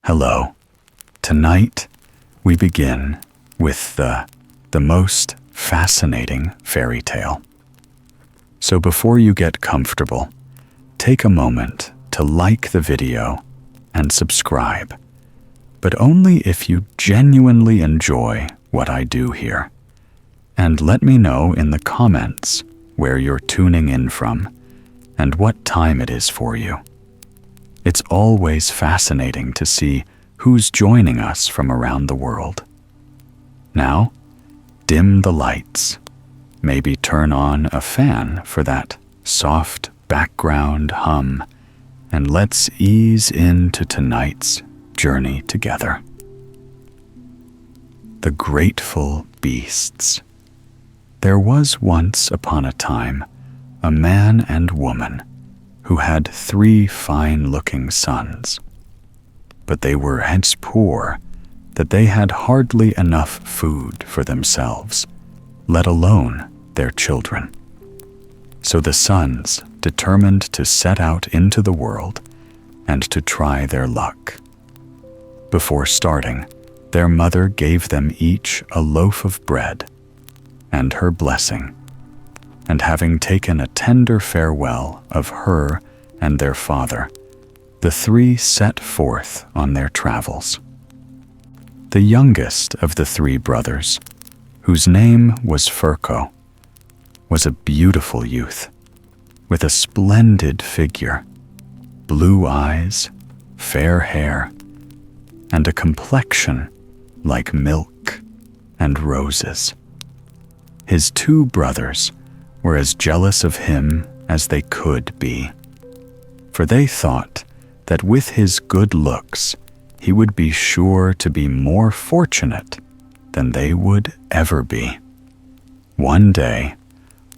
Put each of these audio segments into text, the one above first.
Hello. Tonight, we begin with the most fascinating fairy tale. So before you get comfortable, take a moment to like the video and subscribe, but only if you genuinely enjoy what I do here. And let me know in the comments where you're tuning in from and what time it is for you. It's always fascinating to see who's joining us from around the world. Now, dim the lights. Maybe turn on a fan for that soft background hum, and let's ease into tonight's journey together. The Grateful Beasts. There was once upon a time a man and woman who had 3 fine-looking sons. But they were hence poor that they had hardly enough food for themselves, let alone their children. So the sons determined to set out into the world and to try their luck. Before starting, their mother gave them each a loaf of bread and her blessing, and having taken a tender farewell of her and their father, the 3 set forth on their travels. The youngest of the 3 brothers, whose name was Ferko, was a beautiful youth, with a splendid figure, blue eyes, fair hair, and a complexion like milk and roses. His 2 brothers were as jealous of him as they could be, for they thought that with his good looks he would be sure to be more fortunate than they would ever be. One day,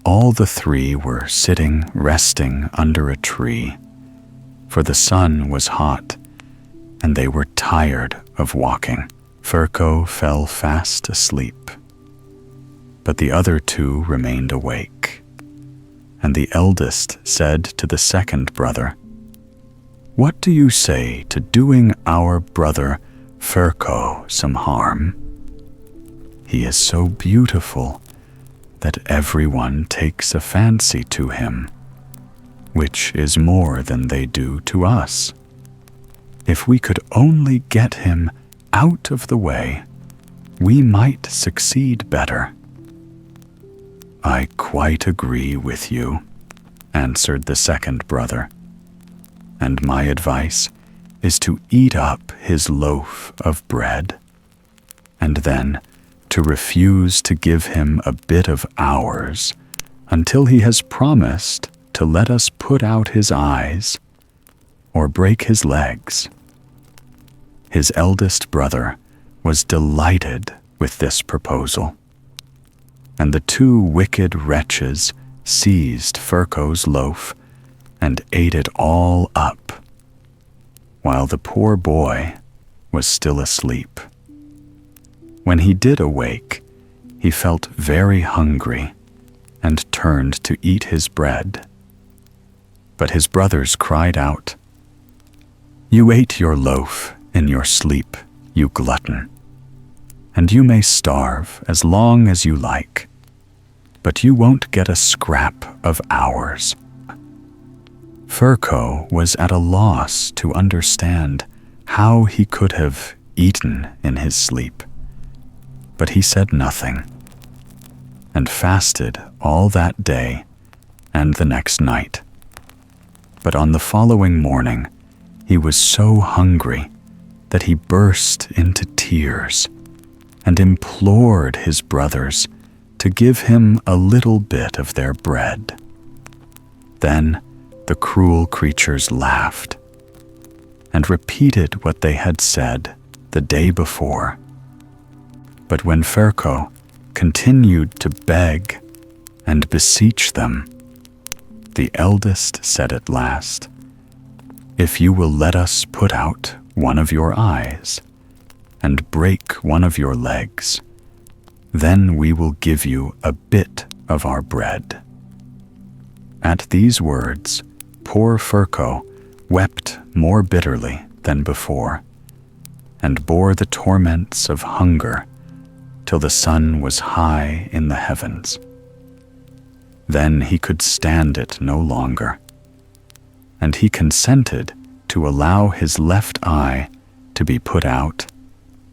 all the 3 were sitting resting under a tree, for the sun was hot and they were tired of walking. Ferko fell fast asleep, but the other 2 remained awake. And the eldest said to the second brother, "What do you say to doing our brother Ferko some harm? He is so beautiful that everyone takes a fancy to him, which is more than they do to us. If we could only get him out of the way, we might succeed better." "I quite agree with you," answered the second brother, "and my advice is to eat up his loaf of bread, and then to refuse to give him a bit of ours until he has promised to let us put out his eyes or break his legs." His eldest brother was delighted with this proposal, and the 2 wicked wretches seized Ferko's loaf and ate it all up, while the poor boy was still asleep. When he did awake, he felt very hungry and turned to eat his bread. But his brothers cried out, "You ate your loaf in your sleep, you glutton, and you may starve as long as you like, but you won't get a scrap of ours." Ferko was at a loss to understand how he could have eaten in his sleep, but he said nothing, and fasted all that day and the next night. But on the following morning, he was so hungry that he burst into tears and implored his brothers to give him a little bit of their bread. Then the cruel creatures laughed and repeated what they had said the day before. But when Ferko continued to beg and beseech them, the eldest said at last, "If you will let us put out one of your eyes and break one of your legs, then we will give you a bit of our bread." At these words, poor Ferko wept more bitterly than before, and bore the torments of hunger till the sun was high in the heavens. Then he could stand it no longer, and he consented to allow his left eye to be put out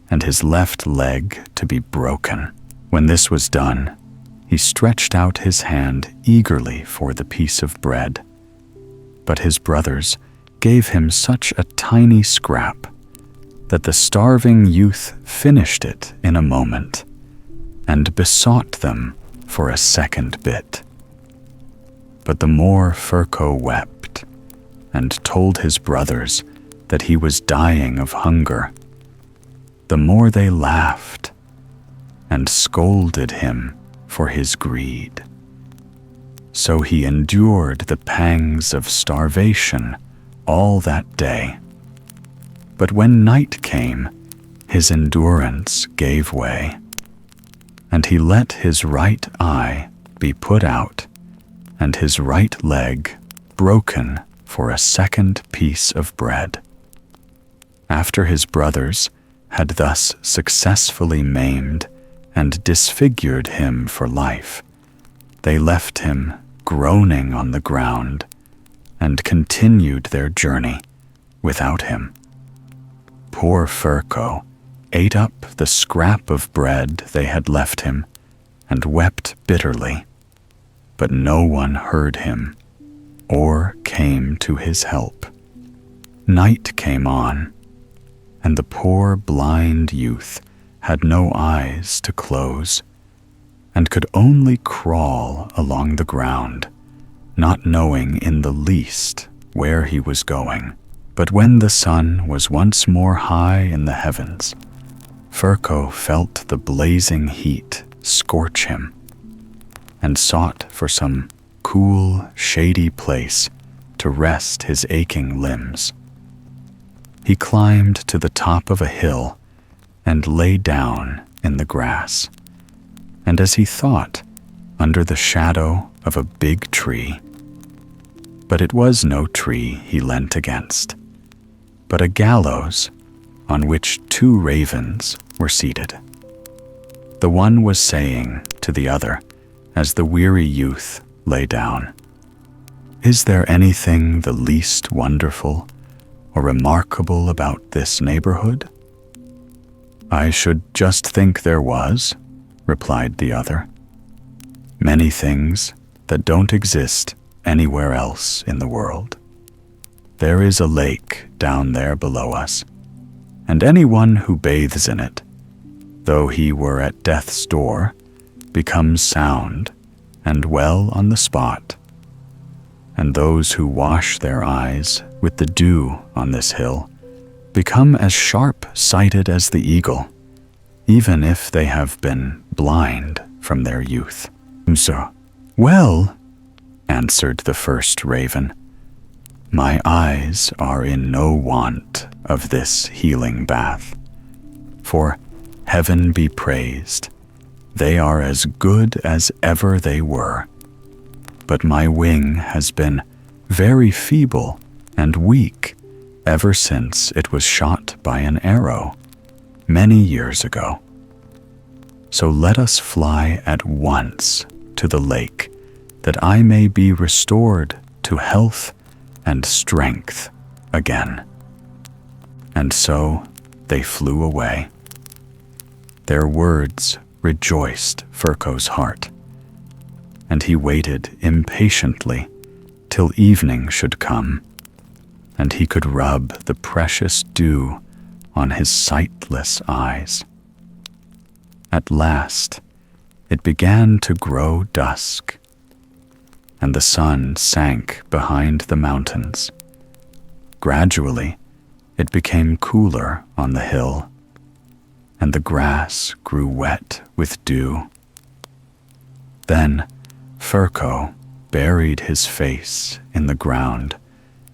and his left leg to be broken. When this was done, he stretched out his hand eagerly for the piece of bread, but his brothers gave him such a tiny scrap that the starving youth finished it in a moment and besought them for a second bit. But the more Ferko wept and told his brothers that he was dying of hunger, the more they laughed and scolded him for his greed. So he endured the pangs of starvation all that day. But when night came, his endurance gave way, and he let his right eye be put out and his right leg broken for a second piece of bread. After his brothers had thus successfully maimed and disfigured him for life, they left him groaning on the ground and continued their journey without him. Poor Ferko ate up the scrap of bread they had left him and wept bitterly, but no one heard him or came to his help. Night came on, and the poor blind youth had no eyes to close and could only crawl along the ground, not knowing in the least where he was going. But when the sun was once more high in the heavens, Ferko felt the blazing heat scorch him and sought for some cool, shady place to rest his aching limbs. He climbed to the top of a hill and lay down in the grass, and as he thought, under the shadow of a big tree. But it was no tree he leant against, but a gallows on which 2 ravens were seated. The one was saying to the other, as the weary youth lay down, "Is there anything the least wonderful or remarkable about this neighborhood?" "I should just think there was," replied the other. "Many things that don't exist anywhere else in the world. There is a lake down there below us, and anyone who bathes in it, though he were at death's door, becomes sound and well on the spot. And those who wash their eyes with the dew on this hill become as sharp-sighted as the eagle, even if they have been blind from their youth." "So, well," answered the first raven, "my eyes are in no want of this healing bath, for, heaven be praised, they are as good as ever they were. But my wing has been very feeble and weak ever since it was shot by an arrow many years ago. So let us fly at once to the lake, that I may be restored to health and strength again." And so they flew away. Their words rejoiced Ferko's heart, and he waited impatiently till evening should come, and he could rub the precious dew on his sightless eyes. At last, it began to grow dusk, and the sun sank behind the mountains. Gradually, it became cooler on the hill, and the grass grew wet with dew. Then Ferko buried his face in the ground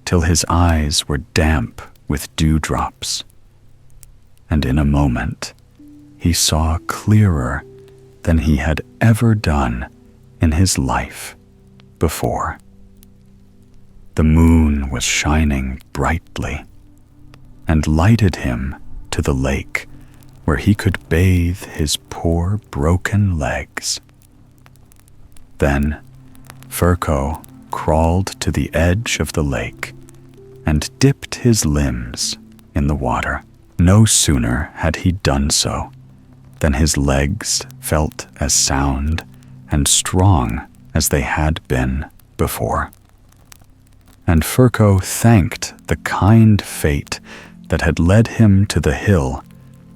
till his eyes were damp with dewdrops, and in a moment he saw clearer than he had ever done in his life before. The moon was shining brightly and lighted him to the lake where he could bathe his poor broken legs. Then Furco crawled to the edge of the lake and dipped his limbs in the water. No sooner had he done so than his legs felt as sound and strong as they had been before. And Furco thanked the kind fate that had led him to the hill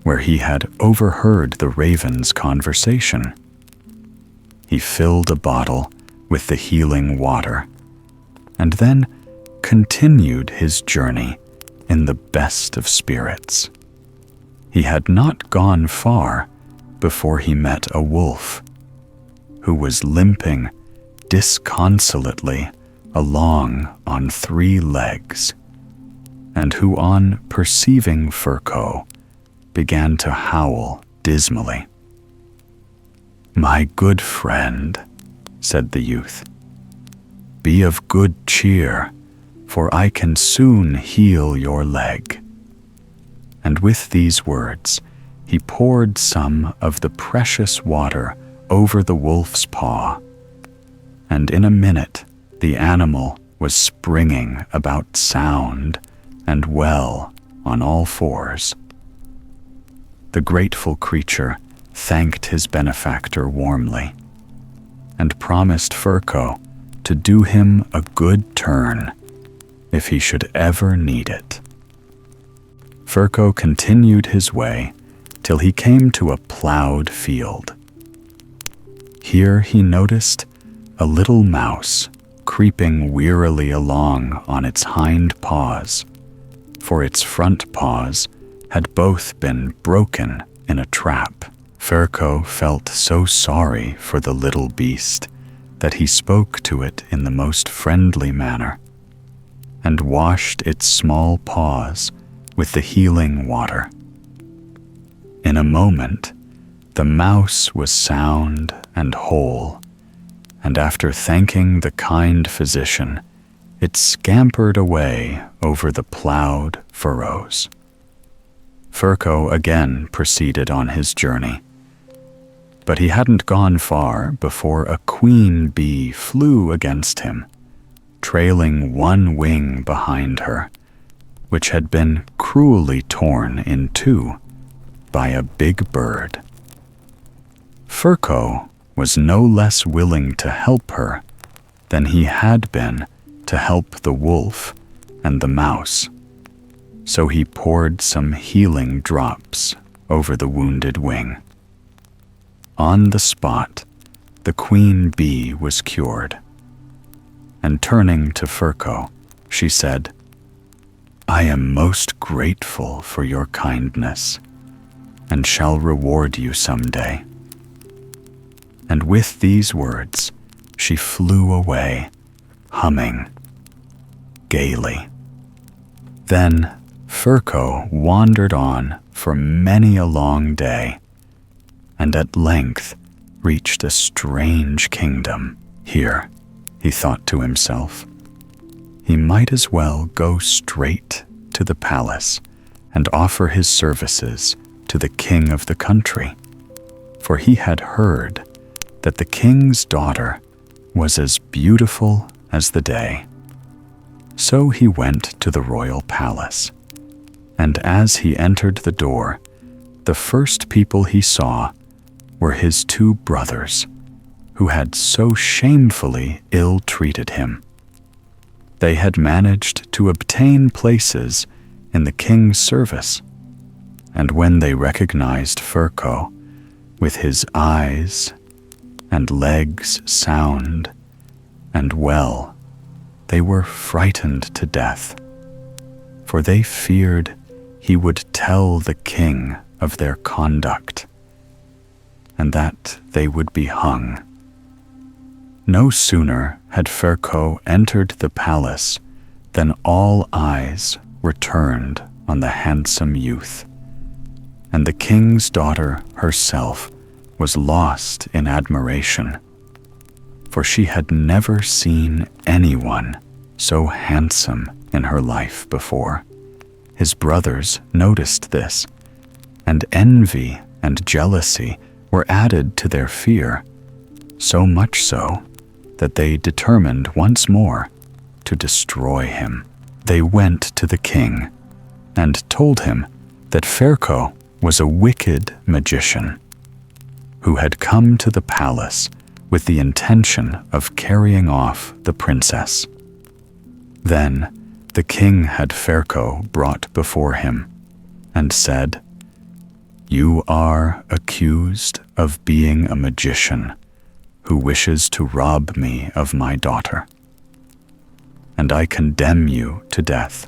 where he had overheard the raven's conversation. He filled a bottle with the healing water, and then continued his journey in the best of spirits. He had not gone far before he met a wolf, who was limping disconsolately along on 3 legs, and who, on perceiving Furco, began to howl dismally. "My good friend," said the youth, "be of good cheer, for I can soon heal your leg." And with these words, he poured some of the precious water over the wolf's paw, and in a minute the animal was springing about sound and well on all 4s. The grateful creature thanked his benefactor warmly and promised Furco to do him a good turn if he should ever need it. Furco continued his way till he came to a plowed field. Here he noticed a little mouse creeping wearily along on its hind paws, for its front paws had both been broken in a trap. Furco felt so sorry for the little beast that he spoke to it in the most friendly manner, and washed its small paws with the healing water. In a moment, the mouse was sound and whole, and after thanking the kind physician, it scampered away over the plowed furrows. Furco again proceeded on his journey, but he hadn't gone far before a queen bee flew against him, trailing 1 wing behind her, which had been cruelly torn in 2 by a big bird. Furco was no less willing to help her than he had been to help the wolf and the mouse, so he poured some healing drops over the wounded wing. On the spot, the queen bee was cured, and turning to Furco, she said, "I am most grateful for your kindness, and shall reward you some day." And with these words, she flew away, humming gaily. Then Furco wandered on for many a long day, and at length reached a strange kingdom. Here, he thought to himself, he might as well go straight to the palace and offer his services to the king of the country, for he had heard that the king's daughter was as beautiful as the day. So he went to the royal palace, and as he entered the door, the first people he saw were his 2 brothers, who had so shamefully ill-treated him. They had managed to obtain places in the king's service, and when they recognized Furco, with his eyes and legs sound and well, they were frightened to death, for they feared he would tell the king of their conduct, and that they would be hung. No sooner had Furco entered the palace than all eyes were turned on the handsome youth, and the king's daughter herself was lost in admiration, for she had never seen anyone so handsome in her life before. His brothers noticed this and envy and jealousy were added to their fear, so much so that they determined once more to destroy him. They went to the king and told him that Ferko was a wicked magician who had come to the palace with the intention of carrying off the princess. Then the king had Ferko brought before him and said, "You are accused of being a magician who wishes to rob me of my daughter, and I condemn you to death.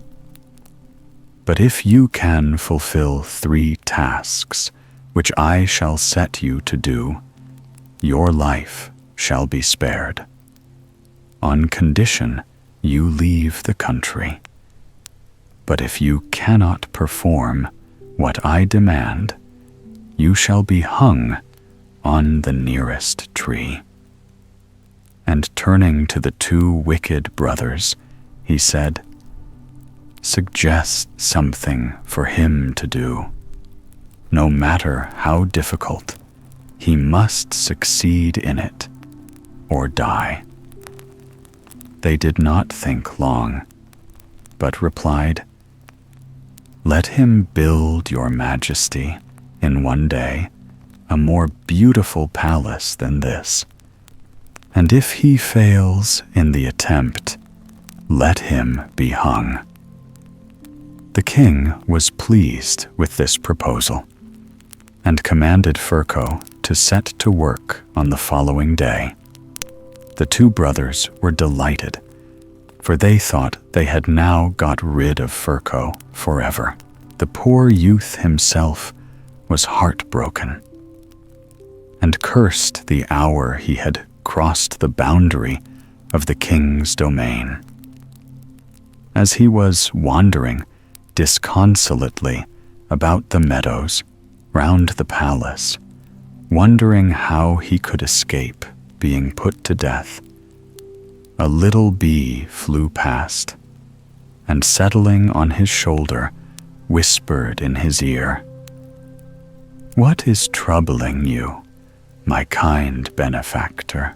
But if you can fulfill 3 tasks which I shall set you to do, your life shall be spared, on condition you leave the country. But if you cannot perform what I demand, you shall be hung on the nearest tree." And turning to the 2 wicked brothers, he said, "Suggest something for him to do. No matter how difficult, he must succeed in it or die." They did not think long, but replied, "Let him build, your majesty, in one day, a more beautiful palace than this. And if he fails in the attempt, let him be hung." The king was pleased with this proposal and commanded Ferko to set to work on the following day. The 2 brothers were delighted, for they thought they had now got rid of Ferko forever. The poor youth himself was heartbroken and cursed the hour he had crossed the boundary of the king's domain. As he was wandering disconsolately about the meadows round the palace, wondering how he could escape being put to death, a little bee flew past and, settling on his shoulder, whispered in his ear, "What is troubling you, my kind benefactor?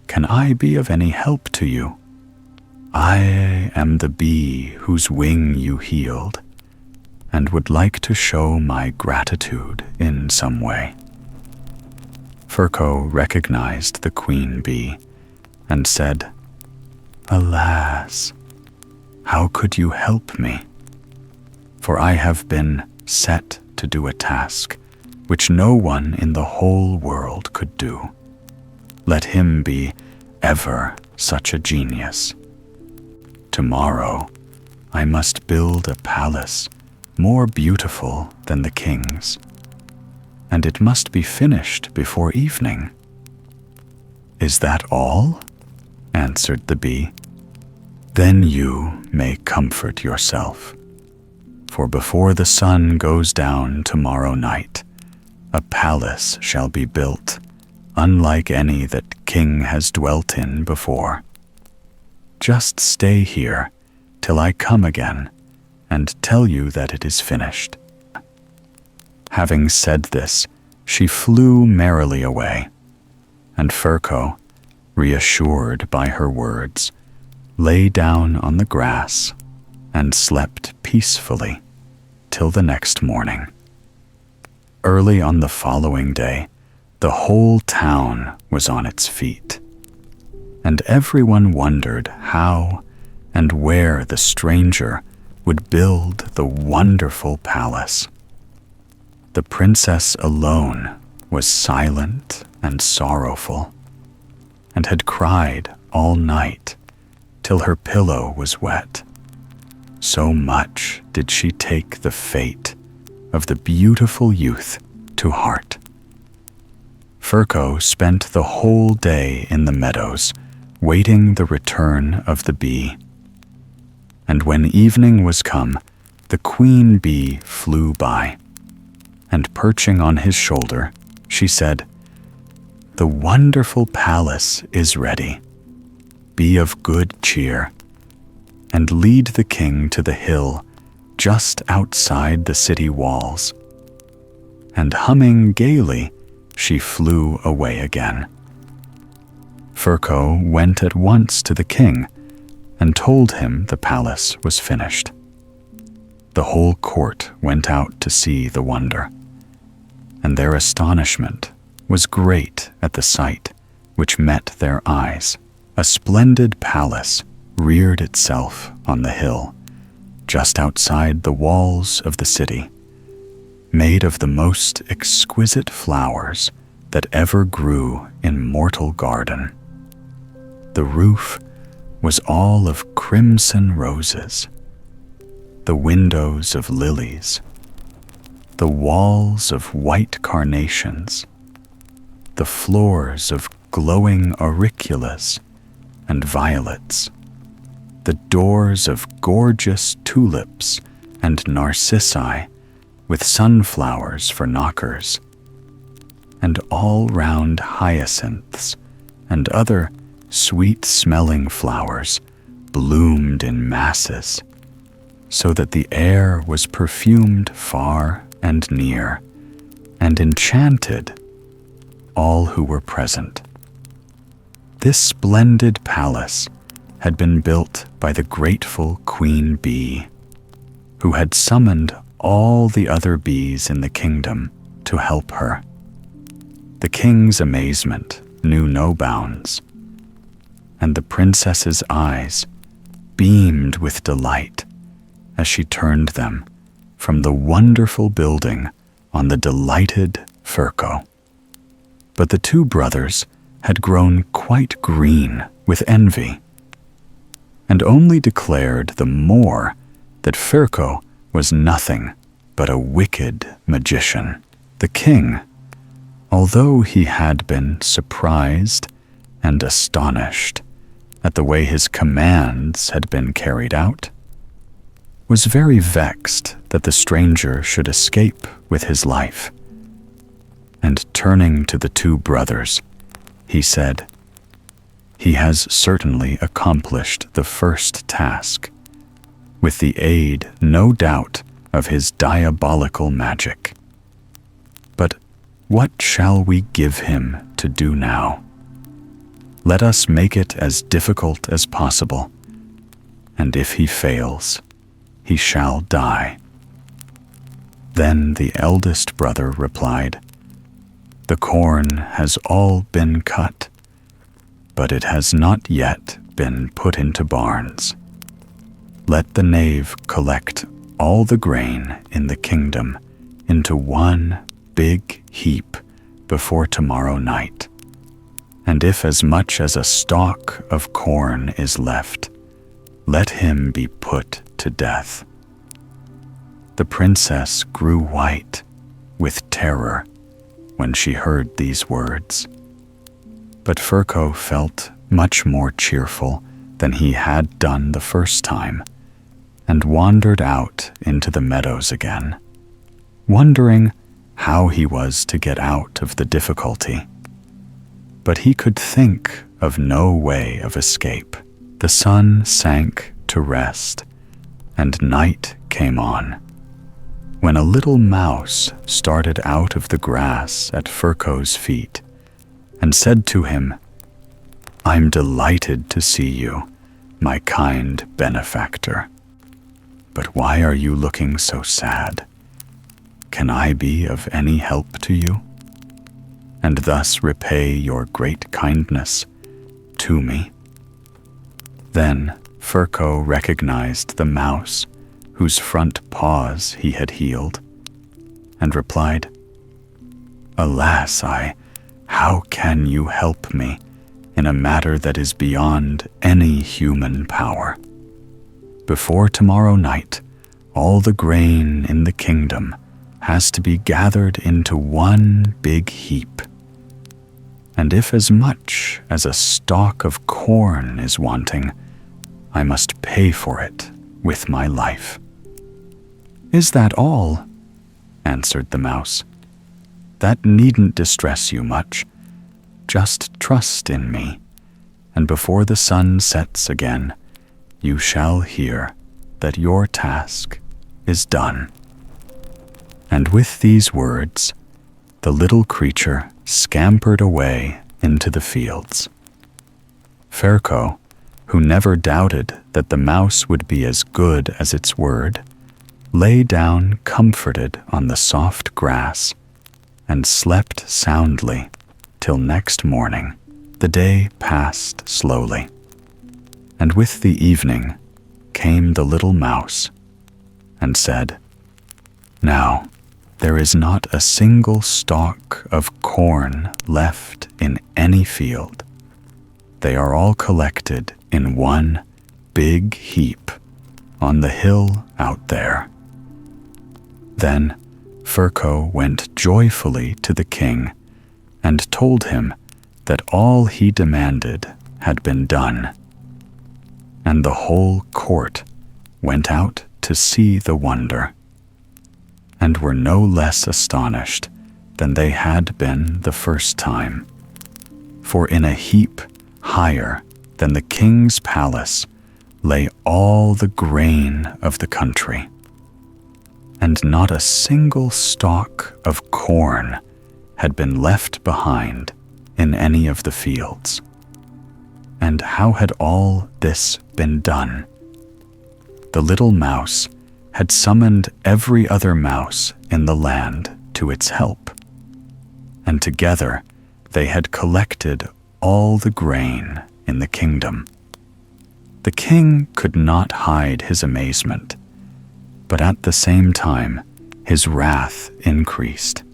Can I be of any help to you? I am the bee whose wing you healed, and would like to show my gratitude in some way." Ferko recognized the queen bee and said, "Alas, how could you help me? For I have been set to do a task which no one in the whole world could do. Let him be ever such a genius. Tomorrow I must build a palace more beautiful than the king's, and it must be finished before evening." "Is that all?" answered the bee. "Then you may comfort yourself, for before the sun goes down tomorrow night, a palace shall be built, unlike any that king has dwelt in before. Just stay here till I come again and tell you that it is finished." Having said this, she flew merrily away, and Ferko, reassured by her words, lay down on the grass and slept peacefully till the next morning. Early on the following day, the whole town was on its feet, and everyone wondered how and where the stranger would build the wonderful palace. The princess alone was silent and sorrowful, and had cried all night till her pillow was wet. So much did she take the fate of the beautiful youth to heart. Ferko spent the whole day in the meadows, waiting the return of the bee. And when evening was come, the queen bee flew by, and perching on his shoulder, she said, "The wonderful palace is ready. Be of good cheer, and lead the king to the hill just outside the city walls. and humming gaily, she flew away again. Ferko went at once to the king and told him the palace was finished. The whole court went out to see the wonder, and their astonishment was great at the sight which met their eyes. A splendid palace reared itself on the hill, just outside the walls of the city, made of the most exquisite flowers that ever grew in mortal garden. The roof was all of crimson roses, the windows of lilies, the walls of white carnations, the floors of glowing auriculas and violets, the doors of gorgeous tulips and narcissi with sunflowers for knockers, and all-round hyacinths and other sweet-smelling flowers bloomed in masses, so that the air was perfumed far and near, and enchanted all who were present. This splendid palace had been built by the grateful queen bee, who had summoned all the other bees in the kingdom to help her. The king's amazement knew no bounds, and the princess's eyes beamed with delight as she turned them from the wonderful building on the delighted Ferko. But the two brothers had grown quite green with envy, and only declared the more that Ferko was nothing but a wicked magician. The king, although he had been surprised and astonished at the way his commands had been carried out, was very vexed that the stranger should escape with his life. And turning to the two brothers, he said, "He has certainly accomplished the first task, with the aid, no doubt, of his diabolical magic. But what shall we give him to do now? Let us make it as difficult as possible, and if he fails, he shall die." Then the eldest brother replied, "The corn has all been cut, but it has not yet been put into barns. Let the knave collect all the grain in the kingdom into one big heap before tomorrow night, and if as much as a stalk of corn is left, let him be put to death." The princess grew white with terror when she heard these words, but Ferko felt much more cheerful than he had done the first time, and wandered out into the meadows again, wondering how he was to get out of the difficulty. But he could think of no way of escape. The sun sank to rest, and night came on, when a little mouse started out of the grass at Ferko's feet and said to him, "I'm delighted to see you, my kind benefactor. But why are you looking so sad? Can I be of any help to you, and thus repay your great kindness to me?" Then Ferko recognized the mouse whose front paws he had healed, and replied, "Alas, how can you help me in a matter that is beyond any human power? Before tomorrow night, all the grain in the kingdom has to be gathered into one big heap, and if as much as a stalk of corn is wanting, I must pay for it with my life." "Is that all?" answered the mouse. "That needn't distress you much. Just trust in me, and before the sun sets again, you shall hear that your task is done." And with these words, the little creature scampered away into the fields. Ferko, who never doubted that the mouse would be as good as its word, lay down comforted on the soft grass and slept soundly till next morning. The day passed slowly, and with the evening came the little mouse and said, "Now there is not a single stalk of corn left in any field. They are all collected in one big heap on the hill out there." Then Ferko went joyfully to the king and told him that all he demanded had been done. And the whole court went out to see the wonder, and were no less astonished than they had been the first time. For in a heap higher than the king's palace lay all the grain of the country, and not a single stalk of corn had been left behind in any of the fields. And how had all this been done? The little mouse had summoned every other mouse in the land to its help, and together they had collected all the grain in the kingdom. The king could not hide his amazement, but at the same time his wrath increased,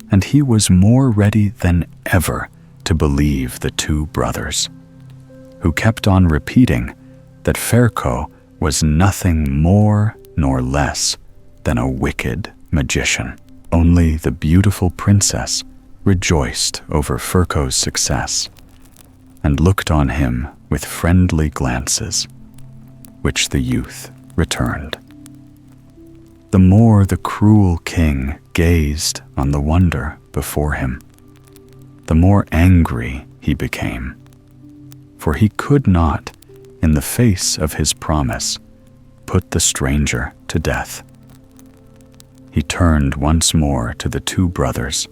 and he was more ready than ever to believe the two brothers, who kept on repeating that Ferko was nothing more nor less than a wicked magician. Only the beautiful princess rejoiced over Ferko's success and looked on him with friendly glances, which the youth returned. The more the cruel king gazed on the wonder before him, the more angry he became, for he could not, in the face of his promise, put the stranger to death. He turned once more to the two brothers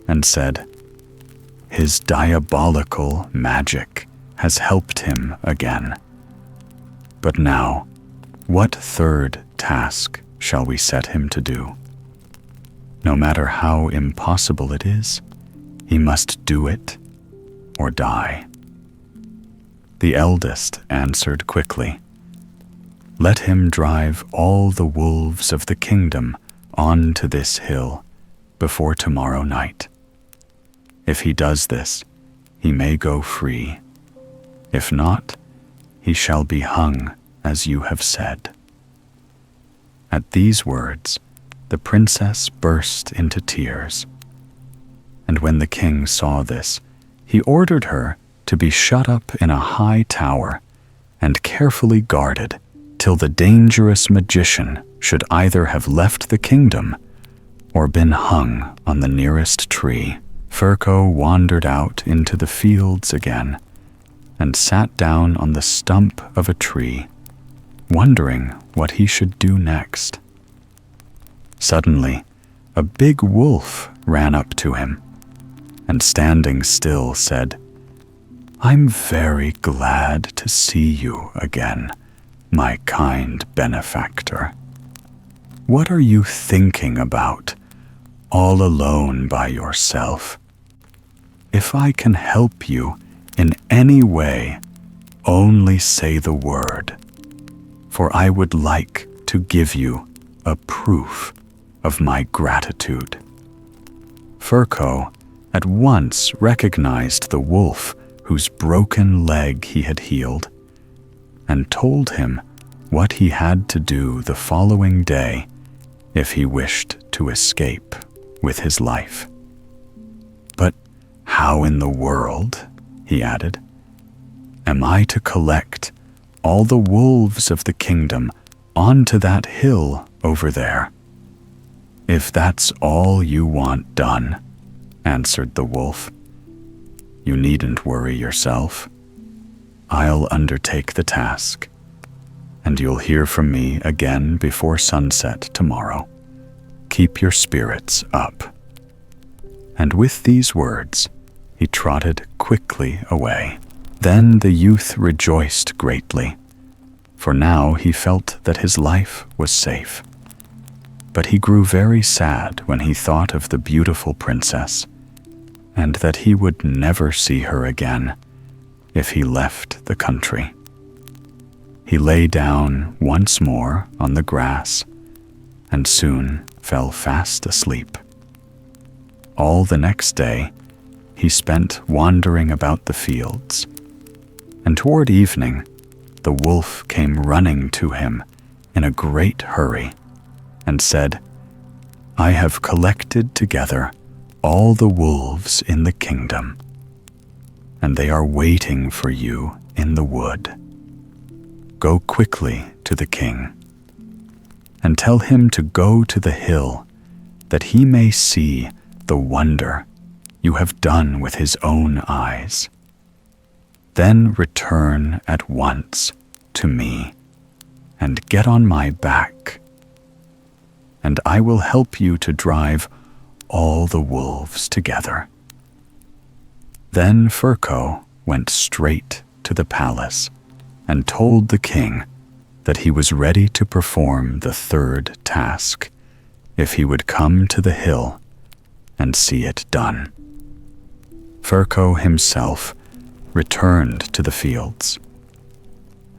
and said, "His diabolical magic has helped him again. But now, what third task shall we set him to do? No matter how impossible it is, he must do it or die." The eldest answered quickly, "Let him drive all the wolves of the kingdom onto this hill before tomorrow night. If he does this, he may go free. If not, he shall be hung as you have said." At these words, the princess burst into tears. And when the king saw this, he ordered her to be shut up in a high tower and carefully guarded till the dangerous magician should either have left the kingdom or been hung on the nearest tree. Ferko wandered out into the fields again and sat down on the stump of a tree, wondering what he should do next. Suddenly, a big wolf ran up to him, and standing still said, "I'm very glad to see you again, my kind benefactor. What are you thinking about, all alone by yourself? If I can help you in any way, only say the word, for I would like to give you a proof of my gratitude." Ferko at once recognized the wolf whose broken leg he had healed, and told him what he had to do the following day if he wished to escape with his life. "But how in the world," he added, "am I to collect all the wolves of the kingdom onto that hill over there?" "If that's all you want done," answered the wolf, "you needn't worry yourself. I'll undertake the task, and you'll hear from me again before sunset tomorrow. Keep your spirits up." And with these words, he trotted quickly away. Then the youth rejoiced greatly, for now he felt that his life was safe. But he grew very sad when he thought of the beautiful princess, and that he would never see her again if he left the country. He lay down once more on the grass and soon fell fast asleep. All the next day, he spent wandering about the fields, and toward evening, the wolf came running to him in a great hurry and said, "I have collected together all the wolves in the kingdom, and they are waiting for you in the wood. Go quickly to the king, and tell him to go to the hill, that he may see the wonder you have done with his own eyes. Then return at once to me, and get on my back, and I will help you to drive all the wolves together." Then Furco went straight to the palace and told the king that he was ready to perform the third task if he would come to the hill and see it done. Furco himself returned to the fields,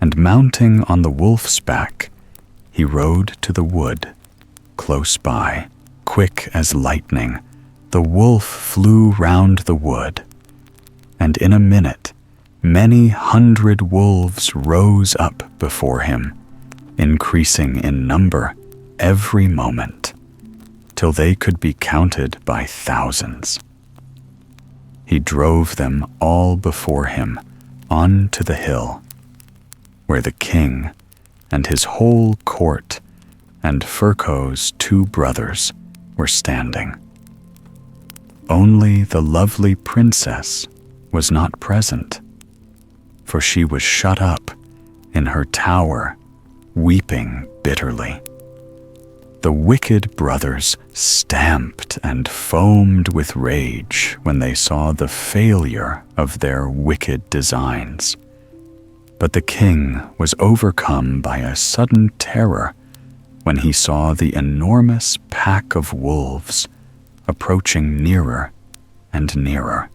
and mounting on the wolf's back, he rode to the wood close by. Quick as lightning, the wolf flew round the wood, and in a minute, many hundred wolves rose up before him, increasing in number every moment, till they could be counted by thousands. He drove them all before him on to the hill, where the king and his whole court and Furco's 2 brothers were standing. Only the lovely princess was not present, for she was shut up in her tower, weeping bitterly. The wicked brothers stamped and foamed with rage when they saw the failure of their wicked designs. But the king was overcome by a sudden terror when he saw the enormous pack of wolves approaching nearer and nearer.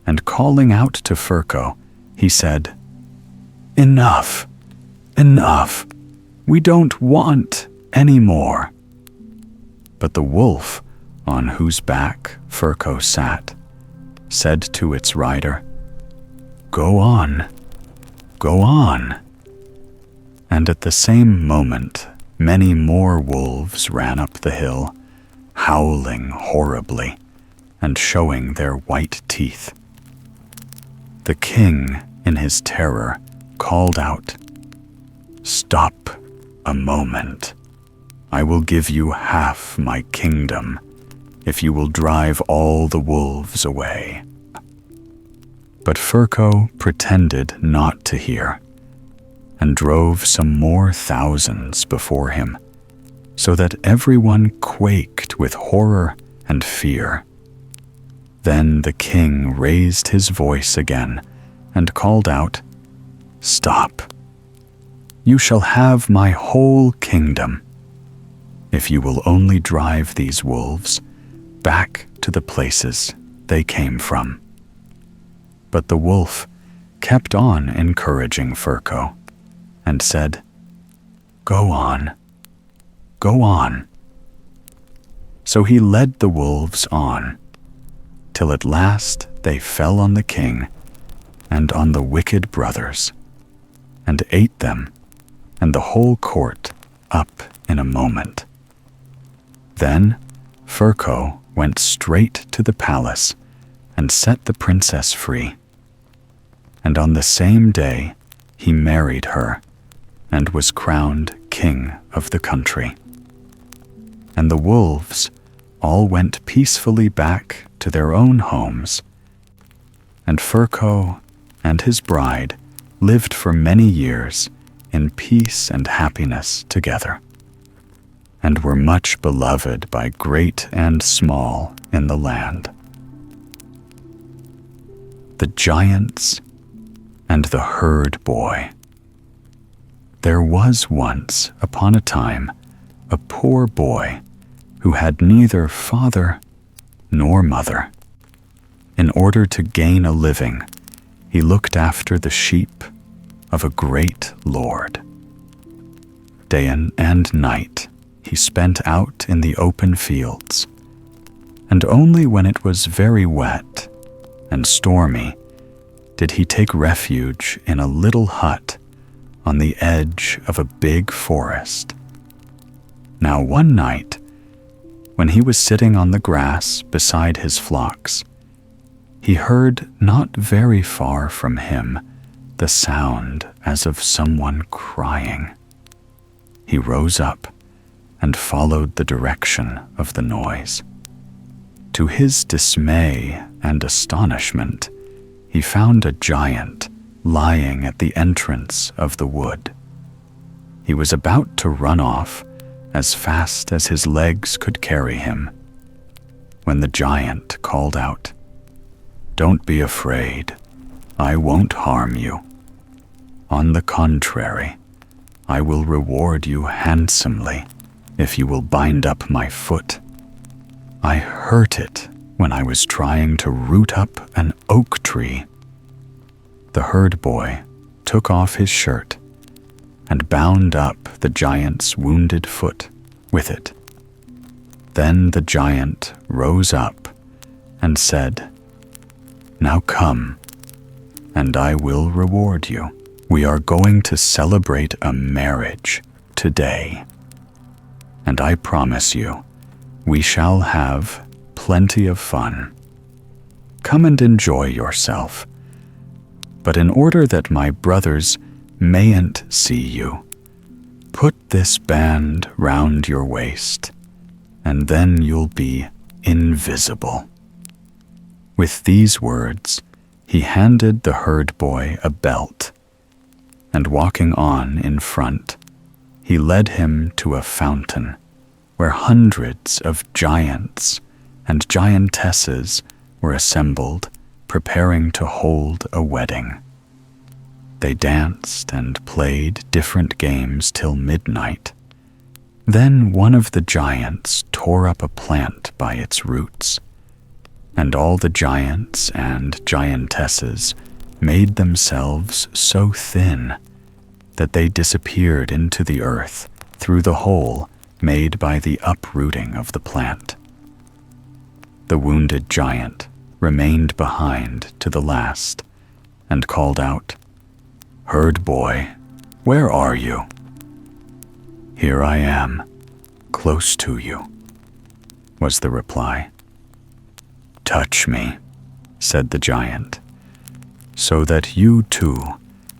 And calling out to Furco, he said, "Enough, enough, we don't want any more." But the wolf, on whose back Furco sat, said to its rider, "Go on, go on." And at the same moment, many more wolves ran up the hill, howling horribly and showing their white teeth. The king, in his terror, called out, "Stop a moment. I will give you half my kingdom if you will drive all the wolves away." But Furco pretended not to hear, and drove some more thousands before him, so that everyone quaked with horror and fear. Then the king raised his voice again and called out, "Stop! You shall have my whole kingdom, if you will only drive these wolves back to the places they came from." But the wolf kept on encouraging Furco and said, "Go on, go on." So he led the wolves on, till at last they fell on the king and on the wicked brothers, and ate them and the whole court up in a moment. Then Furco went straight to the palace and set the princess free. And on the same day he married her and was crowned king of the country. And the wolves all went peacefully back to their own homes, and Furco and his bride lived for many years in peace and happiness together. and were much beloved by great and small in the land. The Giants and the Herd Boy. There was once upon a time a poor boy who had neither father nor mother. In order to gain a living, he looked after the sheep of a great lord. Day and night he spent out in the open fields, and only when it was very wet and stormy did he take refuge in a little hut on the edge of a big forest. Now one night, when he was sitting on the grass beside his flocks, he heard not very far from him the sound as of someone crying. He rose up and followed the direction of the noise. To his dismay and astonishment, he found a giant lying at the entrance of the wood. He was about to run off as fast as his legs could carry him, when the giant called out, "Don't be afraid, I won't harm you. On the contrary, I will reward you handsomely if you will bind up my foot. I hurt it when I was trying to root up an oak tree." The herd boy took off his shirt and bound up the giant's wounded foot with it. Then the giant rose up and said, "Now come, and I will reward you. We are going to celebrate a marriage today, and I promise you, we shall have plenty of fun. Come and enjoy yourself. But in order that my brothers mayn't see you, put this band round your waist, and then you'll be invisible." With these words, he handed the herd boy a belt, and walking on in front, he led him to a fountain where hundreds of giants and giantesses were assembled, preparing to hold a wedding. They danced and played different games till midnight. Then one of the giants tore up a plant by its roots, and all the giants and giantesses made themselves so thin that they disappeared into the earth through the hole made by the uprooting of the plant. The wounded giant remained behind to the last and called out, "Herd boy, where are you?" "Here I am, close to you," was the reply. "Touch me," said the giant, "so that you too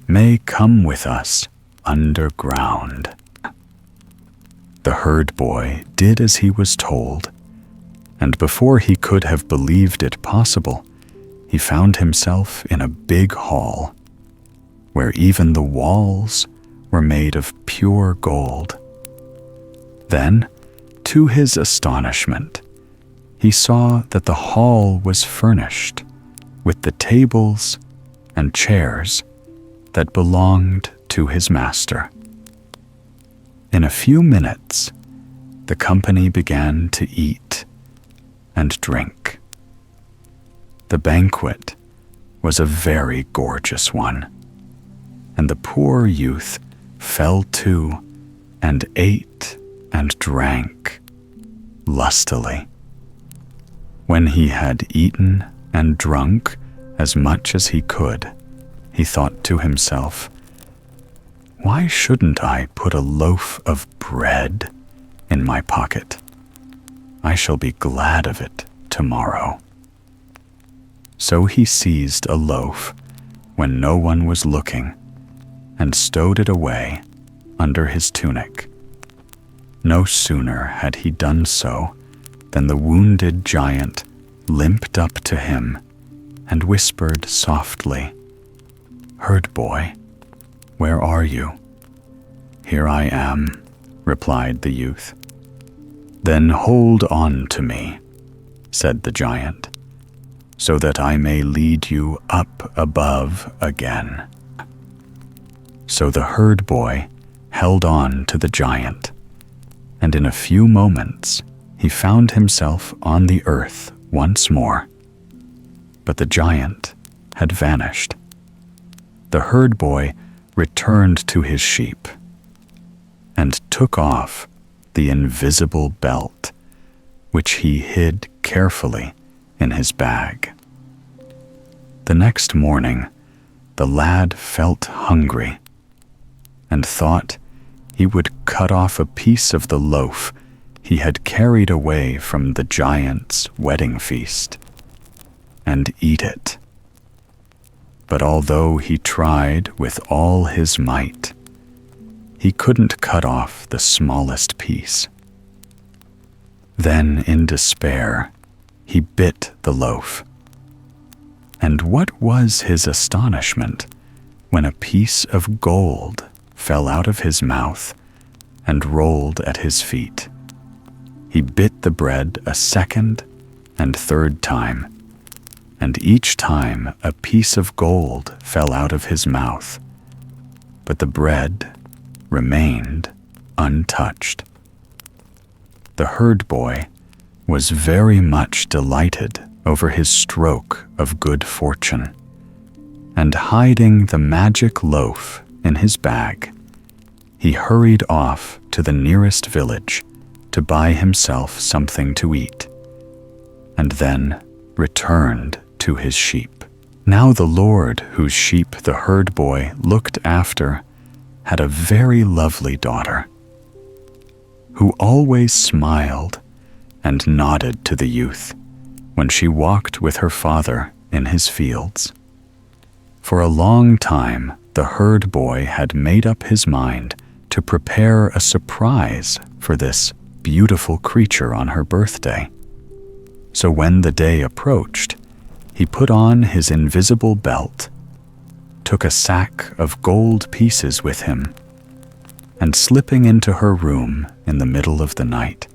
may come with us underground." The herd boy did as he was told, and before he could have believed it possible, he found himself in a big hall, where even the walls were made of pure gold. Then, to his astonishment, he saw that the hall was furnished with the tables and chairs that belonged to his master. In a few minutes, the company began to eat and drink. The banquet was a very gorgeous one, and the poor youth fell to and ate and drank lustily. When he had eaten and drunk as much as he could, he thought to himself, "Why shouldn't I put a loaf of bread in my pocket? I shall be glad of it tomorrow." So he seized a loaf when no one was looking and stowed it away under his tunic. No sooner had he done so than the wounded giant limped up to him and whispered softly, "Herd boy, where are you?" "Here I am," replied the youth. "Then hold on to me," said the giant, "so that I may lead you up above again." So the herd boy held on to the giant, and in a few moments he found himself on the earth once more. But the giant had vanished. The herd boy returned to his sheep and took off the invisible belt, which he hid carefully in his bag. The next morning, the lad felt hungry and thought he would cut off a piece of the loaf he had carried away from the giant's wedding feast and eat it. But although he tried with all his might, he couldn't cut off the smallest piece. Then, in despair, he bit the loaf. And what was his astonishment when a piece of gold fell out of his mouth and rolled at his feet. He bit the bread a second and third time, and each time a piece of gold fell out of his mouth, but the bread remained untouched. The herd boy was very much delighted over his stroke of good fortune, and hiding the magic loaf in his bag, he hurried off to the nearest village to buy himself something to eat, and then returned to his sheep. Now the lord whose sheep the herd boy looked after had a very lovely daughter, who always smiled and nodded to the youth when she walked with her father in his fields. For a long time, the herd boy had made up his mind to prepare a surprise for this beautiful creature on her birthday. So when the day approached, he put on his invisible belt, took a sack of gold pieces with him, and slipping into her room in the middle of the night,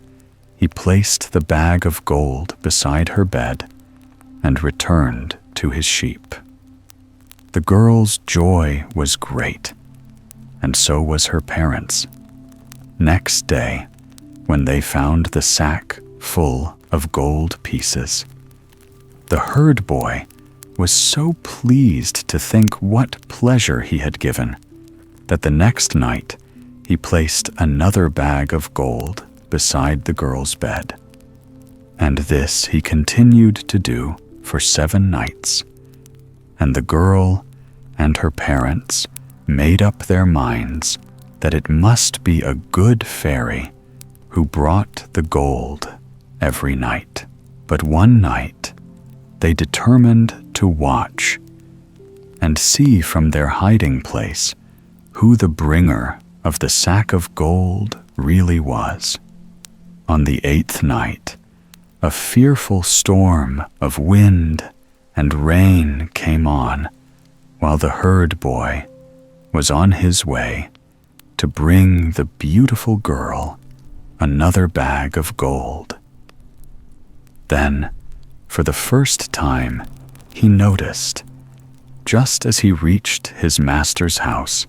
he placed the bag of gold beside her bed and returned to his sheep. The girl's joy was great, and so was her parents'. Next day, when they found the sack full of gold pieces, the herd boy was so pleased to think what pleasure he had given that the next night he placed another bag of gold beside the girl's bed. And this he continued to do for 7 nights. And the girl and her parents made up their minds that it must be a good fairy who brought the gold every night. But one night they determined to watch and see from their hiding place who the bringer of the sack of gold really was. On the 8th night, a fearful storm of wind and rain came on, while the herd boy was on his way to bring the beautiful girl another bag of gold. Then, for the first time, he noticed, just as he reached his master's house,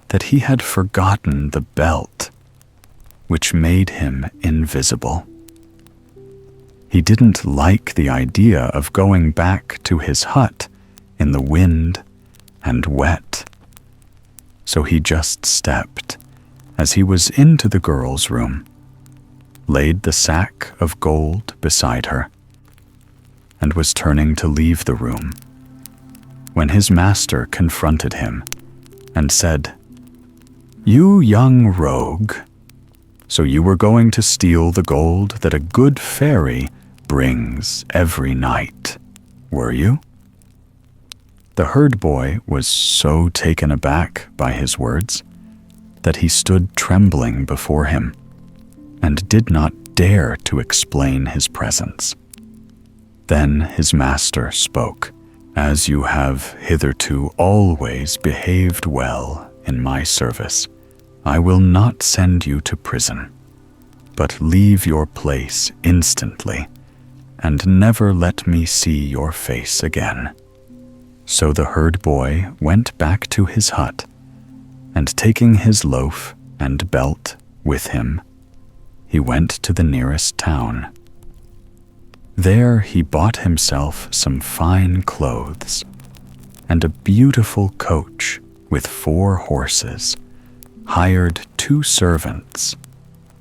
that he had forgotten the belt, which made him invisible. He didn't like the idea of going back to his hut in the wind and wet, so he just stepped as he was into the girl's room, laid the sack of gold beside her, and was turning to leave the room, when his master confronted him and said, "You young rogue, so you were going to steal the gold that a good fairy brings every night, were you?" The herd boy was so taken aback by his words that he stood trembling before him and did not dare to explain his presence. Then his master spoke, "As you have hitherto always behaved well in my service, I will not send you to prison. but leave your place instantly, and never let me see your face again." So the herd boy went back to his hut, and taking his loaf and belt with him, he went to the nearest town. There he bought himself some fine clothes and a beautiful coach with 4 horses, hired 2 servants,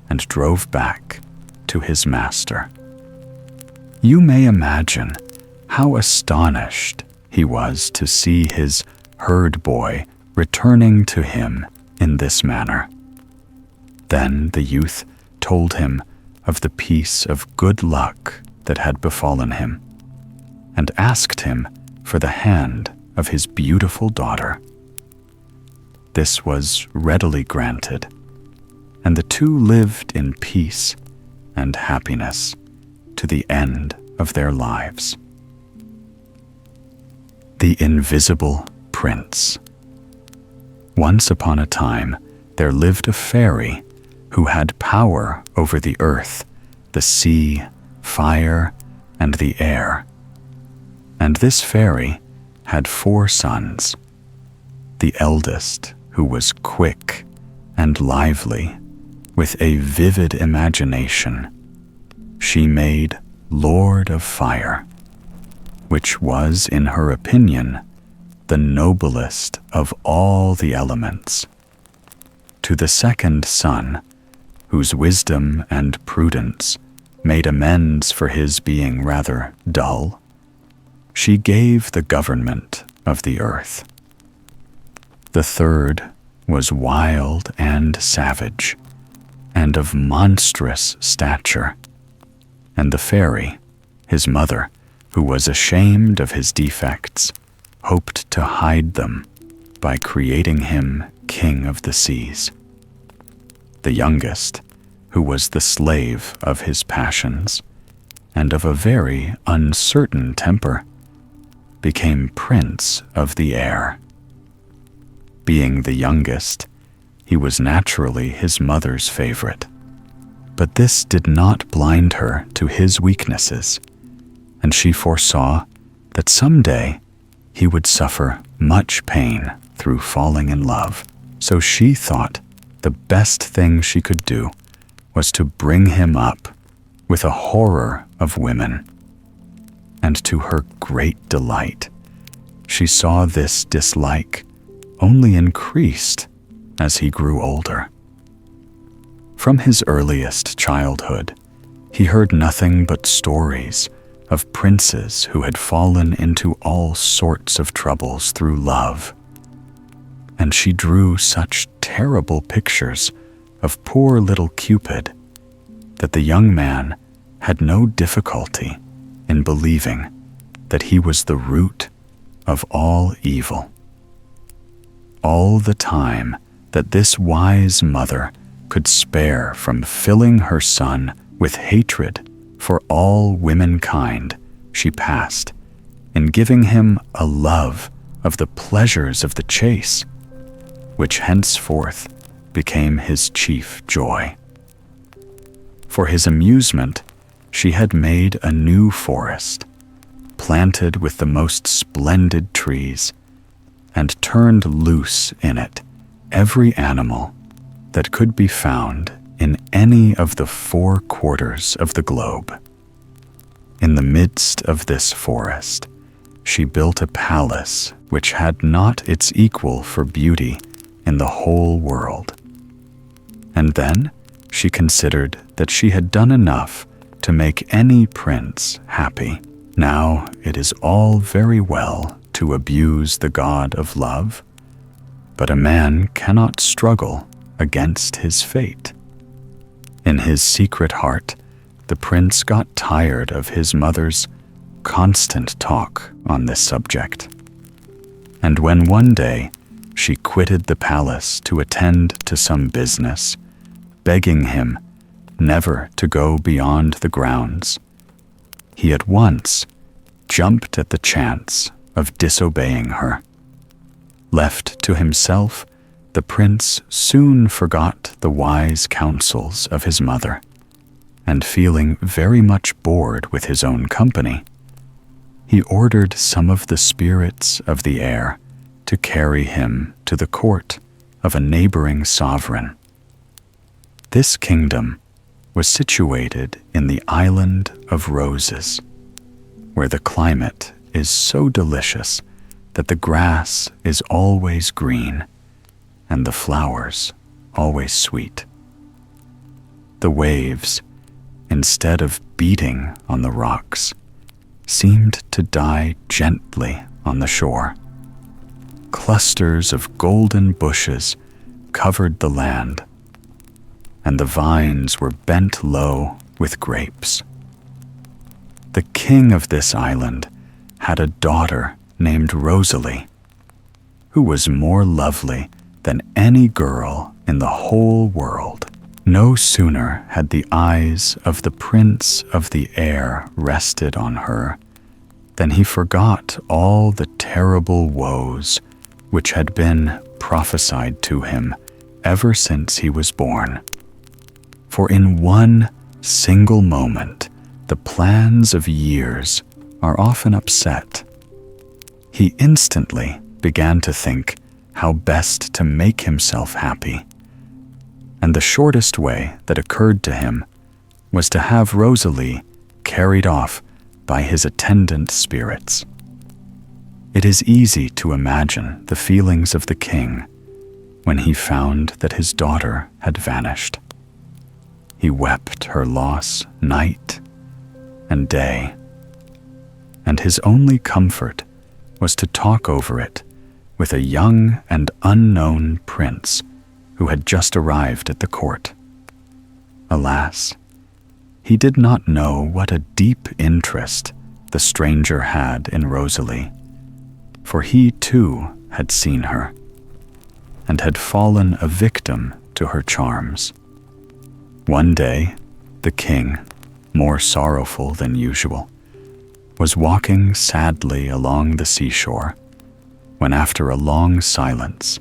and drove back to his master. You may imagine how astonished he was to see his herd boy returning to him in this manner. Then the youth told him of the piece of good luck that had befallen him, and asked him for the hand of his beautiful daughter. This was readily granted, and the 2 lived in peace and happiness to the end of their lives. The Invisible Prince. Once upon a time, there lived a fairy who had power over the earth, the sea, fire, and the air. And this fairy had 4 sons. The eldest, who was quick and lively, with a vivid imagination, she made Lord of Fire, which was, in her opinion, the noblest of all the elements. To the second son, whose wisdom and prudence made amends for his being rather dull, she gave the government of the earth. The third was wild and savage, and of monstrous stature, and the fairy, his mother, who was ashamed of his defects, hoped to hide them by creating him king of the seas. The youngest, who was the slave of his passions, and of a very uncertain temper, became prince of the air. Being the youngest, he was naturally his mother's favorite, but this did not blind her to his weaknesses, and she foresaw that someday he would suffer much pain through falling in love. So she thought the best thing she could do was to bring him up with a horror of women. And to her great delight, she saw this dislike only increased as he grew older. From his earliest childhood, he heard nothing but stories of princes who had fallen into all sorts of troubles through love, and she drew such terrible pictures of poor little Cupid that the young man had no difficulty in believing that he was the root of all evil. All the time that this wise mother could spare from filling her son with hatred for all womankind, she passed in giving him a love of the pleasures of the chase, which henceforth became his chief joy. For his amusement, she had made a new forest, planted with the most splendid trees, and turned loose in it every animal that could be found in any of the 4 quarters of the globe. In the midst of this forest, she built a palace which had not its equal for beauty in the whole world. And then she considered that she had done enough to make any prince happy. Now it is all very well to abuse the god of love, but a man cannot struggle against his fate. In his secret heart, the prince got tired of his mother's constant talk on this subject. And when one day she quitted the palace to attend to some business, begging him never to go beyond the grounds, he at once jumped at the chance of disobeying her. Left to himself, the prince soon forgot the wise counsels of his mother, and feeling very much bored with his own company, he ordered some of the spirits of the air to carry him to the court of a neighboring sovereign. This kingdom was situated in the island of roses, where the climate is so delicious that the grass is always green and the flowers always sweet. The waves, instead of beating on the rocks, seemed to die gently on the shore. Clusters of golden bushes covered the land, and the vines were bent low with grapes. The king of this island had a daughter named Rosalie, who was more lovely than any girl in the whole world. No sooner had the eyes of the prince of the air rested on her than he forgot all the terrible woes which had been prophesied to him ever since he was born. For in one single moment, the plans of years are often upset. He instantly began to think how best to make himself happy, and the shortest way that occurred to him was to have Rosalie carried off by his attendant spirits. It is easy to imagine the feelings of the king when he found that his daughter had vanished. He wept her loss night and day, and his only comfort was to talk over it with a young and unknown prince who had just arrived at the court. Alas, he did not know what a deep interest the stranger had in Rosalie, for he too had seen her and had fallen a victim to her charms. One day, the king, more sorrowful than usual, was walking sadly along the seashore when, after a long silence,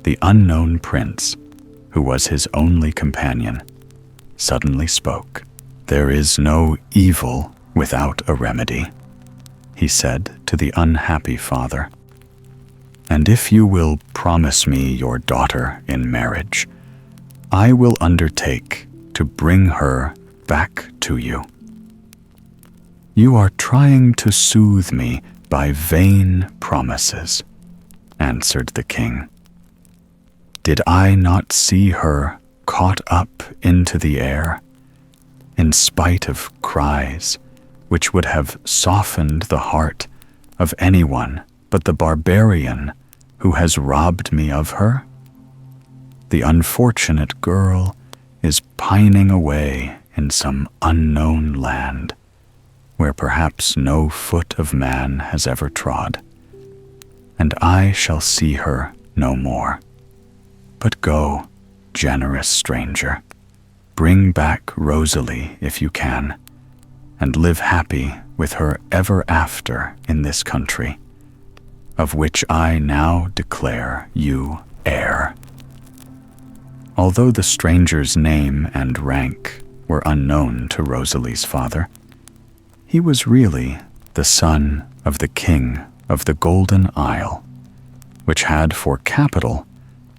the unknown prince, who was his only companion, suddenly spoke. "There is no evil without a remedy," he said to the unhappy father. "And if you will promise me your daughter in marriage, I will undertake to bring her back to you." "You are trying to soothe me by vain promises," answered the king. "Did I not see her caught up into the air, in spite of cries which would have softened the heart of anyone but the barbarian who has robbed me of her? The unfortunate girl is pining away in some unknown land, where perhaps no foot of man has ever trod, and I shall see her no more. But go, generous stranger, bring back Rosalie if you can, and live happy with her ever after in this country, of which I now declare you heir." Although the stranger's name and rank were unknown to Rosalie's father, he was really the son of the king of the Golden Isle, which had for capital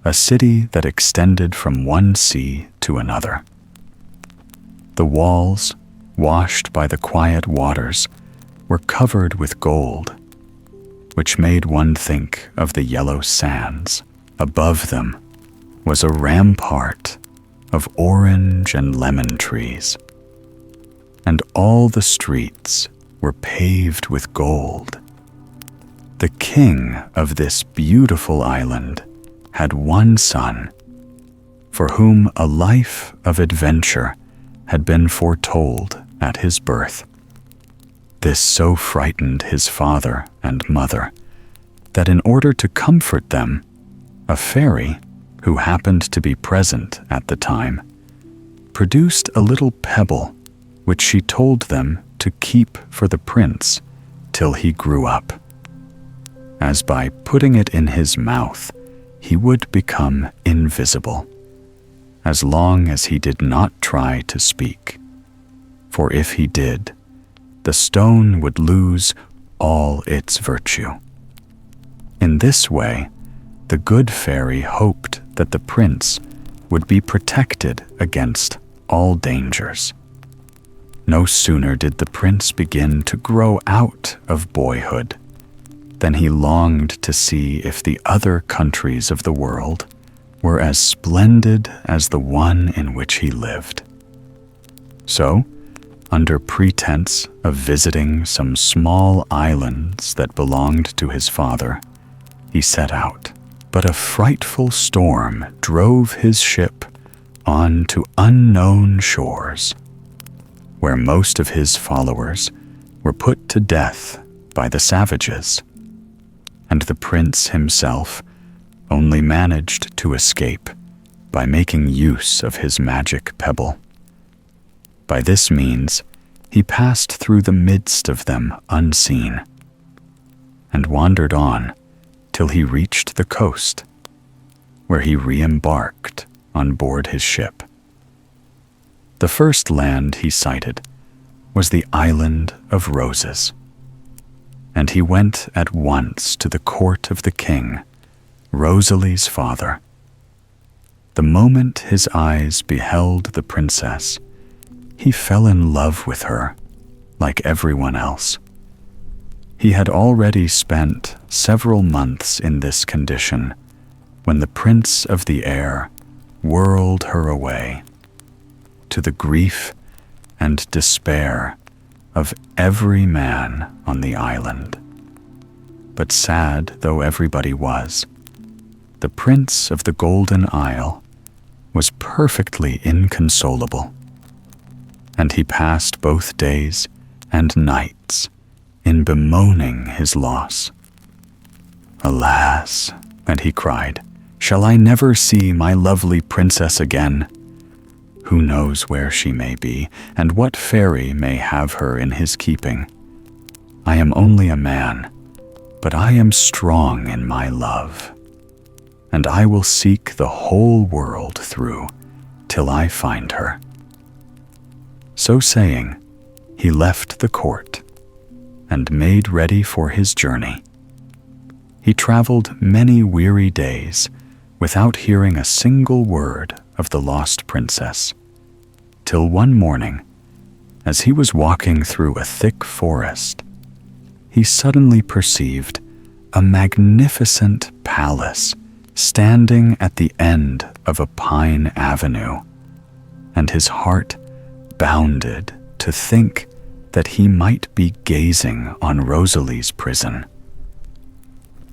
a city that extended from one sea to another. The walls, washed by the quiet waters, were covered with gold, which made one think of the yellow sands. Above them was a rampart of orange and lemon trees, and all the streets were paved with gold. The king of this beautiful island had one son, for whom a life of adventure had been foretold at his birth. This so frightened his father and mother that in order to comfort them, a fairy, who happened to be present at the time, produced a little pebble which she told them to keep for the prince till he grew up, as by putting it in his mouth he would become invisible, as long as he did not try to speak. for if he did, the stone would lose all its virtue. In this way, the good fairy hoped that the prince would be protected against all dangers. No sooner did the prince begin to grow out of boyhood than he longed to see if the other countries of the world were as splendid as the one in which he lived. So, under pretense of visiting some small islands that belonged to his father, he set out. But a frightful storm drove his ship on to unknown shores, where most of his followers were put to death by the savages, and the prince himself only managed to escape by making use of his magic pebble. By this means, he passed through the midst of them unseen, and wandered on till he reached the coast, where he re-embarked on board his ship. The first land he sighted was the Island of Roses, and he went at once to the court of the king, Rosalie's father. The moment his eyes beheld the princess, he fell in love with her, like everyone else. He had already spent several months in this condition when the prince of the air whirled her away, to the grief and despair of every man on the island. But sad though everybody was, the prince of the Golden Isle was perfectly inconsolable, and he passed both days and nights in bemoaning his loss. "Alas," and he cried, "shall I never see my lovely princess again? Who knows where she may be, and what fairy may have her in his keeping? I am only a man, but I am strong in my love, and I will seek the whole world through till I find her." So saying, he left the court and made ready for his journey. He traveled many weary days without hearing a single word of the lost princess, till one morning, as he was walking through a thick forest, he suddenly perceived a magnificent palace standing at the end of a pine avenue, and his heart bounded to think that he might be gazing on Rosalie's prison.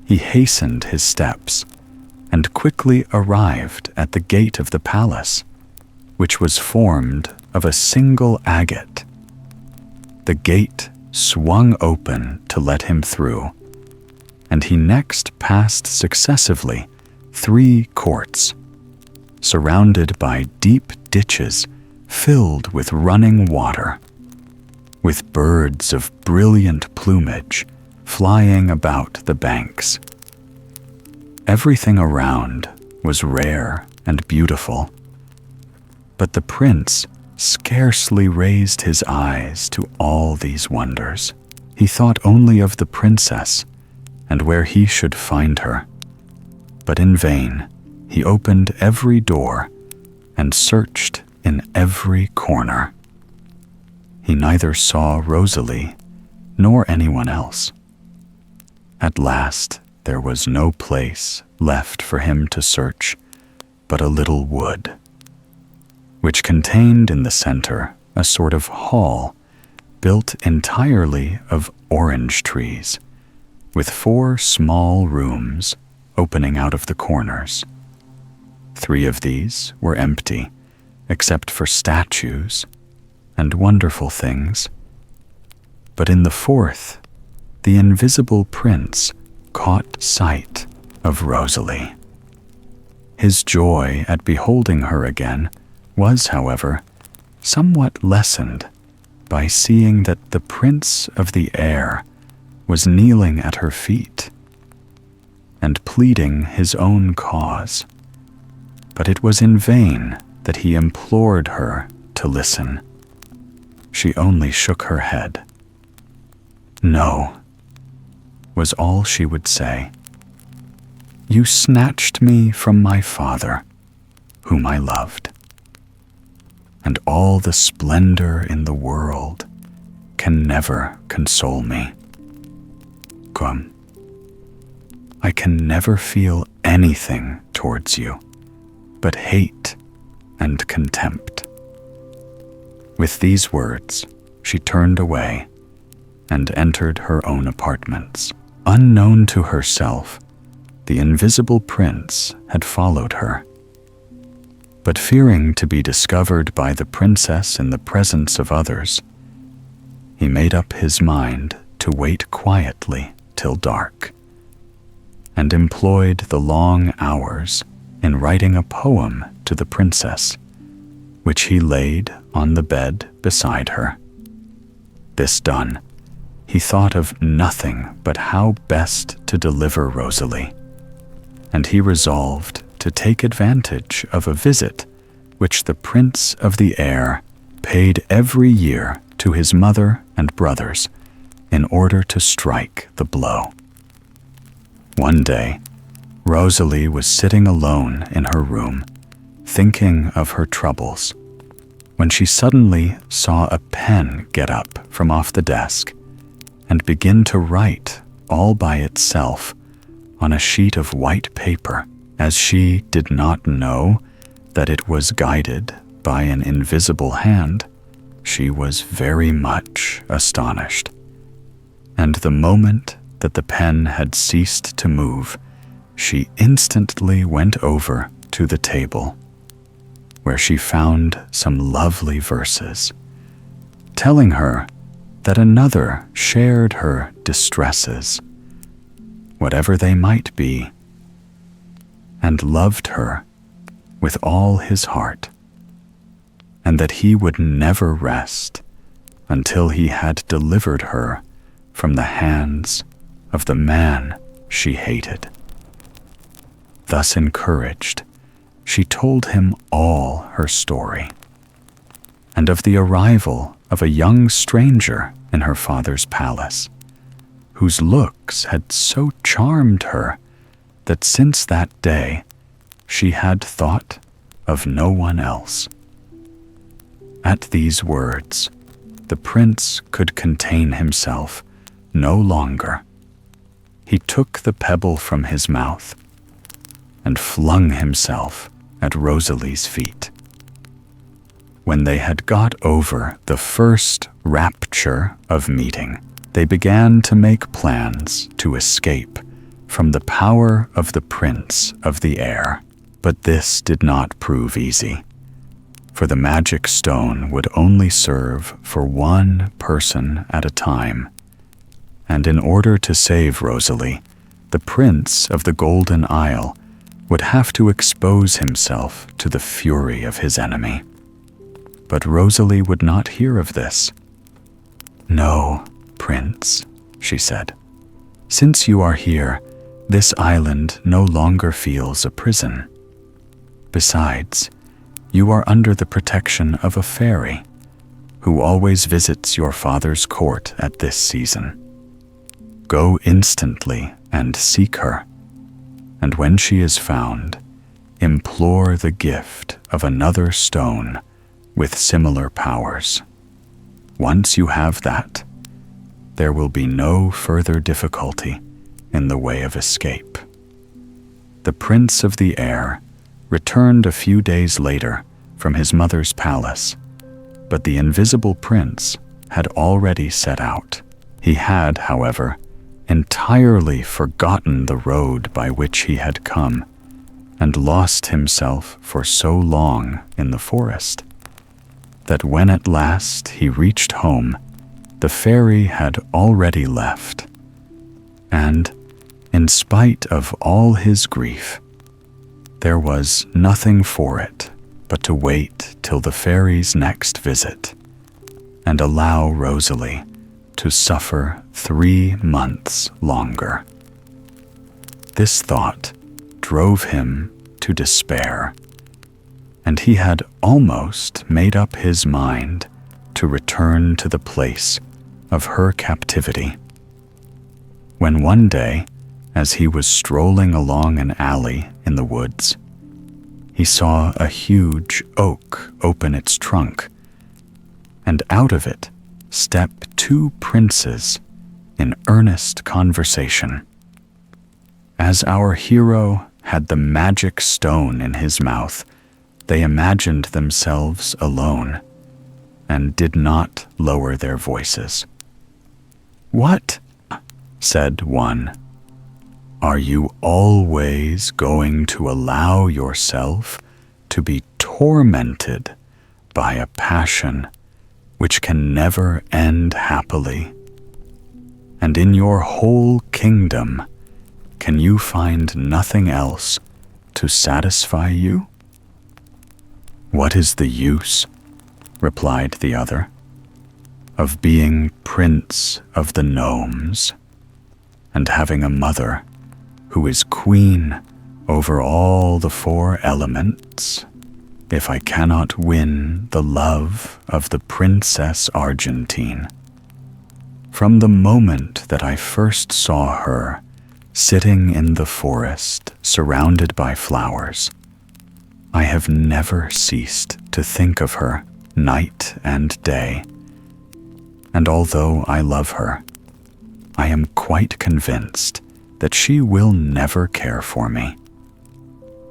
He hastened his steps and quickly arrived at the gate of the palace, which was formed of a single agate. The gate swung open to let him through, and he next passed successively 3 courts, surrounded by deep ditches filled with running water, with birds of brilliant plumage flying about the banks. Everything around was rare and beautiful, but the prince scarcely raised his eyes to all these wonders. He thought only of the princess and where he should find her. But in vain, he opened every door and searched in every corner. He neither saw Rosalie nor anyone else. At last, there was no place left for him to search but a little wood, which contained in the center a sort of hall built entirely of orange trees, with 4 small rooms opening out of the corners. 3 of these were empty, except for statues and wonderful things. But in the 4th, the invisible prince caught sight of Rosalie. His joy at beholding her again was, however, somewhat lessened by seeing that the prince of the air was kneeling at her feet and pleading his own cause. But it was in vain that he implored her to listen. she only shook her head. "No," was all she would say. "You snatched me from my father, whom I loved. And all the splendor in the world can never console me. Come, I can never feel anything towards you but hate and contempt." With these words, she turned away and entered her own apartments. Unknown to herself, the invisible prince had followed her. But fearing to be discovered by the princess in the presence of others, he made up his mind to wait quietly till dark, and employed the long hours in writing a poem to the princess, which he laid on the bed beside her. This done, he thought of nothing but how best to deliver Rosalie, and he resolved to take advantage of a visit which the Prince of the Air paid every year to his mother and brothers in order to strike the blow. One day, Rosalie was sitting alone in her room, thinking of her troubles, when she suddenly saw a pen get up from off the desk and begin to write all by itself on a sheet of white paper, as she did not know that it was guided by an invisible hand. She was very much astonished, and the moment that the pen had ceased to move, she instantly went over to the table, where she found some lovely verses, telling her that another shared her distresses, whatever they might be, and loved her with all his heart, and that he would never rest until he had delivered her from the hands of the man she hated. Thus encouraged, she told him all her story, and of the arrival of a young stranger in her father's palace, whose looks had so charmed her that since that day she had thought of no one else. At these words, the prince could contain himself no longer. He took the pebble from his mouth and flung himself at Rosalie's feet. When they had got over the first rapture of meeting, they began to make plans to escape from the power of the Prince of the Air. But this did not prove easy, for the magic stone would only serve for one person at a time, and in order to save Rosalie, the Prince of the Golden Isle would have to expose himself to the fury of his enemy. But Rosalie would not hear of this. "No, Prince," she said, "since you are here, this island no longer feels a prison. Besides, you are under the protection of a fairy, who always visits your father's court at this season. Go instantly and seek her, and when she is found, implore the gift of another stone with similar powers. Once you have that, there will be no further difficulty in the way of escape." The Prince of the Air returned a few days later from his mother's palace, but the invisible prince had already set out. He had, however, entirely forgotten the road by which he had come, and lost himself for so long in the forest, that when at last he reached home, the fairy had already left, and, in spite of all his grief, there was nothing for it but to wait till the fairy's next visit, and allow Rosalie to suffer 3 months longer. This thought drove him to despair, and he had almost made up his mind to return to the place of her captivity. When one day, as he was strolling along an alley in the woods, he saw a huge oak open its trunk, and out of it step two princes in earnest conversation. As our hero had the magic stone in his mouth, they imagined themselves alone and did not lower their voices. "What?" said one. "Are you always going to allow yourself to be tormented by a passion which can never end happily? And in your whole kingdom, can you find nothing else to satisfy you?" "What is the use," replied the other, "of being prince of the gnomes and having a mother who is queen over all the four elements, if I cannot win the love of the Princess Argentine? From the moment that I first saw her sitting in the forest surrounded by flowers, I have never ceased to think of her night and day. And although I love her, I am quite convinced that she will never care for me.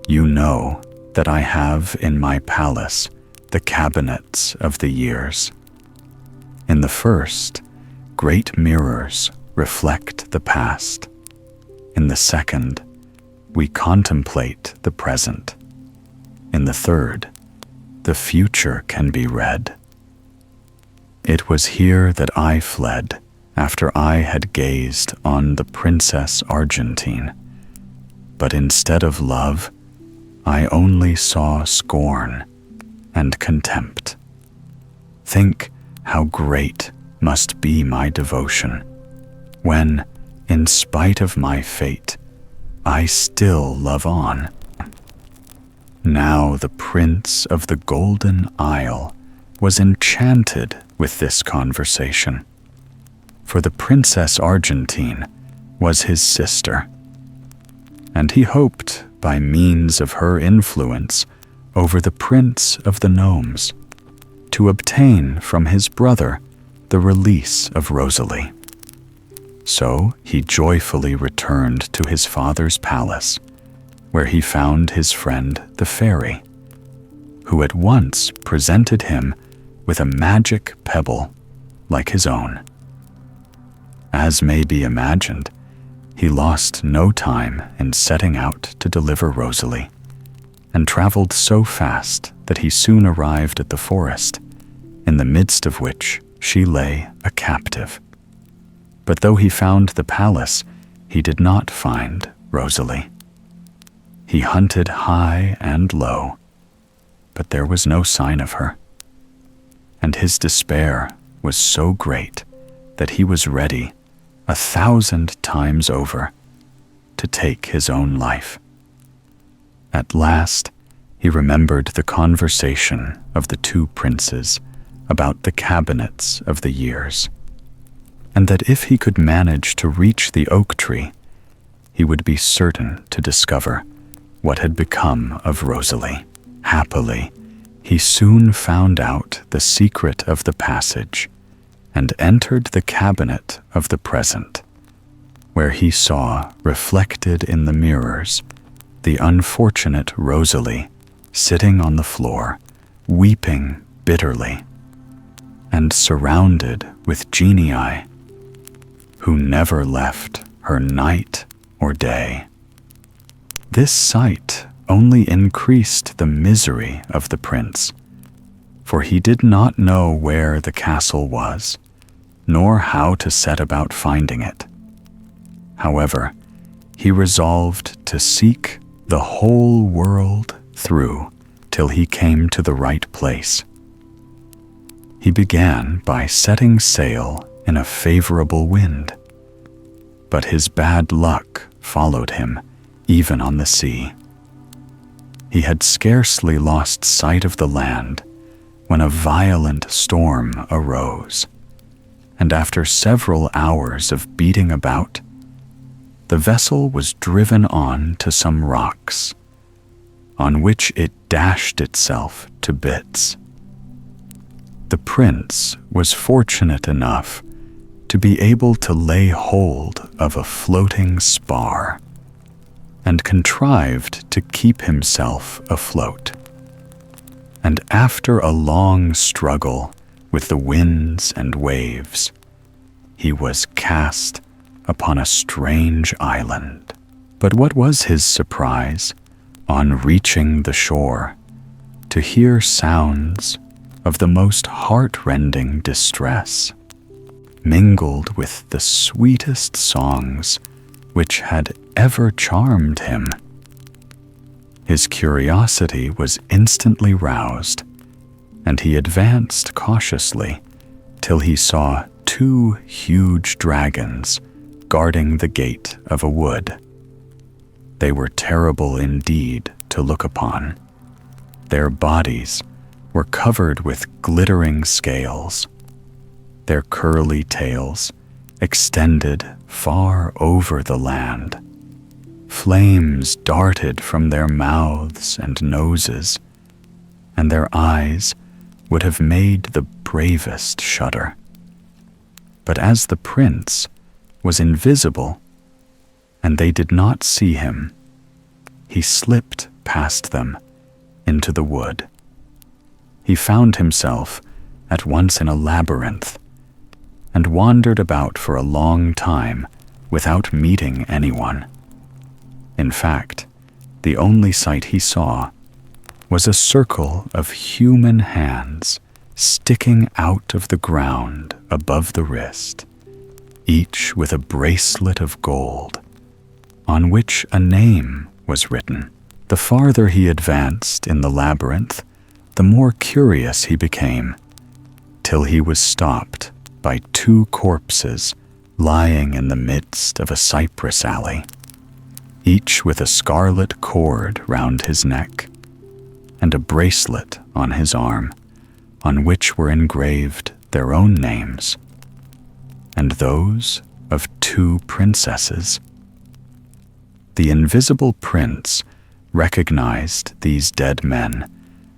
You know that I have in my palace the cabinets of the years. In the first, great mirrors reflect the past. In the second, we contemplate the present. In the third, the future can be read. It was here that I fled after I had gazed on the Princess Argentine, but instead of love, I only saw scorn and contempt. Think how great must be my devotion when, in spite of my fate, I still love on. Now the Prince of the Golden Isle was enchanted with this conversation, for the Princess Argentine was his sister, and he hoped by means of her influence over the Prince of the Gnomes to obtain from his brother the release of Rosalie. So he joyfully returned to his father's palace, where he found his friend the fairy, who at once presented him with a magic pebble like his own. As may be imagined, he lost no time in setting out to deliver Rosalie, and traveled so fast that he soon arrived at the forest, in the midst of which she lay a captive. But though he found the palace, he did not find Rosalie. He hunted high and low, but there was no sign of her, and his despair was so great that he was ready 1,000 times over to take his own life. At last, he remembered the conversation of the two princes about the cabinets of the years, and that if he could manage to reach the oak tree, he would be certain to discover what had become of Rosalie. Happily, he soon found out the secret of the passage and entered the cabinet of the present, where he saw reflected in the mirrors the unfortunate Rosalie sitting on the floor, weeping bitterly, and surrounded with genii who never left her night or day. This sight only increased the misery of the prince, for he did not know where the castle was, nor how to set about finding it. However, he resolved to seek the whole world through till he came to the right place. He began by setting sail in a favorable wind, but his bad luck followed him even on the sea. He had scarcely lost sight of the land when a violent storm arose, and after several hours of beating about, the vessel was driven on to some rocks, on which it dashed itself to bits. The prince was fortunate enough to be able to lay hold of a floating spar, and contrived to keep himself afloat. And after a long struggle with the winds and waves, he was cast upon a strange island. But what was his surprise, on reaching the shore, to hear sounds of the most heart-rending distress, mingled with the sweetest songs which had ever charmed him. His curiosity was instantly roused, and he advanced cautiously till he saw 2 huge dragons guarding the gate of a wood. They were terrible indeed to look upon. Their bodies were covered with glittering scales. Their curly tails extended far over the land. Flames darted from their mouths and noses, and their eyes would have made the bravest shudder. But as the prince was invisible, and they did not see him, he slipped past them into the wood. He found himself at once in a labyrinth, and wandered about for a long time without meeting anyone. In fact, the only sight he saw was a circle of human hands sticking out of the ground above the wrist, each with a bracelet of gold, on which a name was written. The farther he advanced in the labyrinth, the more curious he became, till he was stopped by 2 corpses lying in the midst of a cypress alley, each with a scarlet cord round his neck, and a bracelet on his arm, on which were engraved their own names, and those of 2 princesses. The invisible prince recognized these dead men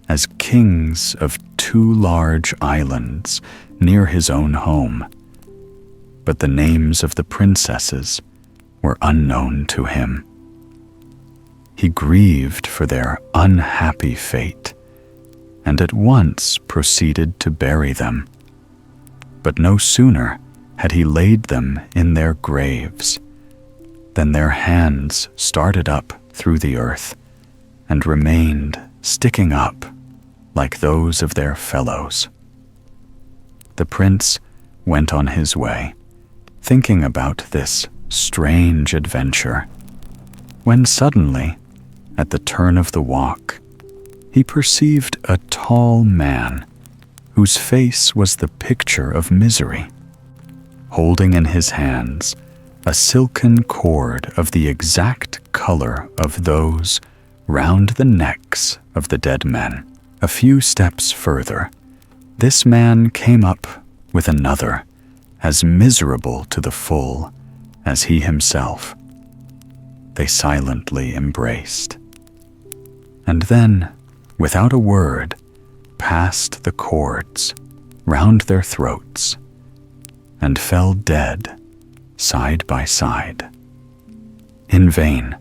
as kings of 2 large islands near his own home, but the names of the princesses were unknown to him. He grieved for their unhappy fate, and at once proceeded to bury them. But no sooner had he laid them in their graves than their hands started up through the earth and remained sticking up like those of their fellows. The prince went on his way, thinking about this strange adventure, when suddenly, at the turn of the walk, he perceived a tall man whose face was the picture of misery, holding in his hands a silken cord of the exact color of those round the necks of the dead men. A few steps further, this man came up with another, as miserable to the full as he himself. They silently embraced, and then, without a word, passed the cords round their throats, and fell dead side by side. In vain,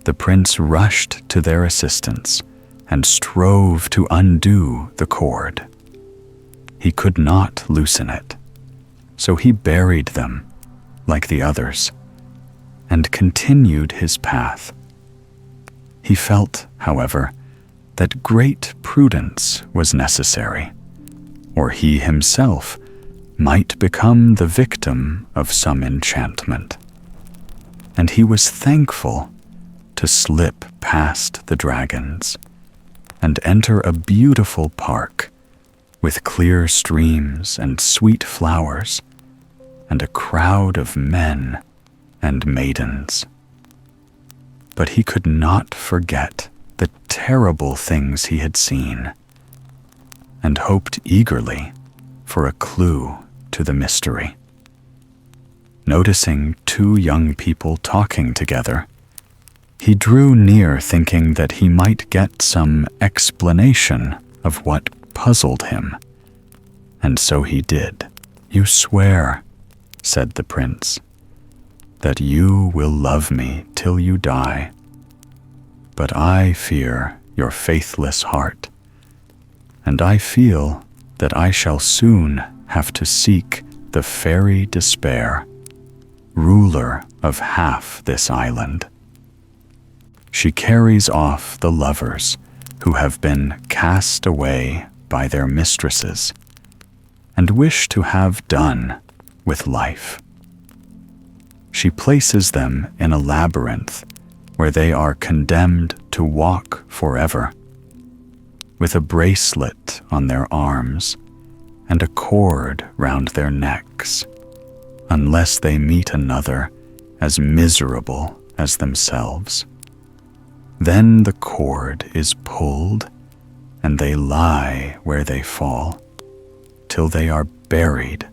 the prince rushed to their assistance and strove to undo the cord. He could not loosen it, so he buried them like the others and continued his path. He felt, however, that great prudence was necessary, or he himself might become the victim of some enchantment, and he was thankful to slip past the dragons and enter a beautiful park with clear streams and sweet flowers and a crowd of men and maidens. But he could not forget the terrible things he had seen. and hoped eagerly for a clue to the mystery. Noticing two young people talking together, he drew near thinking that he might get some explanation of what puzzled him. And so he did. "You swear," said the prince, "that you will love me till you die. But I fear your faithless heart, and I feel that I shall soon have to seek the fairy Despair, ruler of half this island. She carries off the lovers who have been cast away by their mistresses and wish to have done with life. She places them in a labyrinth where they are condemned to walk forever, with a bracelet on their arms and a cord round their necks, unless they meet another as miserable as themselves. Then the cord is pulled, and they lie where they fall, till they are buried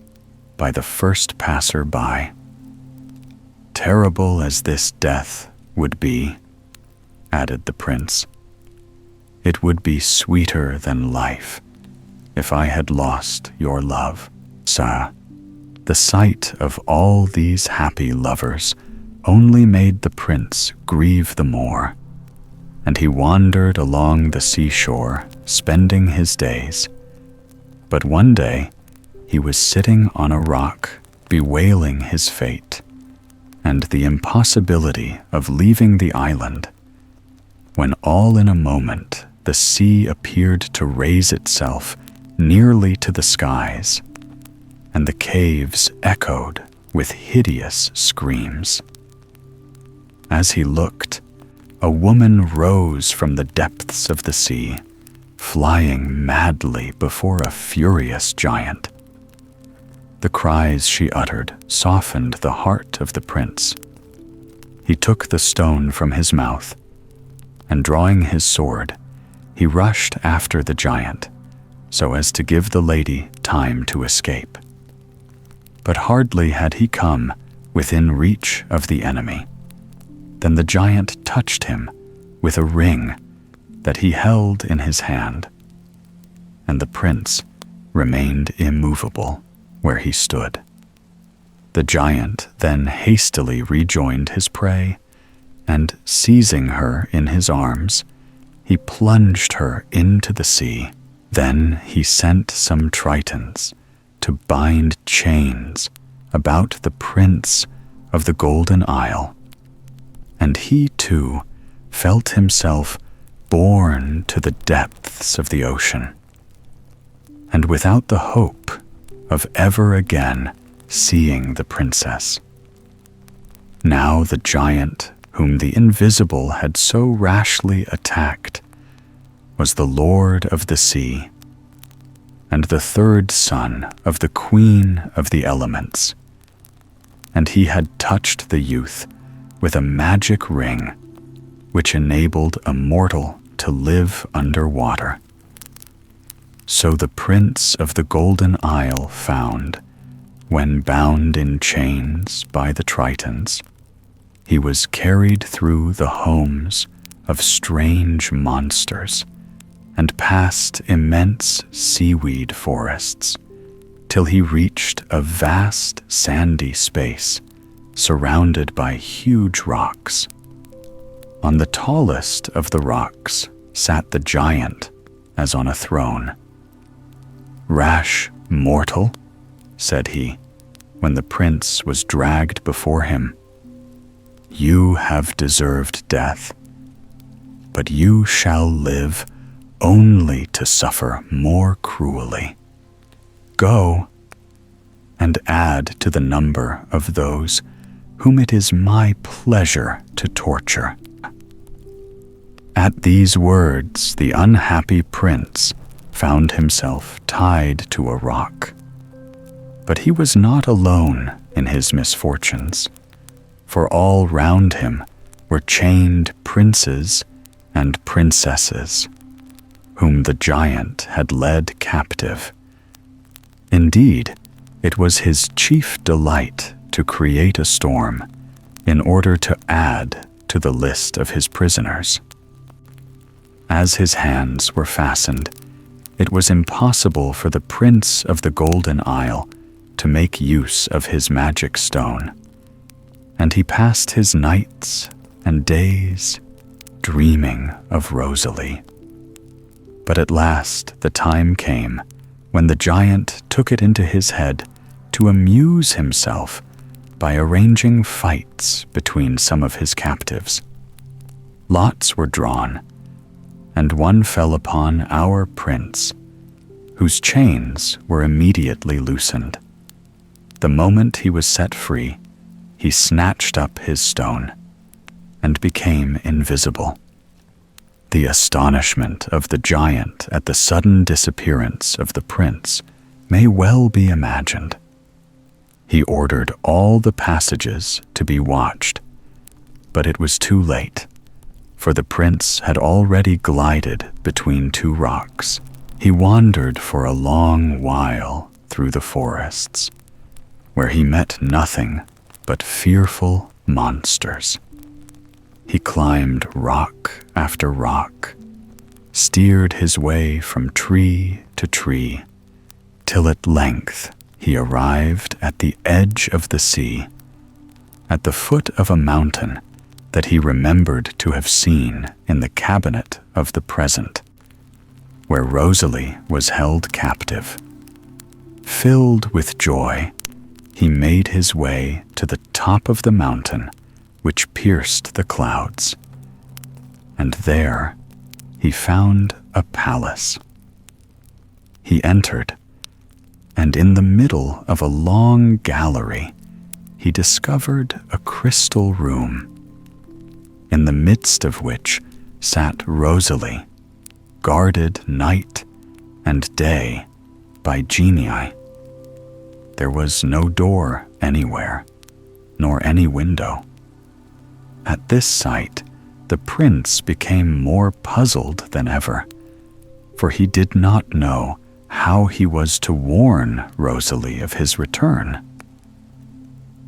by the first passer-by. Terrible as this death would be," added the prince, "it would be sweeter than life if I had lost your love, sir." The sight of all these happy lovers only made the prince grieve the more, and he wandered along the seashore, spending his days. But one day he was sitting on a rock, bewailing his fate and the impossibility of leaving the island, when all in a moment the sea appeared to raise itself nearly to the skies, and the caves echoed with hideous screams. As he looked, a woman rose from the depths of the sea, flying madly before a furious giant. The cries she uttered softened the heart of the prince. He took the stone from his mouth, and drawing his sword, he rushed after the giant, so as to give the lady time to escape. But hardly had he come within reach of the enemy than the giant touched him with a ring that he held in his hand, and the prince remained immovable where he stood. The giant then hastily rejoined his prey, and seizing her in his arms, he plunged her into the sea. Then he sent some tritons to bind chains about the prince of the Golden Isle, and he too felt himself borne to the depths of the ocean, and without the hope of ever again seeing the princess. Now the giant whom the invisible had so rashly attacked was the lord of the sea, and the third son of the queen of the elements, and he had touched the youth with a magic ring which enabled a mortal to live under water. So the prince of the Golden Isle found, when bound in chains by the tritons, he was carried through the homes of strange monsters and past immense seaweed forests, till he reached a vast sandy space surrounded by huge rocks. On the tallest of the rocks sat the giant as on a throne. "Rash mortal," said he, when the prince was dragged before him, "you have deserved death, but you shall live only to suffer more cruelly. Go and add to the number of those whom it is my pleasure to torture." At these words, the unhappy prince found himself tied to a rock. But he was not alone in his misfortunes, for all round him were chained princes and princesses, whom the giant had led captive. Indeed, it was his chief delight to create a storm in order to add to the list of his prisoners. As his hands were fastened, it was impossible for the Prince of the Golden Isle to make use of his magic stone, and he passed his nights and days dreaming of Rosalie. But at last the time came when the giant took it into his head to amuse himself by arranging fights between some of his captives. Lots were drawn, and one fell upon our prince, whose chains were immediately loosened. The moment he was set free, he snatched up his stone and became invisible. The astonishment of the giant at the sudden disappearance of the prince may well be imagined. He ordered all the passages to be watched, but it was too late, for the prince had already glided between two rocks. He wandered for a long while through the forests, where he met nothing but fearful monsters. He climbed rock after rock, steered his way from tree to tree, till at length he arrived at the edge of the sea, at the foot of a mountain that he remembered to have seen in the cabinet of the present, where Rosalie was held captive. Filled with joy, he made his way to the top of the mountain which pierced the clouds, and there he found a palace. He entered, and in the middle of a long gallery he discovered a crystal room, in the midst of which sat Rosalie, guarded night and day by genii. There was no door anywhere, nor any window. At this sight, the prince became more puzzled than ever, for he did not know how he was to warn Rosalie of his return.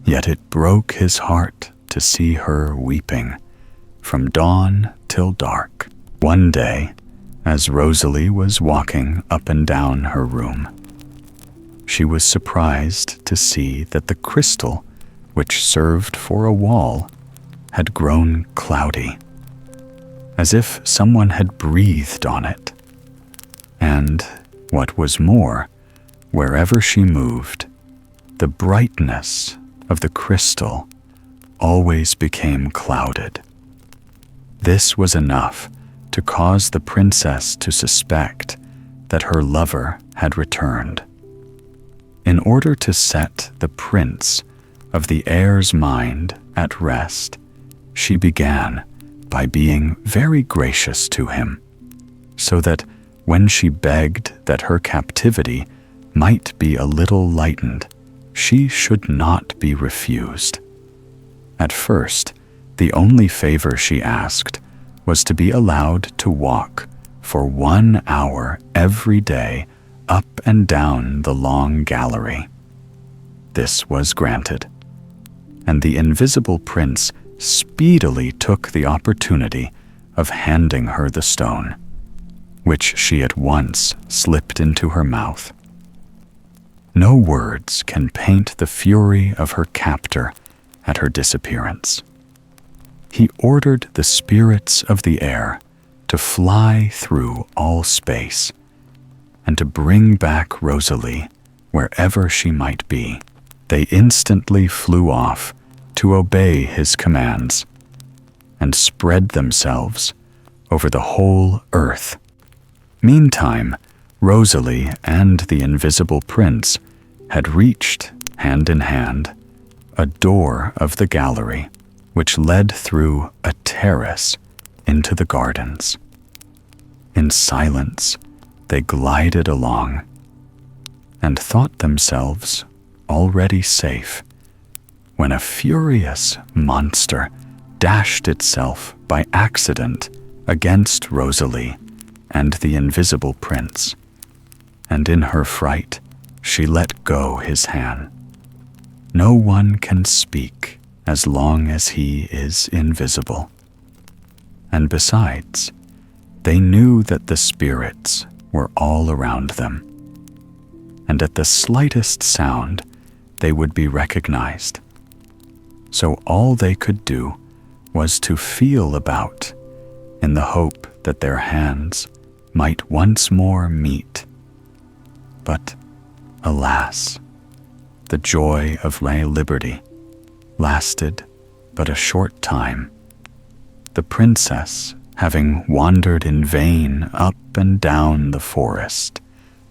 Yet it broke his heart to see her weeping from dawn till dark. One day, as Rosalie was walking up and down her room, she was surprised to see that the crystal, which served for a wall, had grown cloudy, as if someone had breathed on it. And, what was more, wherever she moved, the brightness of the crystal always became clouded. This was enough to cause the princess to suspect that her lover had returned. In order to set the prince of the air's mind at rest, she began by being very gracious to him, so that when she begged that her captivity might be a little lightened, she should not be refused. At first, the only favor she asked was to be allowed to walk for 1 hour every day up and down the long gallery. This was granted, and the invisible prince speedily took the opportunity of handing her the stone, which she at once slipped into her mouth. No words can paint the fury of her captor at her disappearance. He ordered the spirits of the air to fly through all space and to bring back Rosalie wherever she might be. They instantly flew off to obey his commands and spread themselves over the whole earth. Meantime, Rosalie and the invisible prince had reached, hand in hand, a door of the gallery which led through a terrace into the gardens. In silence, they glided along and thought themselves already safe, when a furious monster dashed itself by accident against Rosalie and the invisible prince, and in her fright she let go his hand. No one can speak as long as he is invisible. And besides, they knew that the spirits were all around them, and at the slightest sound they would be recognized. So all they could do was to feel about in the hope that their hands might once more meet. But alas, the joy of my liberty lasted but a short time. The princess, having wandered in vain up and down the forest,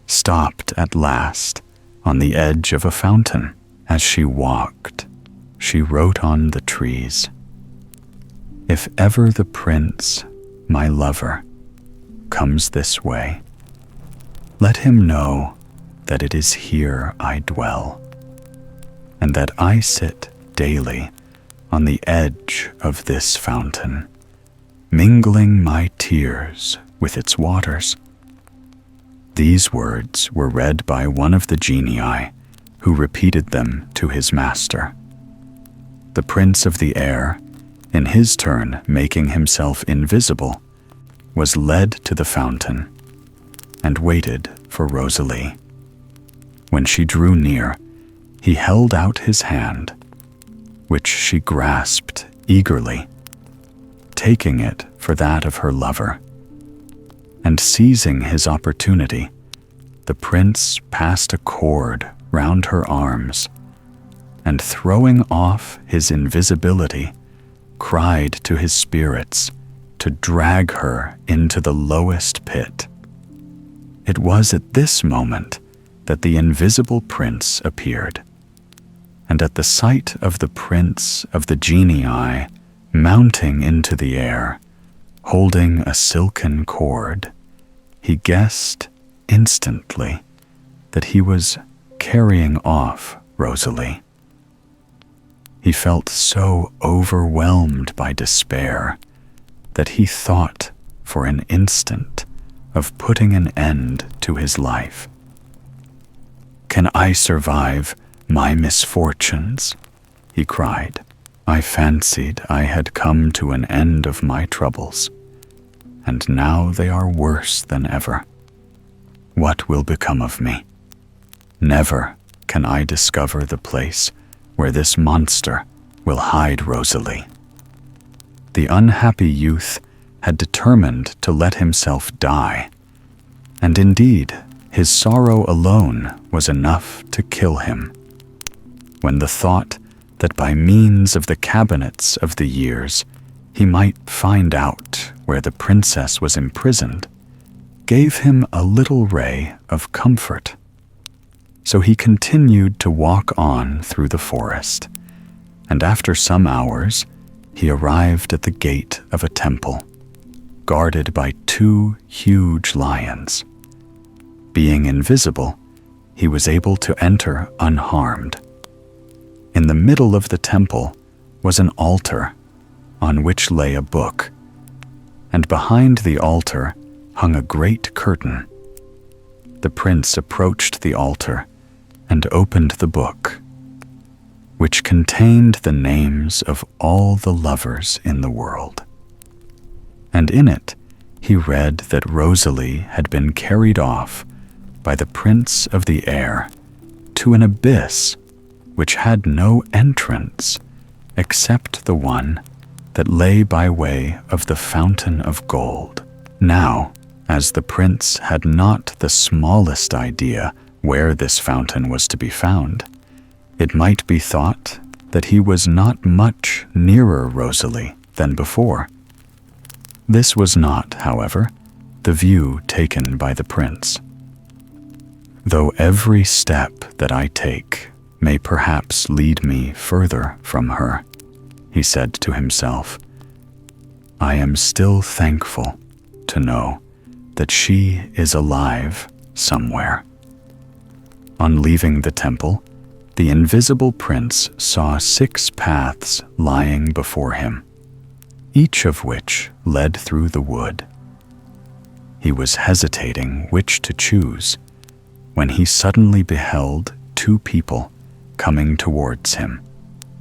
stopped at last on the edge of a fountain. As she walked, she wrote on the trees, "If ever the prince, my lover, comes this way, let him know that it is here I dwell, and that I sit daily on the edge of this fountain, mingling my tears with its waters." These words were read by one of the genii, who repeated them to his master. The prince of the air, in his turn making himself invisible, was led to the fountain and waited for Rosalie. When she drew near, he held out his hand, which she grasped eagerly, taking it for that of her lover. And seizing his opportunity, the prince passed a cord round her arms, and throwing off his invisibility, cried to his spirits to drag her into the lowest pit. It was at this moment that the invisible prince appeared, and at the sight of the prince of the genii mounting into the air, holding a silken cord, he guessed instantly that he was carrying off Rosalie. He felt so overwhelmed by despair that he thought for an instant of putting an end to his life. "Can I survive my misfortunes?" he cried. "I fancied I had come to an end of my troubles, and now they are worse than ever. What will become of me? Never can I discover the place where this monster will hide Rosalie." The unhappy youth had determined to let himself die, and indeed his sorrow alone was enough to kill him, when the thought that by means of the cabinets of the years he might find out where the princess was imprisoned gave him a little ray of comfort. So he continued to walk on through the forest, and after some hours he arrived at the gate of a temple, guarded by 2 huge lions. Being invisible, he was able to enter unharmed. In the middle of the temple was an altar on which lay a book, and behind the altar hung a great curtain. The prince approached the altar and opened the book, which contained the names of all the lovers in the world. And in it he read that Rosalie had been carried off by the prince of the air to an abyss which had no entrance except the one that lay by way of the fountain of gold. Now, as the prince had not the smallest idea where this fountain was to be found, it might be thought that he was not much nearer Rosalie than before. This was not, however, the view taken by the prince. "Though every step that I take may perhaps lead me further from her," he said to himself, "I am still thankful to know that she is alive somewhere." On leaving the temple, the invisible prince saw 6 paths lying before him, each of which led through the wood. He was hesitating which to choose when he suddenly beheld two people coming towards him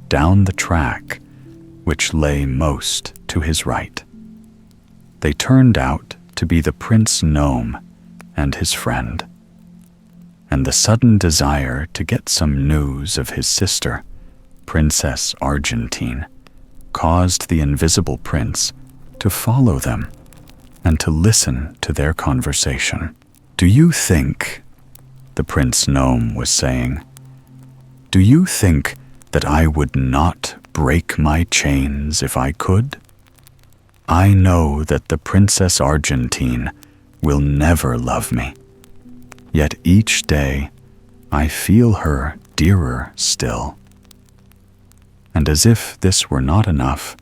down the track which lay most to his right. They turned out to be the Prince Gnome and his friend, and the sudden desire to get some news of his sister, Princess Argentine, caused the invisible prince to follow them and to listen to their conversation. "Do you think," the Prince Gnome was saying, "do you think that I would not break my chains if I could? I know that the Princess Argentine will never love me, yet each day I feel her dearer still. And as if this were not enough,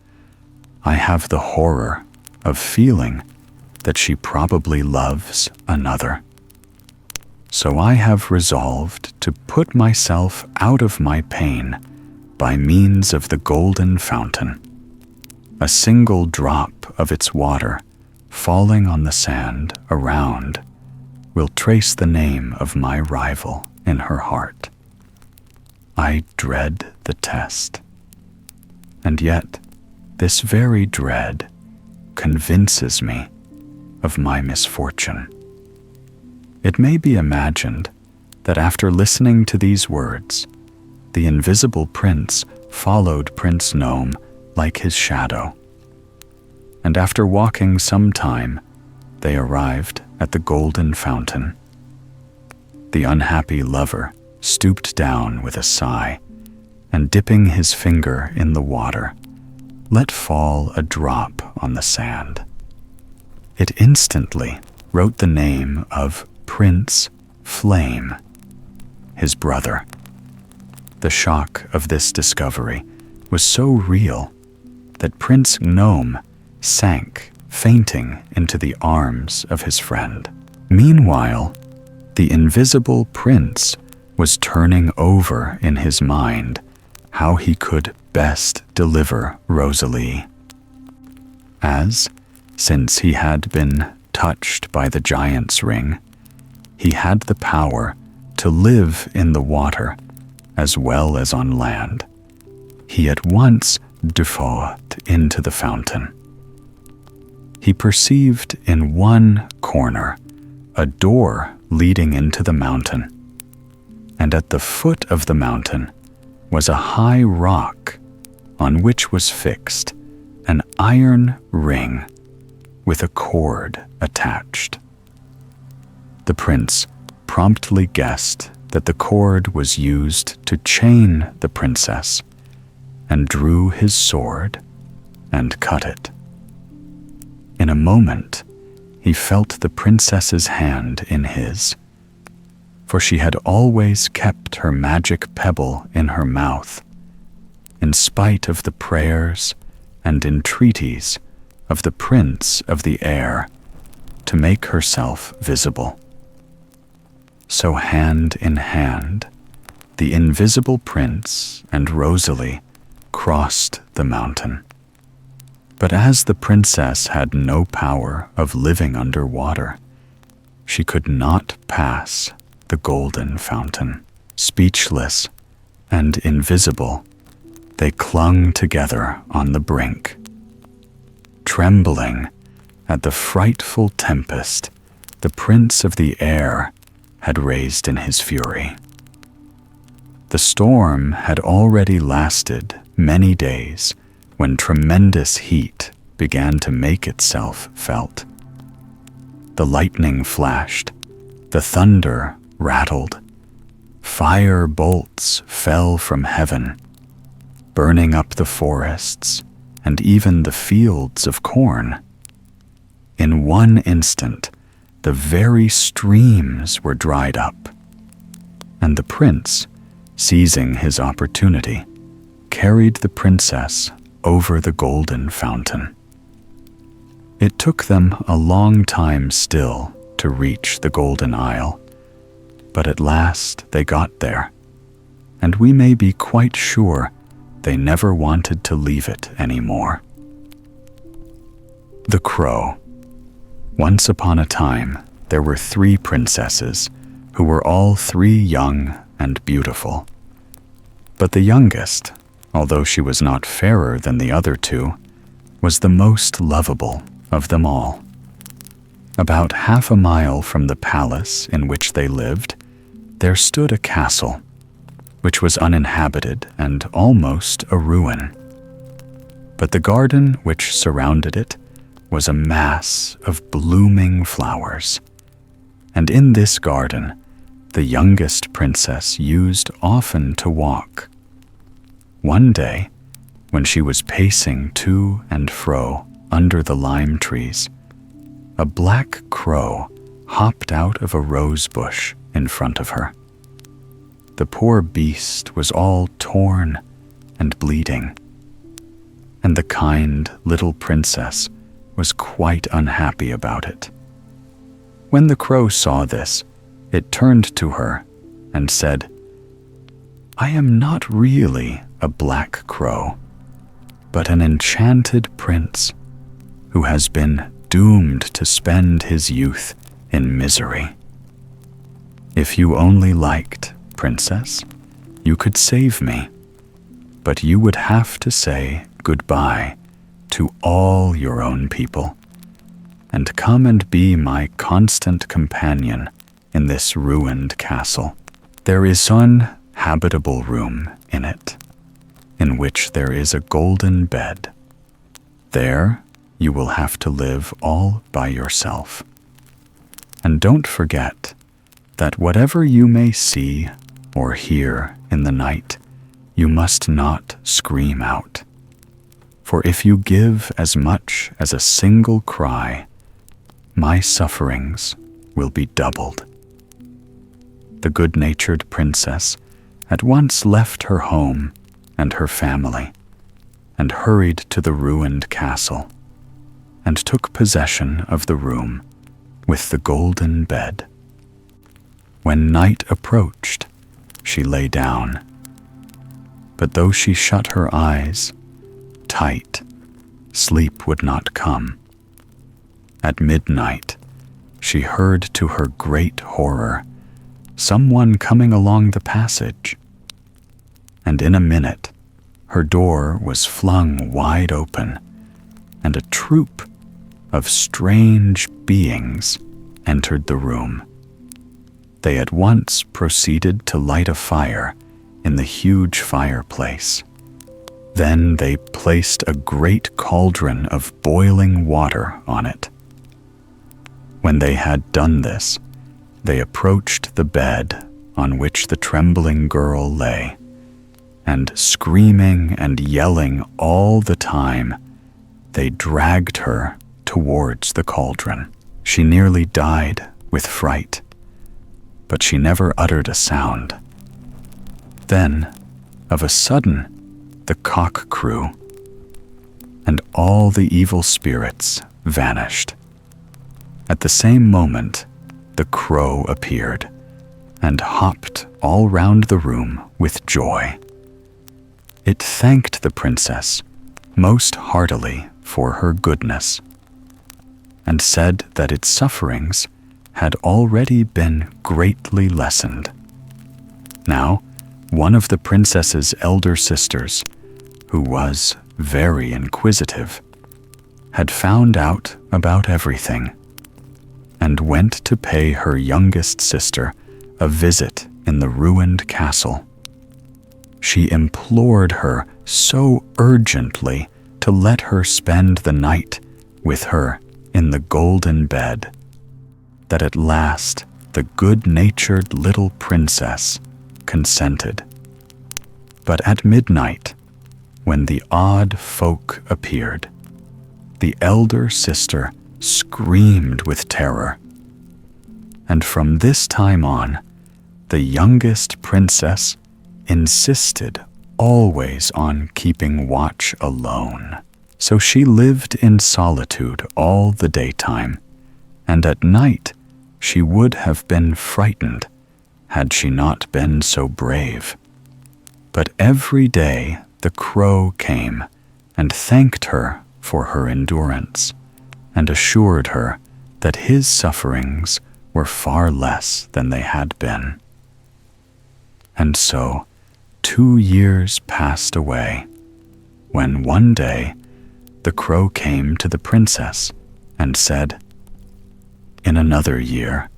I have the horror of feeling that she probably loves another. So I have resolved to put myself out of my pain by means of the golden fountain. A single drop of its water falling on the sand around will trace the name of my rival in her heart. I dread the test, and yet this very dread convinces me of my misfortune." It may be imagined that after listening to these words, the invisible prince followed Prince Gnome like his shadow, and after walking some time, they arrived at the golden fountain. The unhappy lover stooped down with a sigh, and dipping his finger in the water, let fall a drop on the sand. It instantly wrote the name of Prince Flame, his brother. The shock of this discovery was so real that Prince Gnome sank fainting into the arms of his friend. Meanwhile, the invisible prince was turning over in his mind how he could best deliver Rosalie. As, since he had been touched by the giant's ring, he had the power to live in the water as well as on land, he at once defaulted into the fountain. He perceived in one corner a door leading into the mountain, and at the foot of the mountain was a high rock on which was fixed an iron ring with a cord attached. The prince promptly guessed that the cord was used to chain the princess, and drew his sword and cut it. In a moment, he felt the princess's hand in his, for she had always kept her magic pebble in her mouth, in spite of the prayers and entreaties of the prince of the air to make herself visible. So hand in hand, the invisible prince and Rosalie crossed the mountain. But as the princess had no power of living under water, she could not pass the golden fountain. Speechless and invisible, they clung together on the brink. Trembling at the frightful tempest the prince of the air had raised in his fury. The storm had already lasted many days when tremendous heat began to make itself felt. The lightning flashed, the thunder rattled, fire bolts fell from heaven, burning up the forests and even the fields of corn. In one instant, the very streams were dried up, and the prince, seizing his opportunity, carried the princess over the golden fountain. It took them a long time still to reach the Golden Isle, but at last they got there, and we may be quite sure they never wanted to leave it anymore. The Crow. Once upon a time, there were 3 princesses who were all 3 young and beautiful. But the youngest, although she was not fairer than the other 2, was the most lovable of them all. About half a mile from the palace in which they lived, there stood a castle, which was uninhabited and almost a ruin. But the garden which surrounded it was a mass of blooming flowers, and in this garden the youngest princess used often to walk. One day, when she was pacing to and fro under the lime trees, a black crow hopped out of a rose bush in front of her. The poor beast was all torn and bleeding, and the kind little princess was quite unhappy about it. When the crow saw this, it turned to her and said, "I am not really a black crow, but an enchanted prince who has been doomed to spend his youth in misery. If you only liked, princess, you could save me, but you would have to say goodbye to all your own people and come and be my constant companion in this ruined castle. There is one habitable room in it, in which there is a golden bed. There you will have to live all by yourself. And don't forget that whatever you may see or hear in the night, you must not scream out. For if you give as much as a single cry, my sufferings will be doubled." The good-natured princess at once left her home and her family, and hurried to the ruined castle, and took possession of the room with the golden bed. When night approached, she lay down, but though she shut her eyes tight, sleep would not come. At midnight, she heard to her great horror someone coming along the passage, and in a minute her door was flung wide open, and a troop of strange beings entered the room. They at once proceeded to light a fire in the huge fireplace. Then they placed a great cauldron of boiling water on it. When they had done this, they approached the bed on which the trembling girl lay, and screaming and yelling all the time, they dragged her towards the cauldron. She nearly died with fright, but she never uttered a sound. Then, of a sudden, the cock crew, and all the evil spirits vanished. At the same moment, the crow appeared and hopped all round the room with joy. It thanked the princess most heartily for her goodness, and said that its sufferings had already been greatly lessened. Now, one of the princess's elder sisters, who was very inquisitive, had found out about everything, and went to pay her youngest sister a visit in the ruined castle. She implored her so urgently to let her spend the night with her in the golden bed, that at last the good-natured little princess consented. But at midnight, when the odd folk appeared, the elder sister screamed with terror, and from this time on, the youngest princess insisted always on keeping watch alone. So she lived in solitude all the daytime, and at night she would have been frightened had she not been so brave. But every day the crow came and thanked her for her endurance, and assured her that his sufferings were far less than they had been. And so 2 years passed away, when one day the crow came to the princess and said, "In another year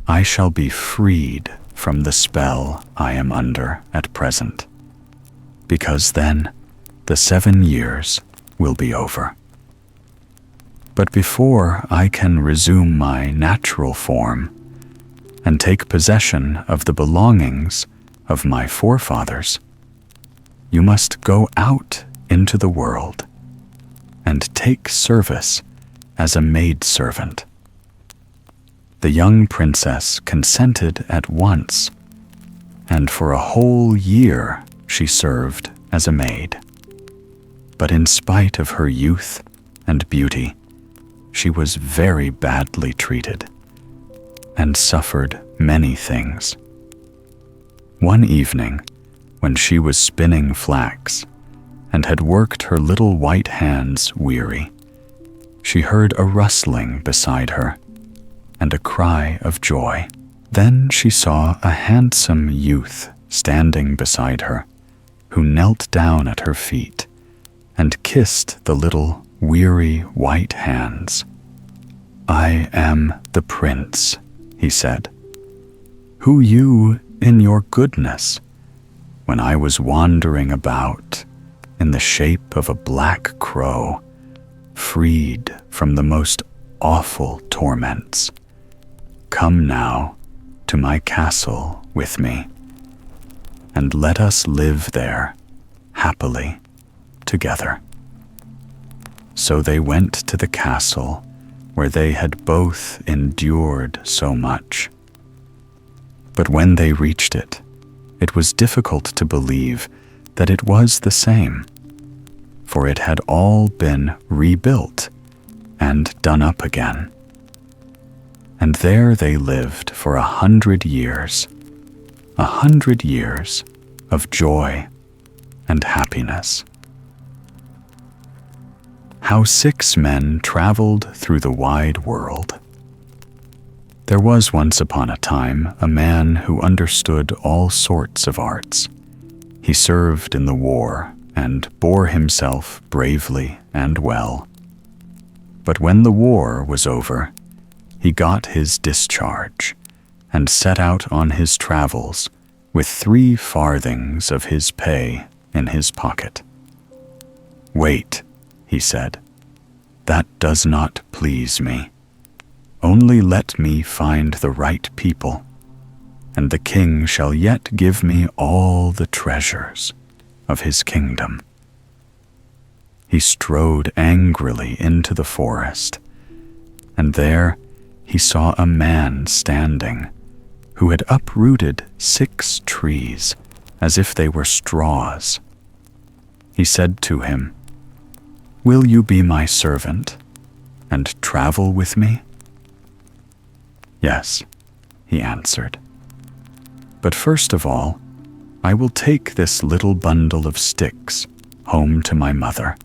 I shall be freed from the spell I am under at present, because then the 7 years will be over. But before I can resume my natural form and take possession of the belongings of my forefathers, you must go out into the world and take service as a maidservant." The young princess consented at once, and for a whole year she served as a maid. But in spite of her youth and beauty, she was very badly treated and suffered many things. One evening, when she was spinning flax and had worked her little white hands weary, she heard a rustling beside her and a cry of joy. Then she saw a handsome youth standing beside her, who knelt down at her feet and kissed the little weary white hands. "I am the prince," he said, "who you, in your goodness, when I was wandering about in the shape of a black crow, freed from the most awful torments. Come now to my castle with me, and let us live there happily together." So they went to the castle where they had both endured so much. But when they reached it, it was difficult to believe that it was the same, for it had all been rebuilt and done up again. And there they lived for 100 years, 100 years of joy and happiness. How 6 men traveled through the wide world. There was once upon a time a man who understood all sorts of arts. He served in the war and bore himself bravely and well. But when the war was over, he got his discharge and set out on his travels with 3 farthings of his pay in his pocket. "Wait," he said, "that does not please me. Only let me find the right people, and the king shall yet give me all the treasures of his kingdom." He strode angrily into the forest, and there he saw a man standing who had uprooted 6 trees as if they were straws. He said to him, "Will you be my servant and travel with me?" "Yes," he answered. "But first of all, I will take this little bundle of sticks home to my mother."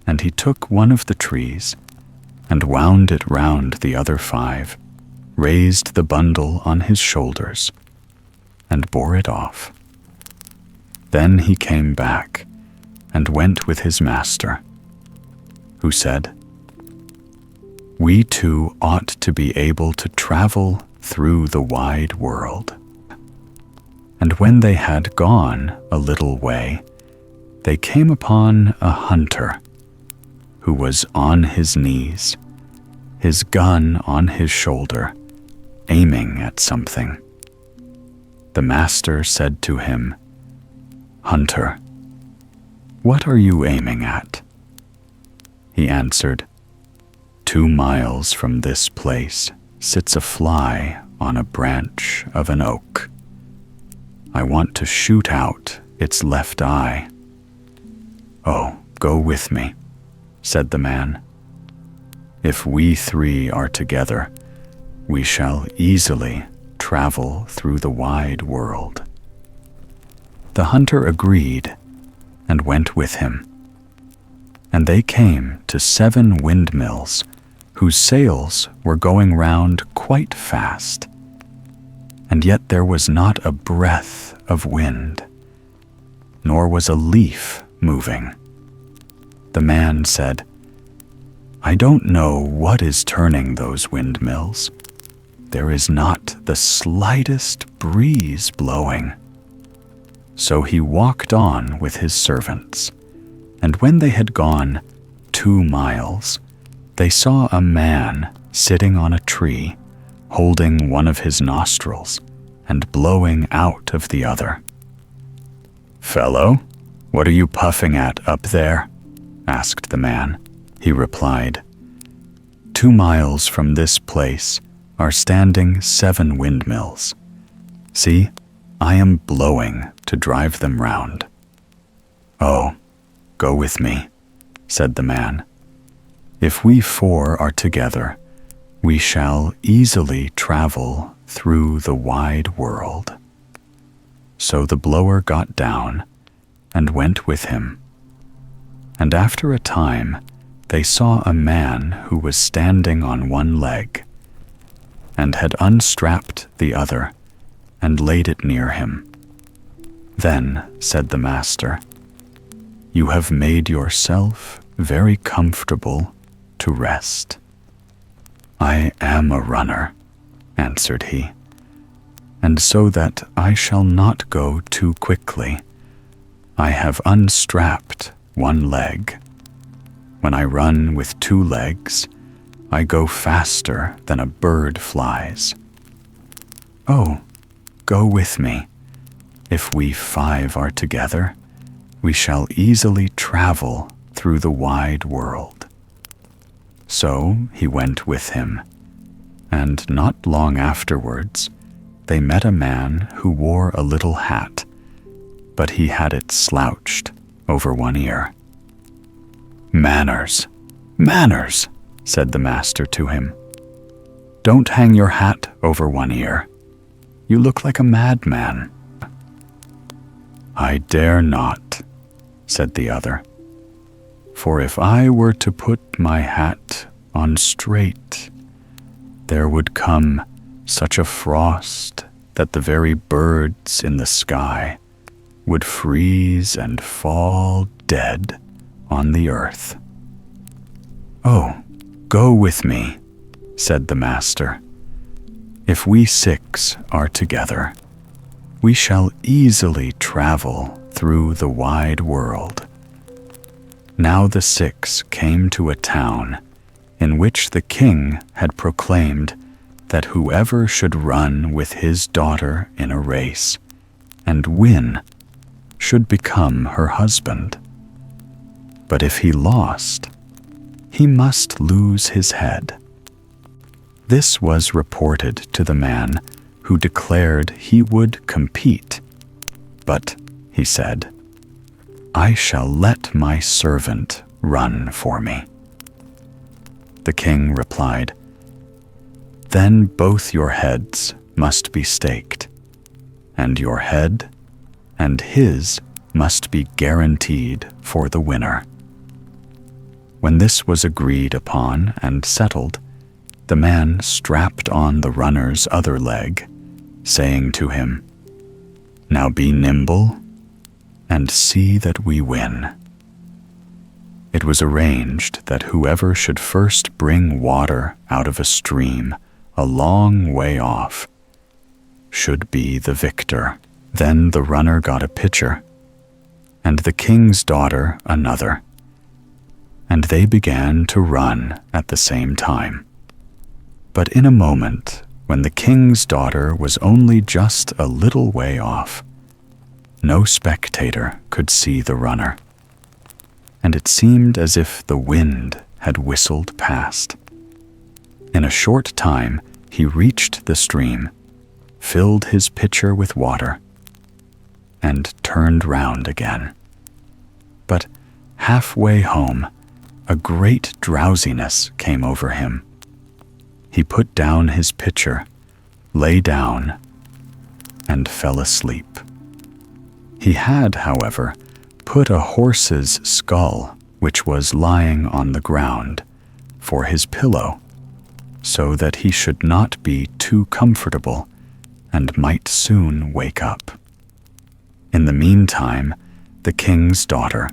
And he took one of the trees and wound it round the other 5, raised the bundle on his shoulders, and bore it off. Then he came back and went with his master, who said, "We 2 ought to be able to travel through the wide world." And when they had gone a little way, they came upon a hunter who was on his knees, his gun on his shoulder, aiming at something. The master said to him, "Hunter, what are you aiming at?" He answered, 2 miles from this place sits a fly on a branch of an oak. I want to shoot out its left eye." "Oh, go with me," said the man. "If we 3 are together, we shall easily travel through the wide world." The hunter agreed and went with him. And they came to 7 windmills whose sails were going round quite fast, and yet there was not a breath of wind, nor was a leaf moving. The man said, "I don't know what is turning those windmills. There is not the slightest breeze blowing." So he walked on with his servants, and when they had gone 2 miles, they saw a man sitting on a tree, holding one of his nostrils and blowing out of the other. "Fellow, what are you puffing at up there?" asked the man. He replied, "2 miles from this place are standing 7 windmills. See, I am blowing to drive them round." "Oh, go with me," said the man. "If we 4 are together, we shall easily travel through the wide world." So the blower got down and went with him. And after a time, they saw a man who was standing on one leg, and had unstrapped the other and laid it near him. Then said the master, "You have made yourself very comfortable to rest." "I am a runner," answered he, "and so that I shall not go too quickly, I have unstrapped one leg. When I run with 2 legs, I go faster than a bird flies." "Oh, go with me. If we 5 are together, we shall easily travel through the wide world." So he went with him, and not long afterwards they met a man who wore a little hat, but he had it slouched over one ear. "Manners, manners," said the master to him. "Don't hang your hat over one ear. You look like a madman." "I dare not," said the other, "for if I were to put my hat on straight, there would come such a frost that the very birds in the sky would freeze and fall dead on the earth." "Oh, go with me," said the master. "If we 6 are together, we shall easily travel through the wide world." Now the 6 came to a town in which the king had proclaimed that whoever should run with his daughter in a race and win should become her husband. But if he lost, he must lose his head. This was reported to the man who declared he would compete. "But," he said, "I shall let my servant run for me." The king replied, "Then both your heads must be staked, and your head and his must be guaranteed for the winner." When this was agreed upon and settled, the man strapped on the runner's other leg, saying to him, "Now be nimble and see that we win." It was arranged that whoever should first bring water out of a stream a long way off should be the victor. Then the runner got a pitcher, and the king's daughter another, and they began to run at the same time. But in a moment, when the king's daughter was only just a little way off, no spectator could see the runner, and it seemed as if the wind had whistled past. In a short time he reached the stream, filled his pitcher with water, and turned round again. But halfway home, a great drowsiness came over him. He put down his pitcher, lay down, and fell asleep. He had, however, put a horse's skull, which was lying on the ground, for his pillow, so that he should not be too comfortable and might soon wake up. In the meantime, the king's daughter,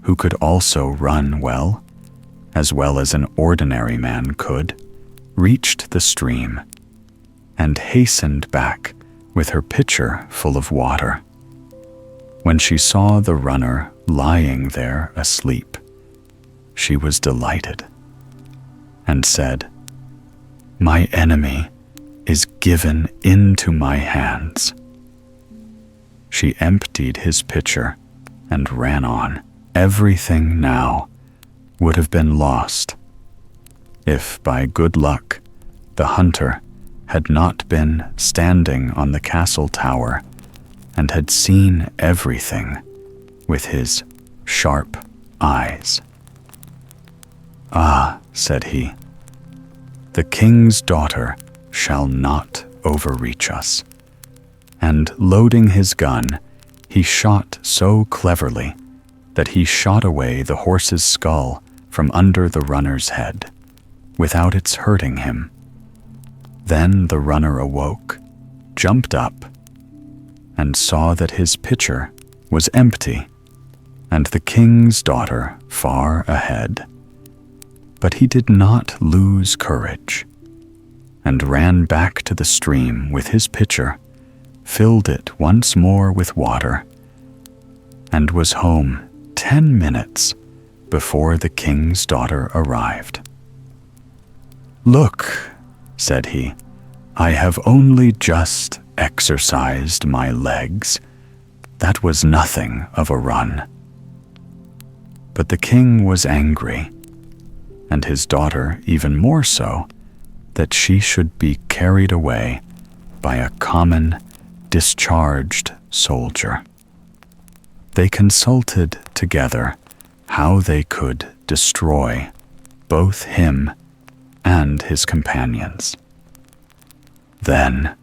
who could also run well as an ordinary man could, reached the stream and hastened back with her pitcher full of water. When she saw the runner lying there asleep, she was delighted and said, "My enemy is given into my hands." She emptied his pitcher and ran on. Everything now would have been lost if, by good luck, the hunter had not been standing on the castle tower and had seen everything with his sharp eyes. "Ah," said he, "the king's daughter shall not overreach us." And loading his gun, he shot so cleverly that he shot away the horse's skull from under the runner's head, without its hurting him. Then the runner awoke, jumped up, and saw that his pitcher was empty, and the king's daughter far ahead. But he did not lose courage, and ran back to the stream with his pitcher, filled it once more with water, and was home 10 minutes before the king's daughter arrived. "Look," said he, "I have only just exercised my legs. That was nothing of a run." But the king was angry, and his daughter even more so, that she should be carried away by a common, discharged soldier. They consulted together how they could destroy both him and his companions. "Then,"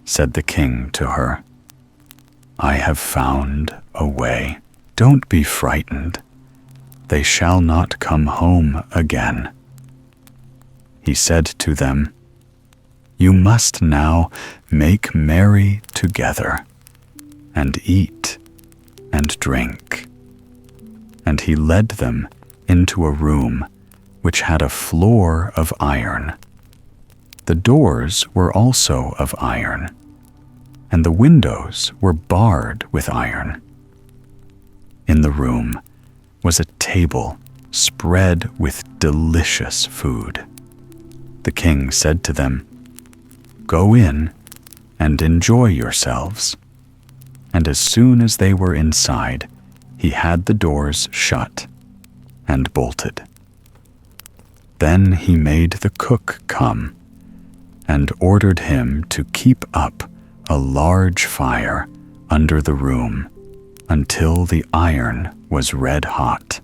said the king to her, "I have found a way. Don't be frightened. They shall not come home again." He said to them, "You must now make merry together, and eat and drink." And he led them into a room which had a floor of iron. The doors were also of iron, and the windows were barred with iron. In the room was a table spread with delicious food. The king said to them, "Go in and enjoy yourselves." And as soon as they were inside, he had the doors shut and bolted. Then he made the cook come and ordered him to keep up a large fire under the room until the iron was red hot.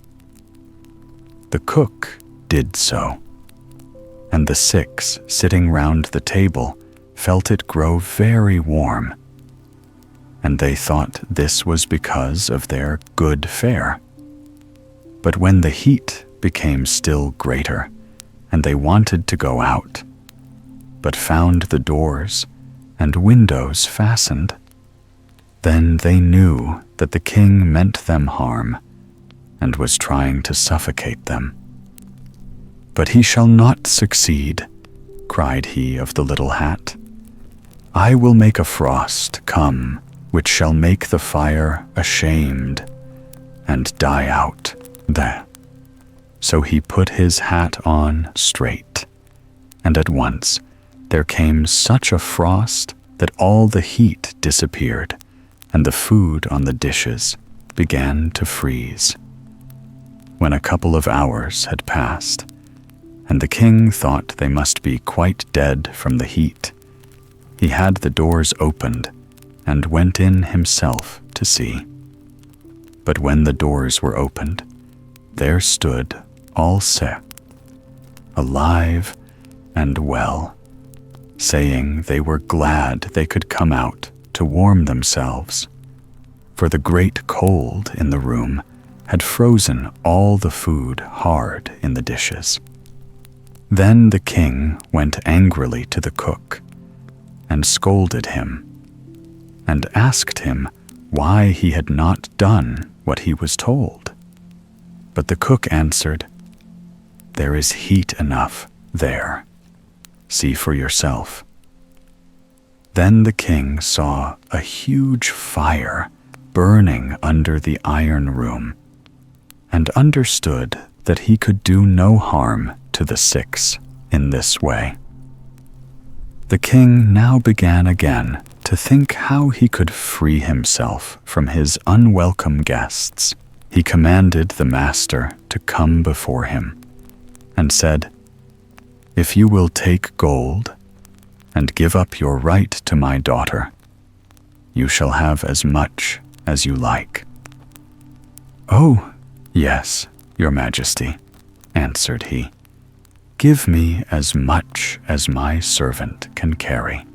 The cook did so, and the 6 sitting round the table felt it grow very warm, and they thought this was because of their good fare. But when the heat became still greater, and they wanted to go out, but found the doors and windows fastened, then they knew that the king meant them harm and was trying to suffocate them. "But he shall not succeed," cried he of the little hat. "I will make a frost come which shall make the fire ashamed and die out there." So he put his hat on straight, and at once there came such a frost that all the heat disappeared, and the food on the dishes began to freeze. When a couple of hours had passed, and the king thought they must be quite dead from the heat, he had the doors opened and went in himself to see. But when the doors were opened, there stood all set, alive and well, saying they were glad they could come out to warm themselves, for the great cold in the room had frozen all the food hard in the dishes. Then the king went angrily to the cook and scolded him and asked him why he had not done what he was told. But the cook answered, "There is heat enough there. See for yourself." Then the king saw a huge fire burning under the iron room and understood that he could do no harm to the 6 in this way. The king now began again to think how he could free himself from his unwelcome guests. He commanded the master to come before him and said, "If you will take gold and give up your right to my daughter, you shall have as much as you like." "Oh, yes, your majesty," answered he. "Give me as much as my servant can carry,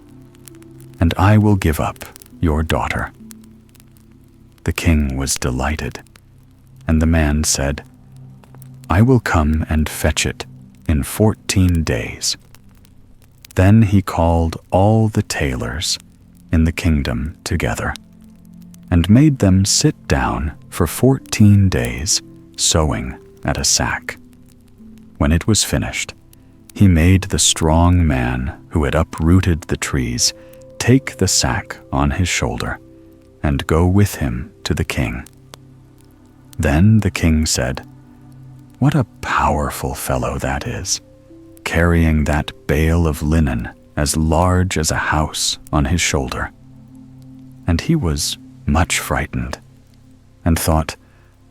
and I will give up your daughter." The king was delighted, and the man said, "I will come and fetch it in 14 days. Then he called all the tailors in the kingdom together and made them sit down for 14 days sewing at a sack. When it was finished, he made the strong man who had uprooted the trees take the sack on his shoulder and go with him to the king. Then the king said, "What a powerful fellow that is, carrying that bale of linen as large as a house on his shoulder." And he was much frightened and thought,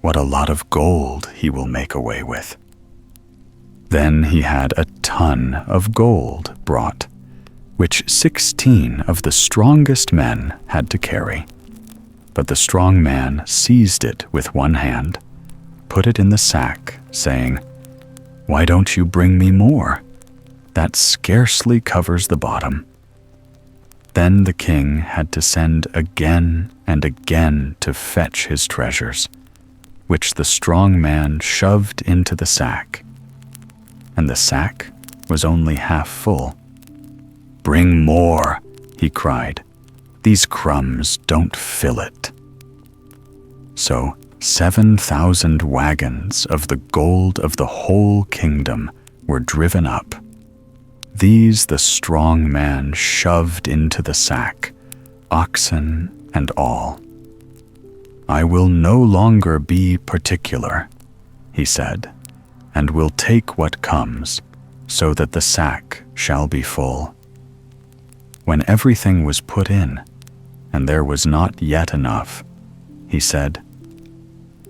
"What a lot of gold he will make away with." Then he had a ton of gold brought, which 16 of the strongest men had to carry. But the strong man seized it with one hand, put it in the sack, saying, "Why don't you bring me more? That scarcely covers the bottom." Then the king had to send again and again to fetch his treasures, which the strong man shoved into the sack. And the sack was only half full. "Bring more," he cried. "These crumbs don't fill it." So 7,000 wagons of the gold of the whole kingdom were driven up. These the strong man shoved into the sack, oxen and all. "I will no longer be particular," he said, "and will take what comes, so that the sack shall be full." When everything was put in, and there was not yet enough, he said,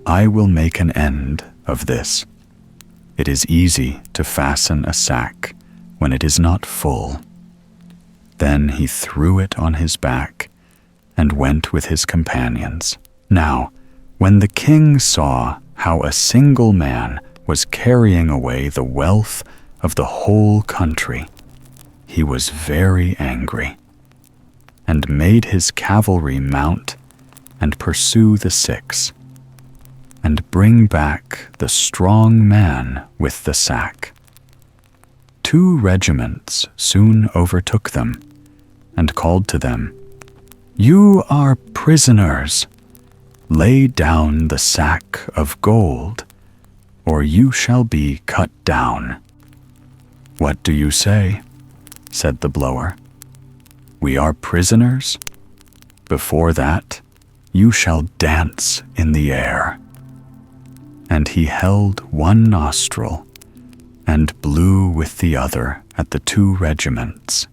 "I will make an end of this. It is easy to fasten a sack when it is not full." Then he threw it on his back and went with his companions. Now, when the king saw how a single man was carrying away the wealth of the whole country, he was very angry, and made his cavalry mount and pursue the 6, and bring back the strong man with the sack. 2 regiments soon overtook them, and called to them, "You are prisoners. Lay down the sack of gold, or you shall be cut down." "What do you say?" said the blower. "We are prisoners? Before that, you shall dance in the air." And he held one nostril and blew with the other at the 2 regiments.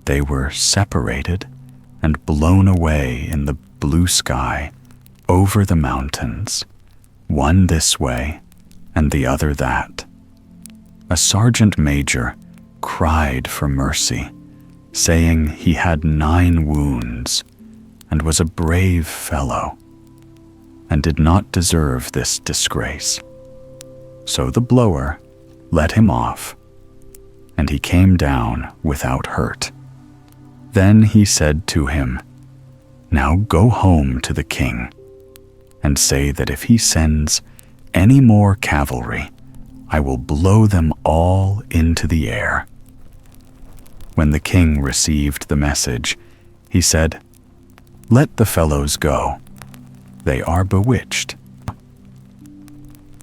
They were separated and blown away in the blue sky over the mountains, one this way and the other that. A sergeant major cried for mercy, saying he had 9 wounds and was a brave fellow and did not deserve this disgrace. So the blower let him off, and he came down without hurt. Then he said to him, "Now go home to the king, and say that if he sends any more cavalry, I will blow them all into the air." When the king received the message, he said, "Let the fellows go. They are bewitched."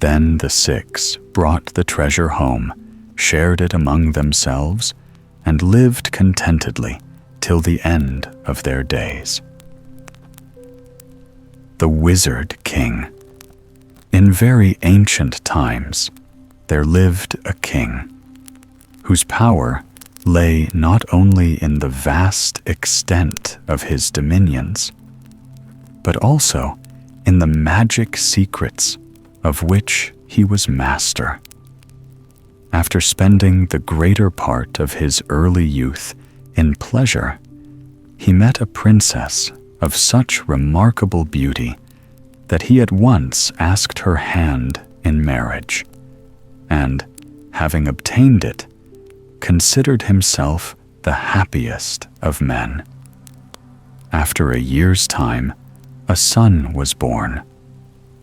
Then the 6 brought the treasure home, shared it among themselves, and lived contentedly till the end of their days. The Wizard King. In very ancient times, there lived a king whose power lay not only in the vast extent of his dominions, but also in the magic secrets of which he was master. After spending the greater part of his early youth in pleasure, he met a princess of such remarkable beauty that he at once asked her hand in marriage, and, having obtained it, considered himself the happiest of men. After a year's time, a son was born,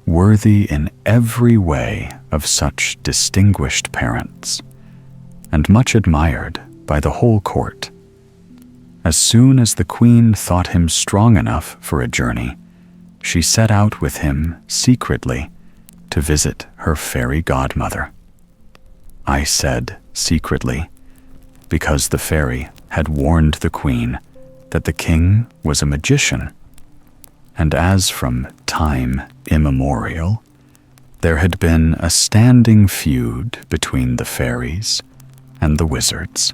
worthy in every way of such distinguished parents, and much admired by the whole court. As soon as the queen thought him strong enough for a journey, she set out with him secretly to visit her fairy godmother. I said secretly, because the fairy had warned the queen that the king was a magician, and as from time immemorial, there had been a standing feud between the fairies and the wizards,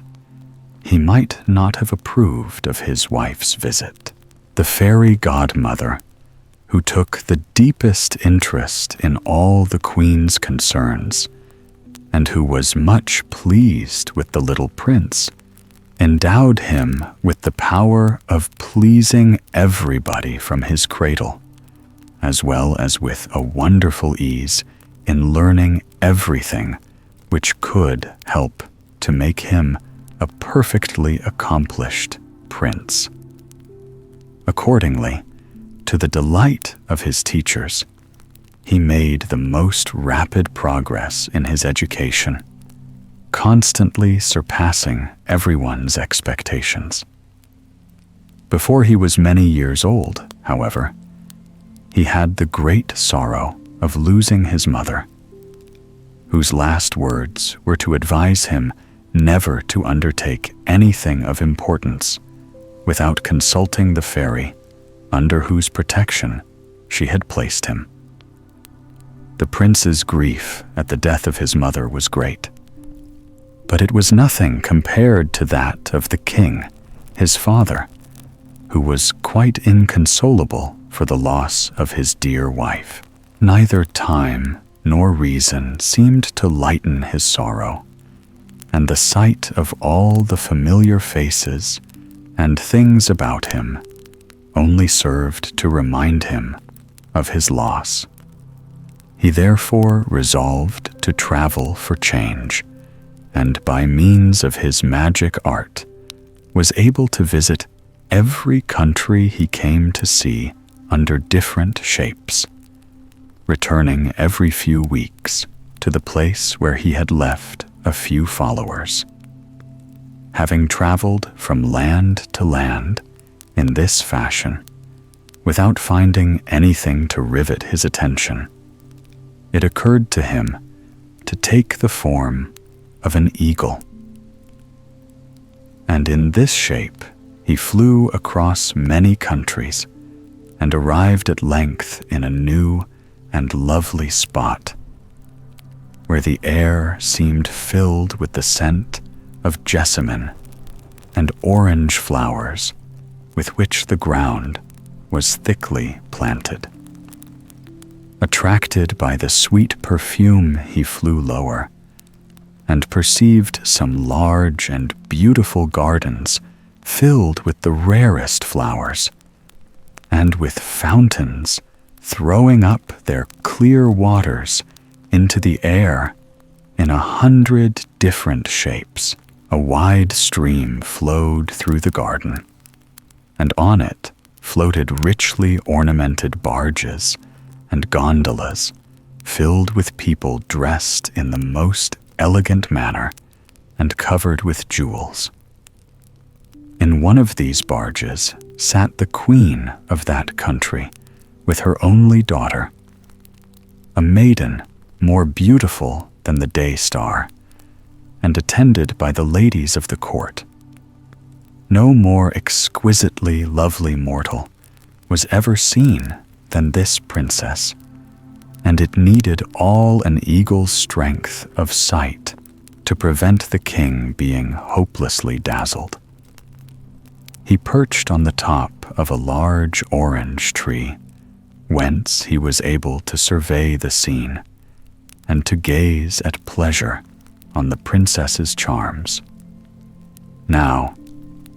he might not have approved of his wife's visit. The fairy godmother, who took the deepest interest in all the queen's concerns, and who was much pleased with the little prince, endowed him with the power of pleasing everybody from his cradle, as well as with a wonderful ease in learning everything which could help to make him a perfectly accomplished prince. Accordingly, to the delight of his teachers, he made the most rapid progress in his education, constantly surpassing everyone's expectations. Before he was many years old, however, he had the great sorrow of losing his mother, whose last words were to advise him never to undertake anything of importance without consulting the fairy under whose protection she had placed him. The prince's grief at the death of his mother was great, but it was nothing compared to that of the king, his father, who was quite inconsolable for the loss of his dear wife. Neither time nor reason seemed to lighten his sorrow, and the sight of all the familiar faces and things about him only served to remind him of his loss. He therefore resolved to travel for change, and by means of his magic art was able to visit every country he came to see under different shapes, returning every few weeks to the place where he had left a few followers. Having traveled from land to land in this fashion, without finding anything to rivet his attention, it occurred to him to take the form of an eagle. And in this shape, he flew across many countries and arrived at length in a new and lovely spot, where the air seemed filled with the scent of jessamine and orange flowers with which the ground was thickly planted. Attracted by the sweet perfume, he flew lower and perceived some large and beautiful gardens filled with the rarest flowers, and with fountains throwing up their clear waters into the air in 100 different shapes. A wide stream flowed through the garden, and on it floated richly ornamented barges and gondolas filled with people dressed in the most elegant manner and covered with jewels. In one of these barges sat the queen of that country with her only daughter, a maiden more beautiful than the day star, and attended by the ladies of the court. No more exquisitely lovely mortal was ever seen than this princess, and it needed all an eagle's strength of sight to prevent the king being hopelessly dazzled. He perched on the top of a large orange tree, whence he was able to survey the scene and to gaze at pleasure on the princess's charms. Now,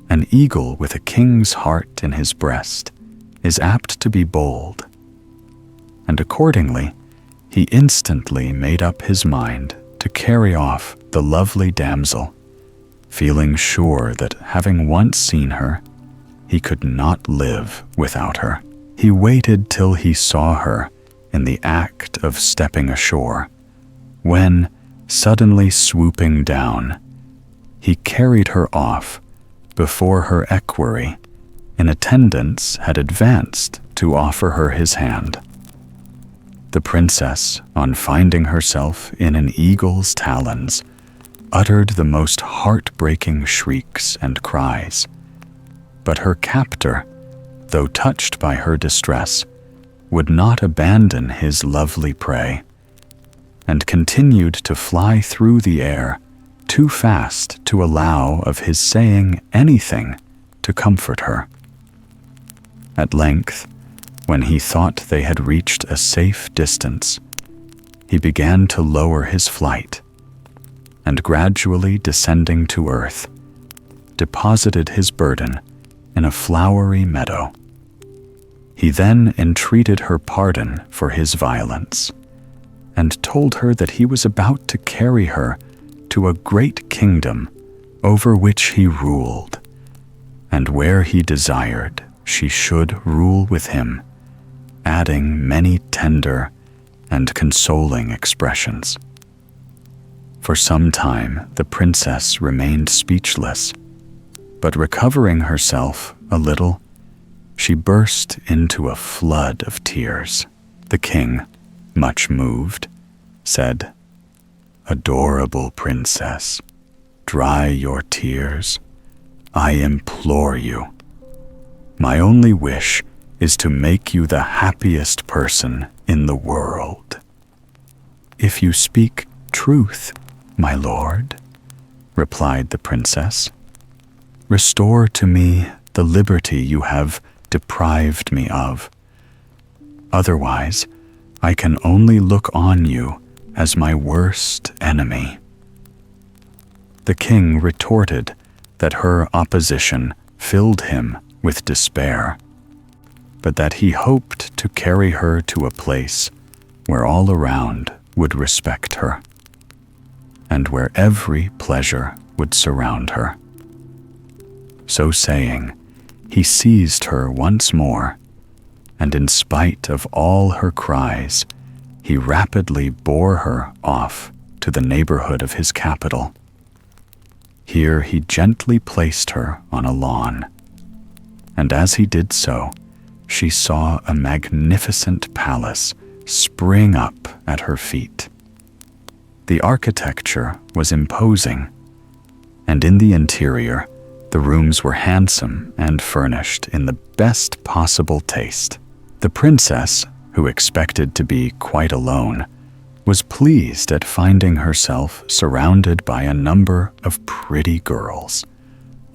an eagle with a king's heart in his breast is apt to be bold, and accordingly, he instantly made up his mind to carry off the lovely damsel, feeling sure that having once seen her, he could not live without her. He waited till he saw her in the act of stepping ashore, when, suddenly swooping down, he carried her off before her equerry in attendance had advanced to offer her his hand. The princess, on finding herself in an eagle's talons, uttered the most heartbreaking shrieks and cries. But her captor, though touched by her distress, would not abandon his lovely prey, and continued to fly through the air too fast to allow of his saying anything to comfort her. At length, when he thought they had reached a safe distance, he began to lower his flight, and gradually descending to earth, deposited his burden in a flowery meadow. He then entreated her pardon for his violence, and told her that he was about to carry her to a great kingdom over which he ruled, and where he desired she should rule with him, adding many tender and consoling expressions. For some time the princess remained speechless, but recovering herself a little, she burst into a flood of tears. The king, much moved, said, "Adorable princess, dry your tears. I implore you. My only wish is to make you the happiest person in the world." "If you speak truth, my lord," replied the princess, "restore to me the liberty you have deprived me of. Otherwise, I can only look on you as my worst enemy." The king retorted that her opposition filled him with despair, but that he hoped to carry her to a place where all around would respect her, and where every pleasure would surround her. So saying, he seized her once more, and in spite of all her cries, he rapidly bore her off to the neighborhood of his capital. Here he gently placed her on a lawn, and as he did so, she saw a magnificent palace spring up at her feet. The architecture was imposing, and in the interior, the rooms were handsome and furnished in the best possible taste. The princess, who expected to be quite alone, was pleased at finding herself surrounded by a number of pretty girls,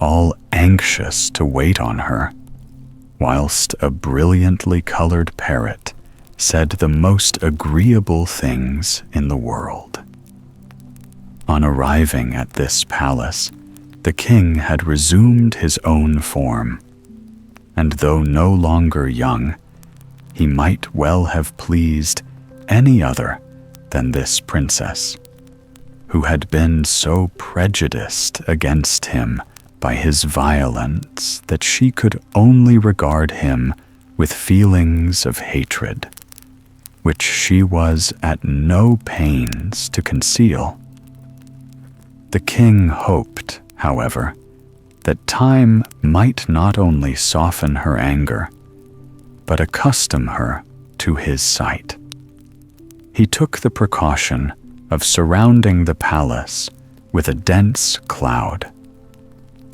all anxious to wait on her, whilst a brilliantly colored parrot said the most agreeable things in the world. On arriving at this palace, the king had resumed his own form, and though no longer young, he might well have pleased any other than this princess, who had been so prejudiced against him by his violence that she could only regard him with feelings of hatred. which she was at no pains to conceal. The king hoped, however, that time might not only soften her anger, but accustom her to his sight. He took the precaution of surrounding the palace with a dense cloud,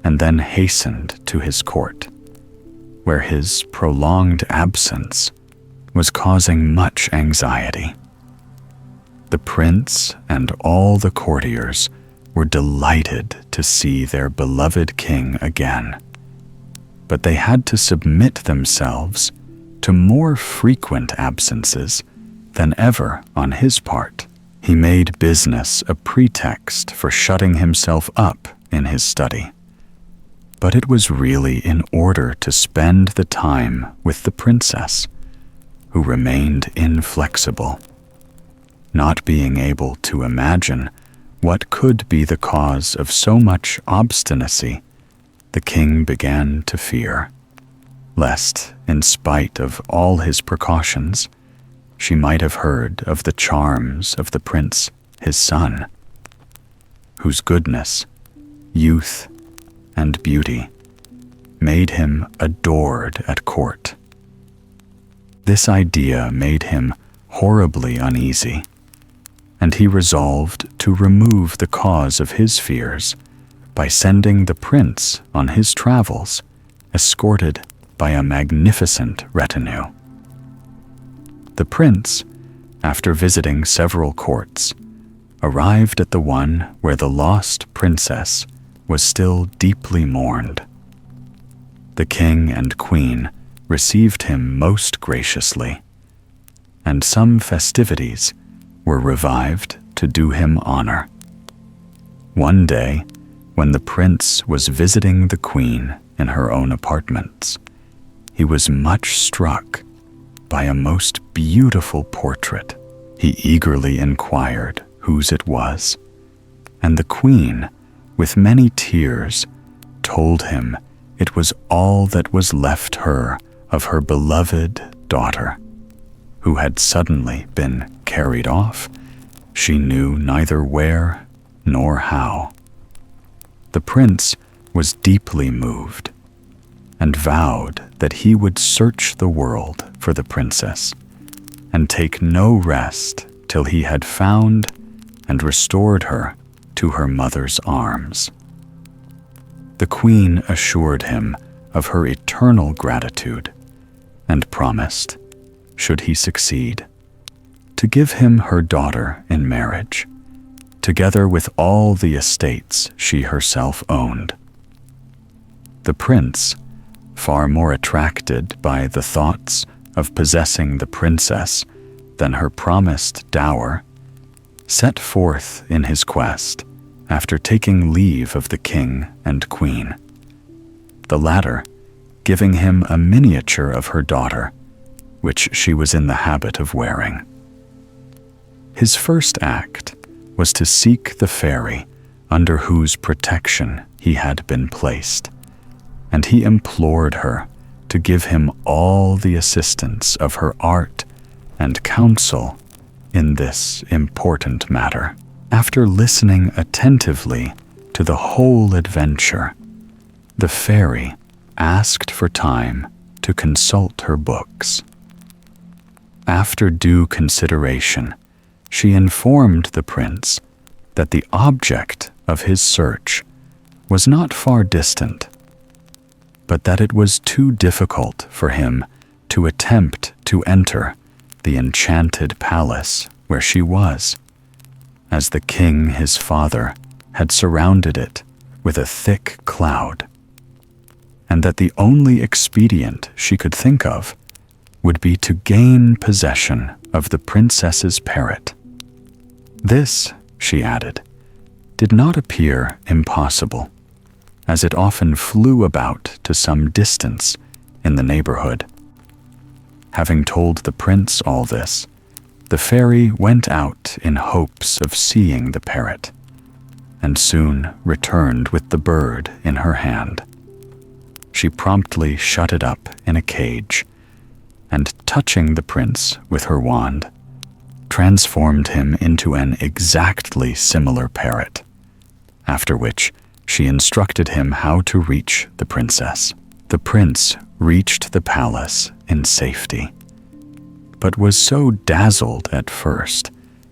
and then hastened to his court, where his prolonged absence was causing much anxiety. The prince and all the courtiers were delighted to see their beloved king again, but they had to submit themselves to more frequent absences than ever on his part. He made business a pretext for shutting himself up in his study, but it was really in order to spend the time with the princess, who remained inflexible. Not being able to imagine what could be the cause of so much obstinacy, the king began to fear, lest, in spite of all his precautions, she might have heard of the charms of the prince, his son, whose goodness, youth, and beauty made him adored at court. This idea made him horribly uneasy, and he resolved to remove the cause of his fears by sending the prince on his travels, escorted by a magnificent retinue. The prince, after visiting several courts, arrived at the one where the lost princess was still deeply mourned. The king and queen received him most graciously, and some festivities were revived to do him honor. One day, when the prince was visiting the queen in her own apartments, he was much struck by a most beautiful portrait. He eagerly inquired whose it was, and the queen, with many tears, told him it was all that was left her of her beloved daughter, who had suddenly been carried off, she knew neither where nor how. The prince was deeply moved, and vowed that he would search the world for the princess, and take no rest till he had found and restored her to her mother's arms. The queen assured him of her eternal gratitude, and promised, should he succeed, to give him her daughter in marriage, together with all the estates she herself owned. The prince, far more attracted by the thoughts of possessing the princess than her promised dower, set forth in his quest after taking leave of the king and queen, the latter giving him a miniature of her daughter, which she was in the habit of wearing. His first act was to seek the fairy under whose protection he had been placed, and he implored her to give him all the assistance of her art and counsel in this important matter. After listening attentively to the whole adventure, the fairy asked for time to consult her books. After due consideration, she informed the prince that the object of his search was not far distant, but that it was too difficult for him to attempt to enter the enchanted palace where she was, as the king his father had surrounded it with a thick cloud, and that the only expedient she could think of would be to gain possession of the princess's parrot. This, she added, did not appear impossible, as it often flew about to some distance in the neighborhood. Having told the prince all this, the fairy went out in hopes of seeing the parrot, and soon returned with the bird in her hand. She promptly shut it up in a cage, and touching the prince with her wand, transformed him into an exactly similar parrot, after which she instructed him how to reach the princess. The prince reached the palace in safety, but was so dazzled at first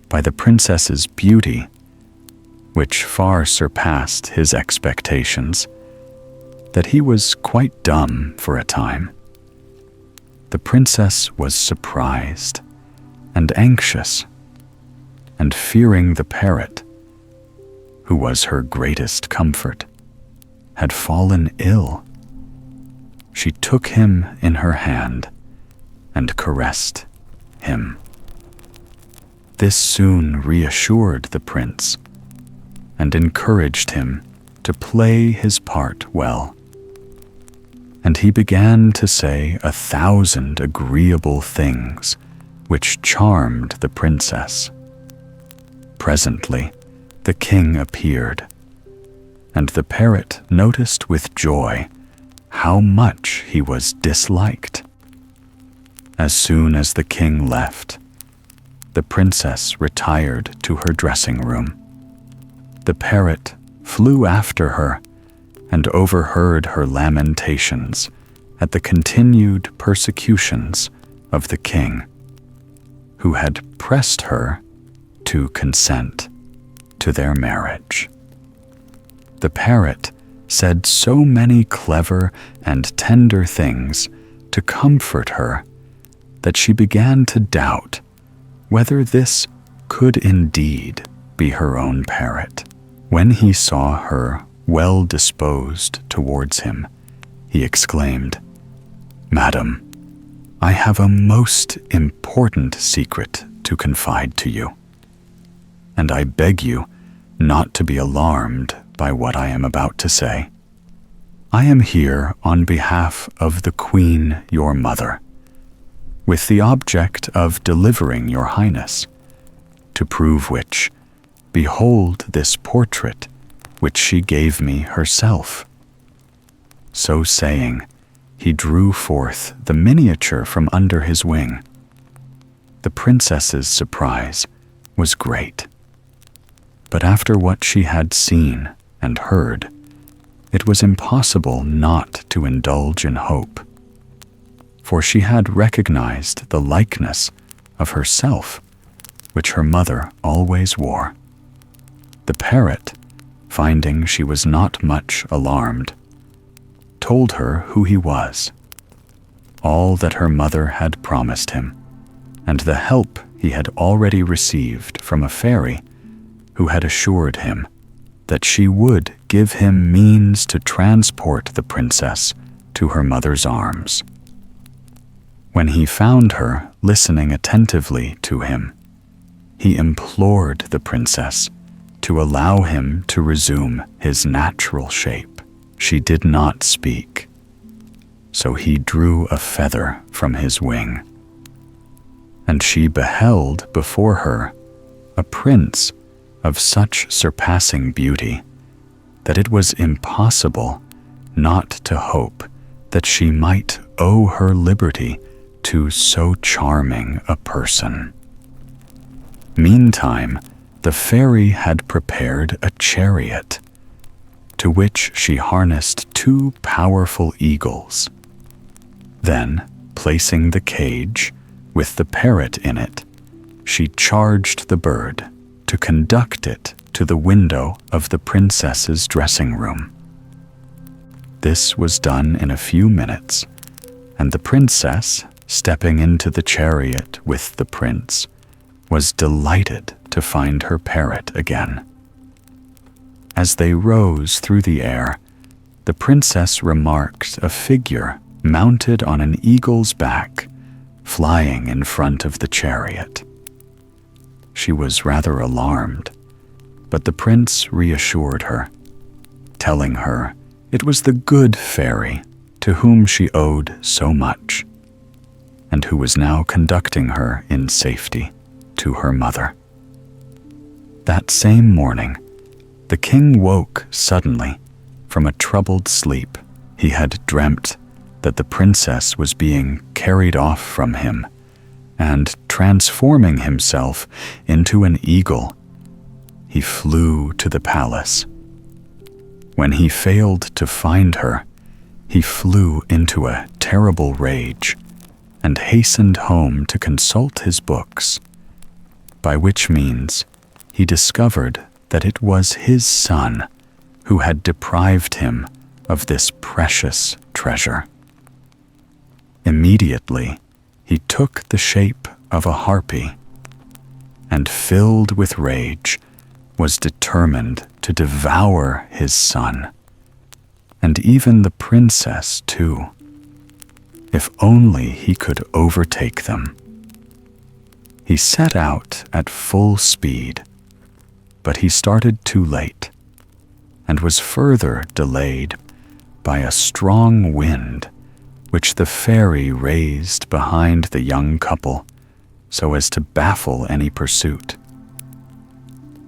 by the princess's beauty, which far surpassed his expectations, that he was quite dumb for a time. The princess was surprised and anxious, and fearing the parrot, who was her greatest comfort, had fallen ill. She took him in her hand and caressed him. This soon reassured the prince and encouraged him to play his part well, and he began to say 1,000 agreeable things which charmed the princess. Presently, the king appeared, and the parrot noticed with joy how much he was disliked. As soon as the king left, the princess retired to her dressing room. The parrot flew after her and overheard her lamentations at the continued persecutions of the king, who had pressed her to consent to their marriage. The parrot said so many clever and tender things to comfort her that she began to doubt whether this could indeed be her own parrot. When he saw her well disposed towards him, he exclaimed, "Madam, I have a most important secret to confide to you, and I beg you not to be alarmed by what I am about to say. I am here on behalf of the Queen, your mother, with the object of delivering your highness, to prove which, behold this portrait which she gave me herself." So saying, he drew forth the miniature from under his wing. The princess's surprise was great, but after what she had seen and heard, it was impossible not to indulge in hope, for she had recognized the likeness of herself which her mother always wore. The parrot, finding she was not much alarmed, told her who he was, all that her mother had promised him, and the help he had already received from a fairy who had assured him that she would give him means to transport the princess to her mother's arms. When he found her listening attentively to him, he implored the princess to allow him to resume his natural shape. She did not speak, so he drew a feather from his wing, and she beheld before her a prince of such surpassing beauty that it was impossible not to hope that she might owe her liberty to so charming a person. Meantime, the fairy had prepared a chariot, to which she harnessed 2 powerful eagles. Then, placing the cage with the parrot in it, she charged the bird to conduct it to the window of the princess's dressing room. This was done in a few minutes, and the princess, stepping into the chariot with the prince, was delighted to find her parrot again. As they rose through the air, the princess remarked a figure mounted on an eagle's back, flying in front of the chariot. She was rather alarmed, but the prince reassured her, telling her it was the good fairy to whom she owed so much, and who was now conducting her in safety to her mother. That same morning, the king woke suddenly from a troubled sleep. He had dreamt that the princess was being carried off from him and, transforming himself into an eagle, he flew to the palace. When he failed to find her, he flew into a terrible rage and hastened home to consult his books, by which means he discovered that it was his son who had deprived him of this precious treasure. Immediately, he took the shape of a harpy, and filled with rage, was determined to devour his son, and even the princess too, if only he could overtake them. He set out at full speed, but he started too late, and was further delayed by a strong wind which the fairy raised behind the young couple so as to baffle any pursuit.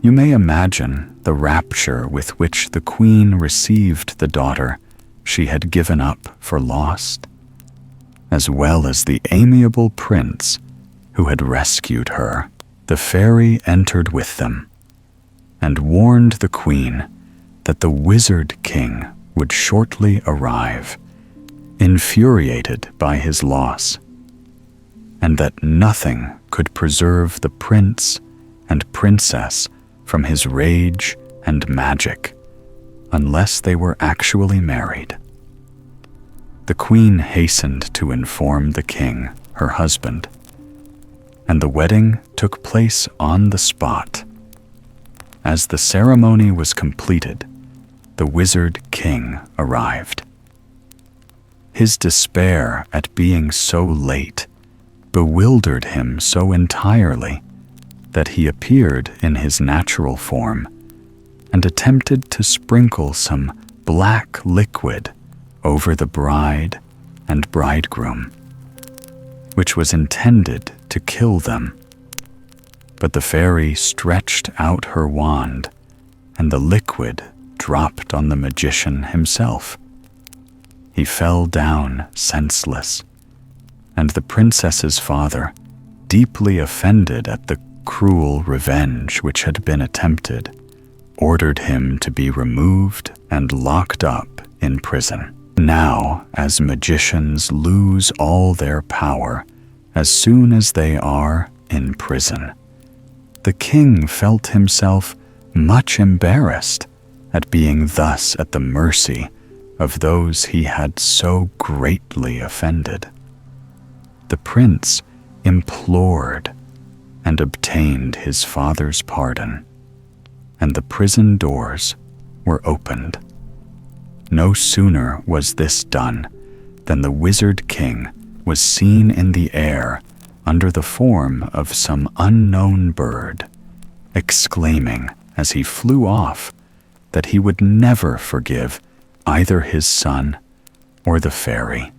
You may imagine the rapture with which the queen received the daughter she had given up for lost, as well as the amiable prince who had rescued her. The fairy entered with them and warned the queen that the wizard king would shortly arrive, infuriated by his loss, and that nothing could preserve the prince and princess from his rage and magic unless they were actually married. The queen hastened to inform the king, her husband, and the wedding took place on the spot. As the ceremony was completed, the wizard king arrived. His despair at being so late bewildered him so entirely that he appeared in his natural form and attempted to sprinkle some black liquid over the bride and bridegroom, which was intended to kill them. But the fairy stretched out her wand, and the liquid dropped on the magician himself. He fell down senseless, and the princess's father, deeply offended at the cruel revenge which had been attempted, ordered him to be removed and locked up in prison. Now, as magicians lose all their power as soon as they are in prison, the king felt himself much embarrassed at being thus at the mercy of those he had so greatly offended. The prince implored and obtained his father's pardon, and the prison doors were opened. No sooner was this done than the wizard king was seen in the air under the form of some unknown bird, exclaiming as he flew off that he would never forgive either his son or the fairy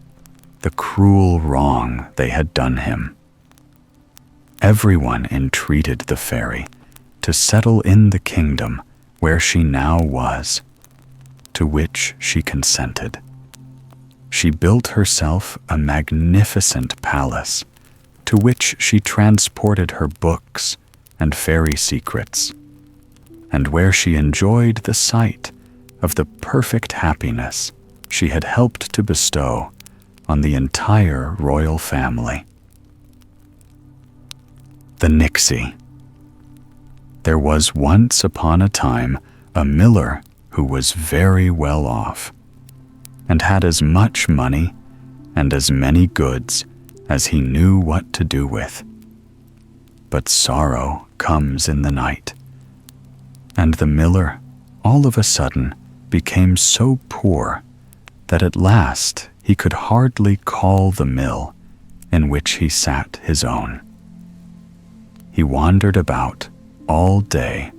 the cruel wrong they had done him. Everyone entreated the fairy to settle in the kingdom where she now was, to which she consented. She built herself a magnificent palace, to which she transported her books and fairy secrets, and where she enjoyed the sight of the perfect happiness she had helped to bestow on the entire royal family. The Nixy. There was once upon a time a miller who was very well off, and had as much money and as many goods as he knew what to do with. But sorrow comes in the night, and the miller all of a sudden became so poor that at last he could hardly call the mill in which he sat his own. He wandered about all day,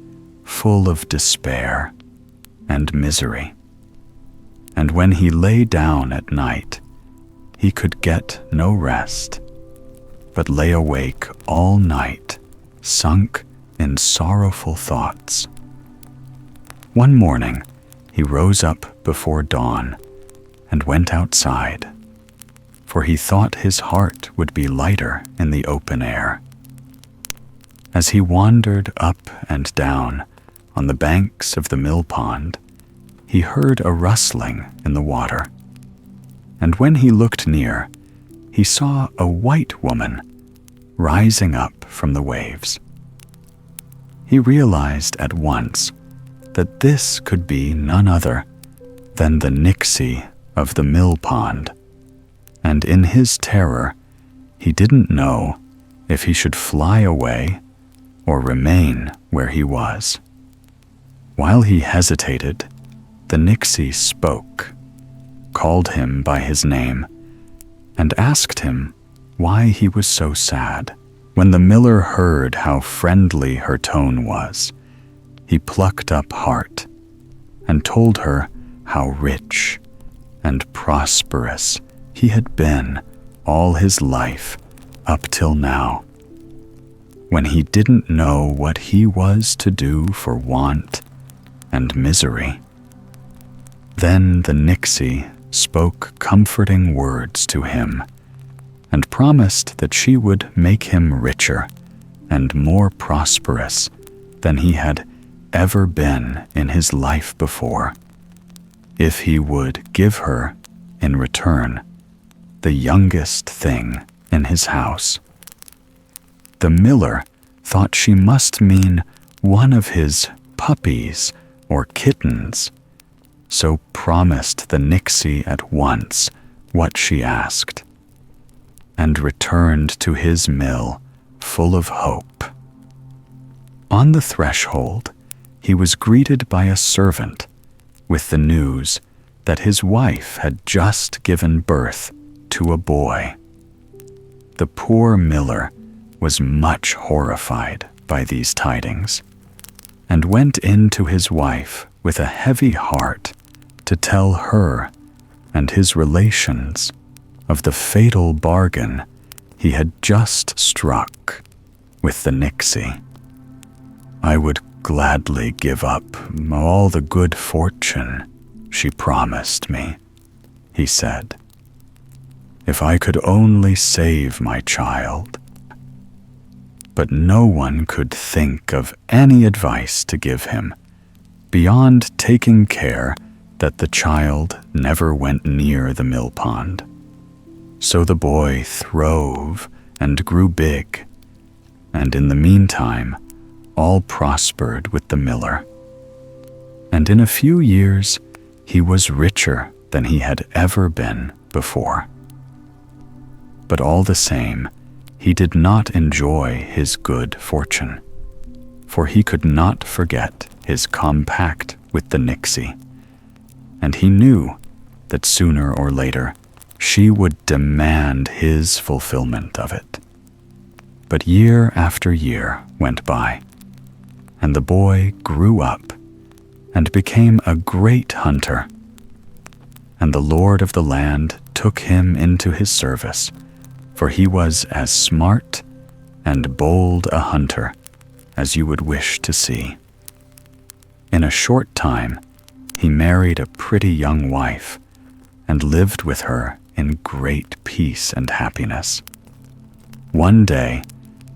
full of despair and misery, and when he lay down at night, he could get no rest, but lay awake all night, sunk in sorrowful thoughts. One morning, he rose up before dawn and went outside, for he thought his heart would be lighter in the open air. As he wandered up and down on the banks of the mill pond, he heard a rustling in the water, and when he looked near, he saw a white woman rising up from the waves. He realized at once that this could be none other than the Nixy of the mill pond, and in his terror, he didn't know if he should fly away or remain where he was. While he hesitated, the Nixy spoke, called him by his name, and asked him why he was so sad. When the miller heard how friendly her tone was, he plucked up heart and told her how rich and prosperous he had been all his life up till now, when he didn't know what he was to do for want and misery. Then the Nixy spoke comforting words to him and promised that she would make him richer and more prosperous than he had ever been in his life before, if he would give her, in return, the youngest thing in his house. The miller thought she must mean one of his puppies or kittens, so promised the Nixy at once what she asked, and returned to his mill full of hope. On the threshold, he was greeted by a servant with the news that his wife had just given birth to a boy. The poor miller was much horrified by these tidings, and went in to his wife with a heavy heart to tell her and his relations of the fatal bargain he had just struck with the Nixy. "I would gladly give up all the good fortune she promised me," he said, "if I could only save my child." But no one could think of any advice to give him beyond taking care that the child never went near the mill pond. So the boy throve and grew big, and in the meantime, all prospered with the miller. And in a few years, he was richer than he had ever been before. But all the same, he did not enjoy his good fortune, for he could not forget his compact with the Nixy, and he knew that sooner or later she would demand his fulfillment of it. But year after year went by, and the boy grew up and became a great hunter, and the lord of the land took him into his service, for he was as smart and bold a hunter as you would wish to see. In a short time, he married a pretty young wife and lived with her in great peace and happiness. One day,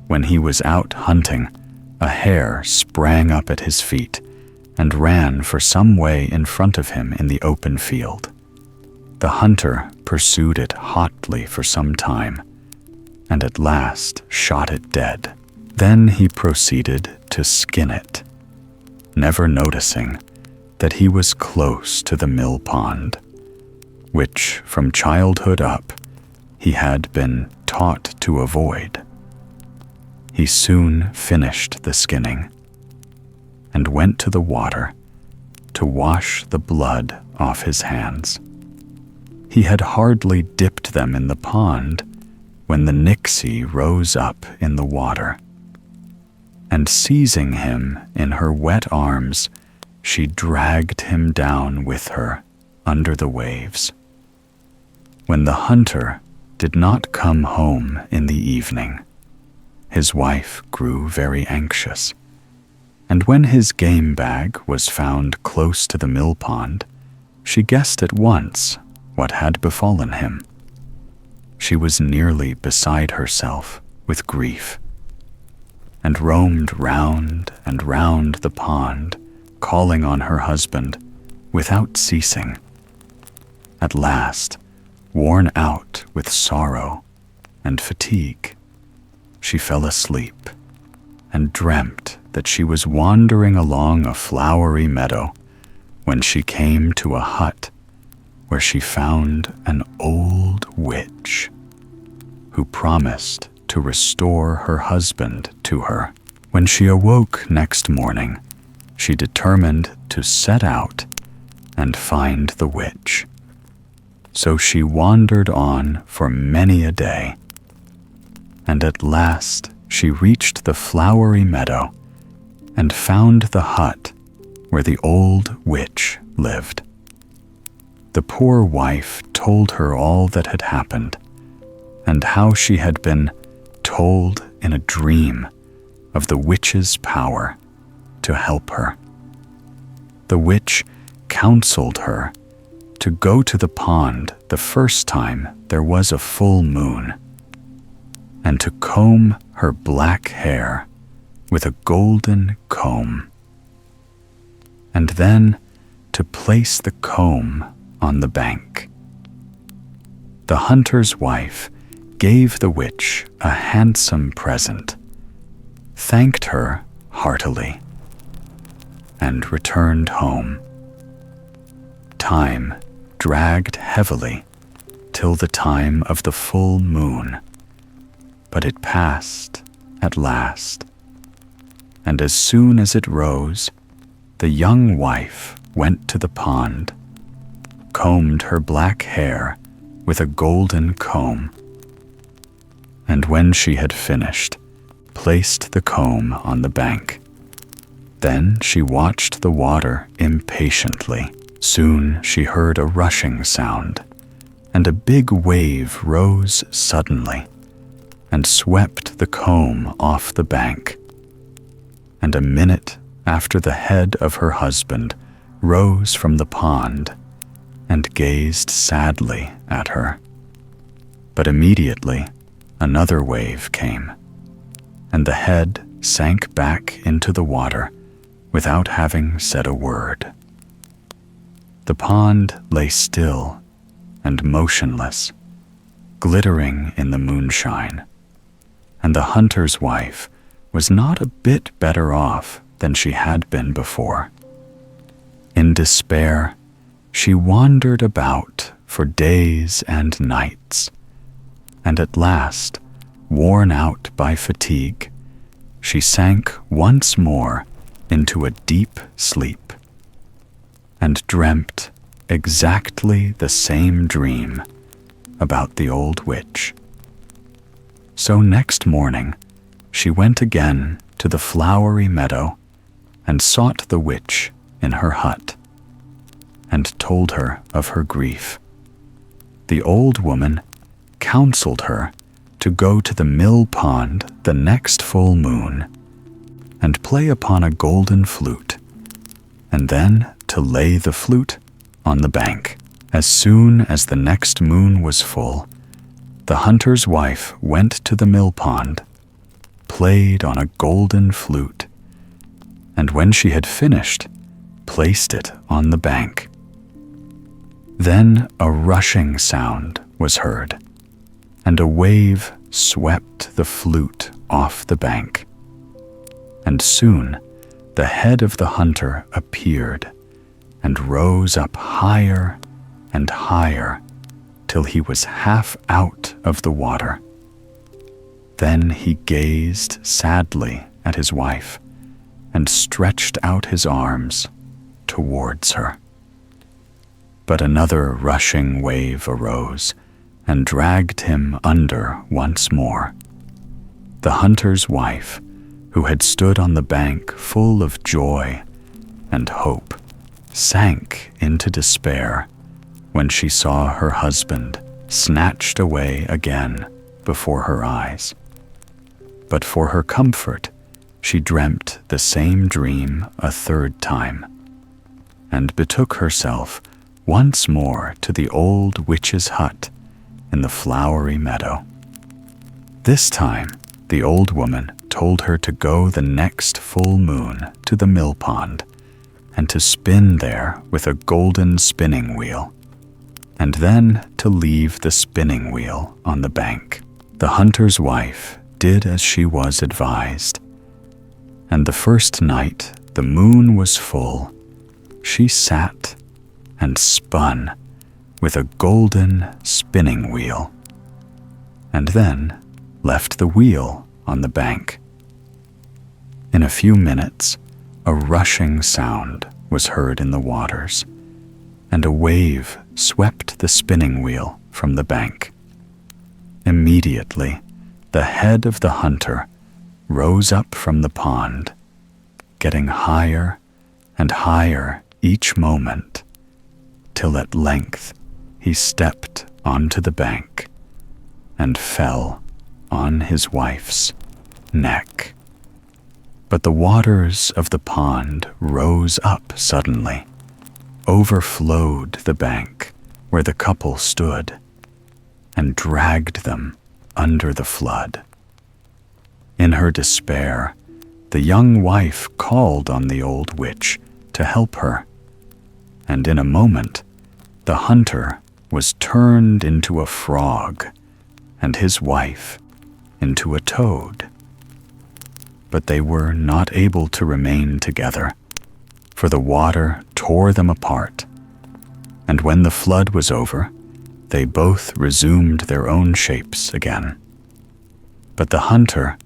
when he was out hunting, a hare sprang up at his feet and ran for some way in front of him in the open field. The hunter pursued it hotly for some time, and at last shot it dead. Then he proceeded to skin it, never noticing that he was close to the mill pond, which from childhood up he had been taught to avoid. He soon finished the skinning and went to the water to wash the blood off his hands. He had hardly dipped them in the pond when the Nixy rose up in the water, and seizing him in her wet arms, she dragged him down with her under the waves. When the hunter did not come home in the evening, his wife grew very anxious, and when his game bag was found close to the mill pond, she guessed at once what had befallen him. she was nearly beside herself with grief, and roamed round and round the pond, calling on her husband without ceasing. At last, worn out with sorrow and fatigue, she fell asleep and dreamt that she was wandering along a flowery meadow when she came to a hut where she found an old witch who promised to restore her husband to her. When she awoke next morning, she determined to set out and find the witch. So she wandered on for many a day, and at last she reached the flowery meadow and found the hut where the old witch lived. The poor wife told her all that had happened, and how she had been told in a dream of the witch's power to help her. The witch counseled her to go to the pond the first time there was a full moon, and to comb her black hair with a golden comb, and then to place the comb on the bank. The hunter's wife gave the witch a handsome present, thanked her heartily, and returned home. Time dragged heavily till the time of the full moon, but it passed at last, and as soon as it rose, the young wife went to the pond, combed her black hair with a golden comb, and when she had finished, placed the comb on the bank. Then she watched the water impatiently. Soon she heard a rushing sound, and a big wave rose suddenly and swept the comb off the bank. And a minute after, the head of her husband rose from the pond and gazed sadly at her. But immediately another wave came, and the head sank back into the water without having said a word. The pond lay still and motionless, glittering in the moonshine, and the hunter's wife was not a bit better off than she had been before. In despair, she wandered about for days and nights, and at last, worn out by fatigue, she sank once more into a deep sleep, and dreamt exactly the same dream about the old witch. So next morning, she went again to the flowery meadow and sought the witch in her hut, and told her of her grief. The old woman counseled her to go to the mill pond the next full moon and play upon a golden flute, and then to lay the flute on the bank. As soon as the next moon was full, the hunter's wife went to the mill pond, played on a golden flute, and when she had finished, placed it on the bank. Then a rushing sound was heard, and a wave swept the flute off the bank. And soon the head of the hunter appeared and rose up higher and higher till he was half out of the water. Then he gazed sadly at his wife and stretched out his arms towards her. But another rushing wave arose and dragged him under once more. The hunter's wife, who had stood on the bank full of joy and hope, sank into despair when she saw her husband snatched away again before her eyes. But for her comfort, she dreamt the same dream a third time, and betook herself once more to the old witch's hut in the flowery meadow. This time, the old woman told her to go the next full moon to the mill pond and to spin there with a golden spinning wheel, and then to leave the spinning wheel on the bank. The hunter's wife did as she was advised, and the first night the moon was full, she sat and spun with a golden spinning wheel, and then left the wheel on the bank. In a few minutes, a rushing sound was heard in the waters, and a wave swept the spinning wheel from the bank. Immediately, the head of the hunter rose up from the pond, getting higher and higher each moment, till at length he stepped onto the bank and fell on his wife's neck. But the waters of the pond rose up suddenly, overflowed the bank where the couple stood, and dragged them under the flood. In her despair, the young wife called on the old witch to help her, and in a moment the hunter was turned into a frog, and his wife into a toad. But they were not able to remain together, for the water tore them apart, and when the flood was over, they both resumed their own shapes again. But the hunter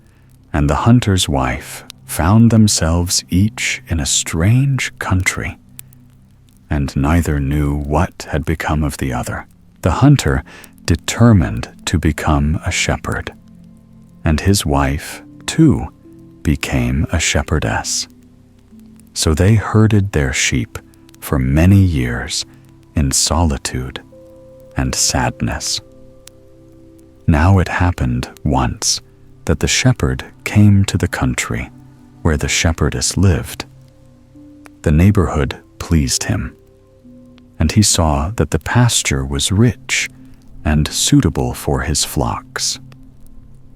and the hunter's wife found themselves each in a strange country, and neither knew what had become of the other. The hunter determined to become a shepherd, and his wife, too, became a shepherdess. So they herded their sheep for many years in solitude and sadness. Now it happened once that the shepherd came to the country where the shepherdess lived. The neighborhood pleased him, and he saw that the pasture was rich and suitable for his flocks.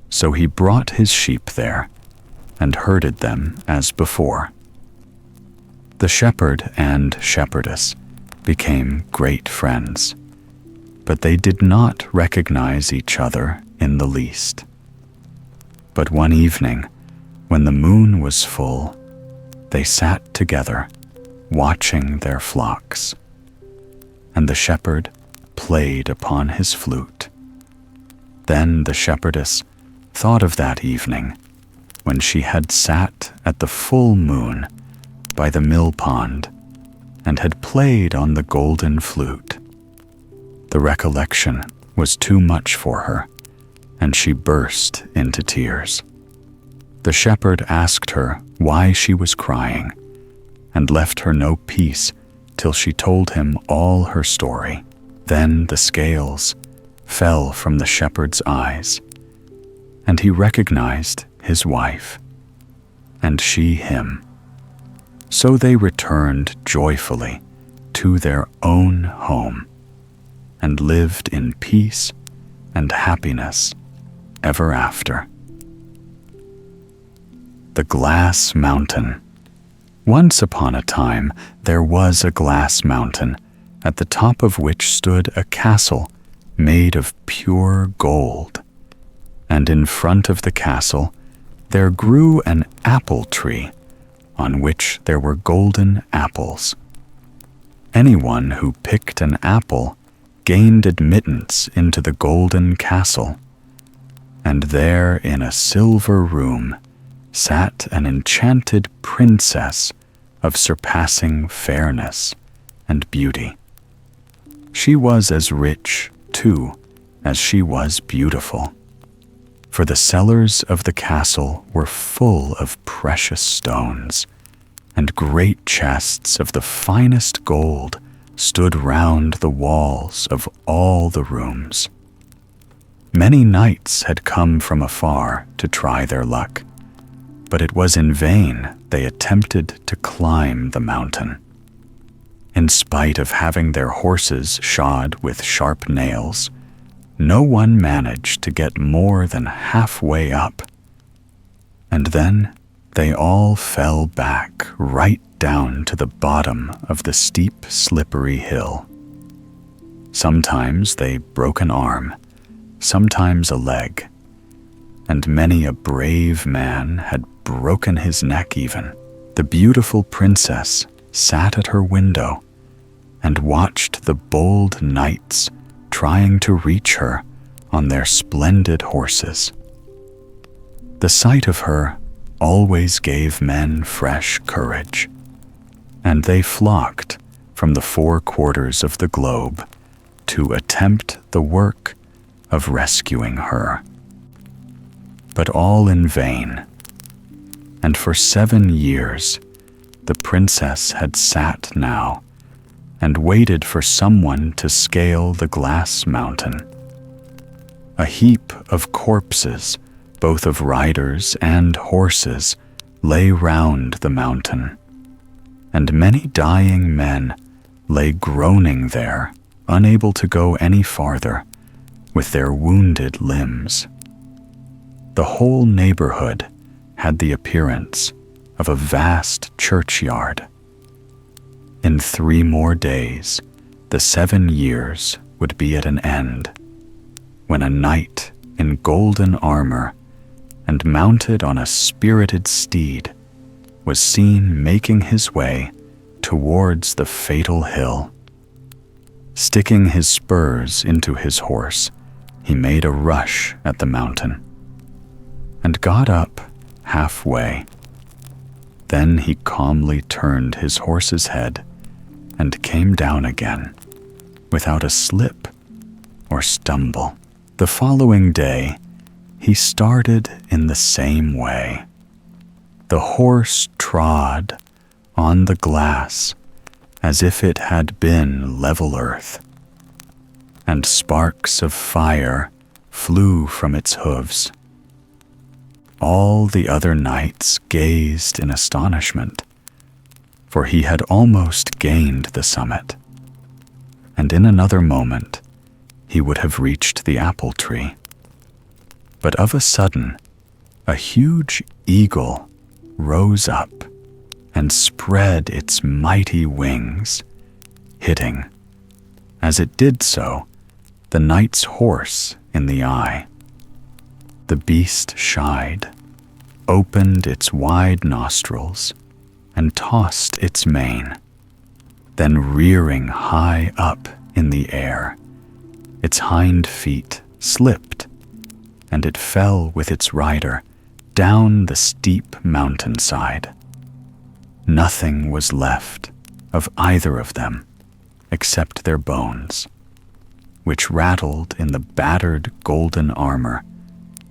So he brought his sheep there and herded them as before. The shepherd and shepherdess became great friends, but they did not recognize each other in the least. But one evening, when the moon was full, they sat together, watching their flocks, and the shepherd played upon his flute. Then the shepherdess thought of that evening when she had sat at the full moon by the mill pond and had played on the golden flute. The recollection was too much for her, and she burst into tears. The shepherd asked her why she was crying, and left her no peace till she told him all her story. Then the scales fell from the shepherd's eyes, and he recognized his wife, and she him. So they returned joyfully to their own home, and lived in peace and happiness ever after. The Glass Mountain. Once upon a time, there was a glass mountain, at the top of which stood a castle made of pure gold. And in front of the castle, there grew an apple tree, on which there were golden apples. Anyone who picked an apple gained admittance into the golden castle, and there in a silver room sat an enchanted princess of surpassing fairness and beauty. She was as rich, too, as she was beautiful, for the cellars of the castle were full of precious stones, and great chests of the finest gold stood round the walls of all the rooms. Many knights had come from afar to try their luck, but it was in vain they attempted to climb the mountain. In spite of having their horses shod with sharp nails, no one managed to get more than halfway up, and then they all fell back right down to the bottom of the steep, slippery hill. Sometimes they broke an arm, sometimes a leg, and many a brave man had broken his neck even. The beautiful princess sat at her window and watched the bold knights trying to reach her on their splendid horses. The sight of her always gave men fresh courage, and they flocked from the 4 quarters of the globe to attempt the work of rescuing her. But all in vain, and for 7 years the princess had sat now and waited for someone to scale the glass mountain. A heap of corpses, both of riders and horses, lay round the mountain, and many dying men lay groaning there, unable to go any farther with their wounded limbs. The whole neighborhood had the appearance of a vast churchyard. In 3 more days, the 7 years would be at an end, when a knight in golden armor and mounted on a spirited steed was seen making his way towards the fatal hill. Sticking his spurs into his horse, he made a rush at the mountain and got up halfway. Then he calmly turned his horse's head and came down again without a slip or stumble. The following day, he started in the same way. The horse trod on the glass as if it had been level earth, and sparks of fire flew from its hooves. All the other knights gazed in astonishment, for he had almost gained the summit, and in another moment he would have reached the apple tree. But of a sudden, a huge eagle rose up and spread its mighty wings, hitting, as it did so, the knight's horse in the eye. The beast shied, opened its wide nostrils, and tossed its mane. Then rearing high up in the air, its hind feet slipped, and it fell with its rider down the steep mountainside. Nothing was left of either of them except their bones, which rattled in the battered golden armor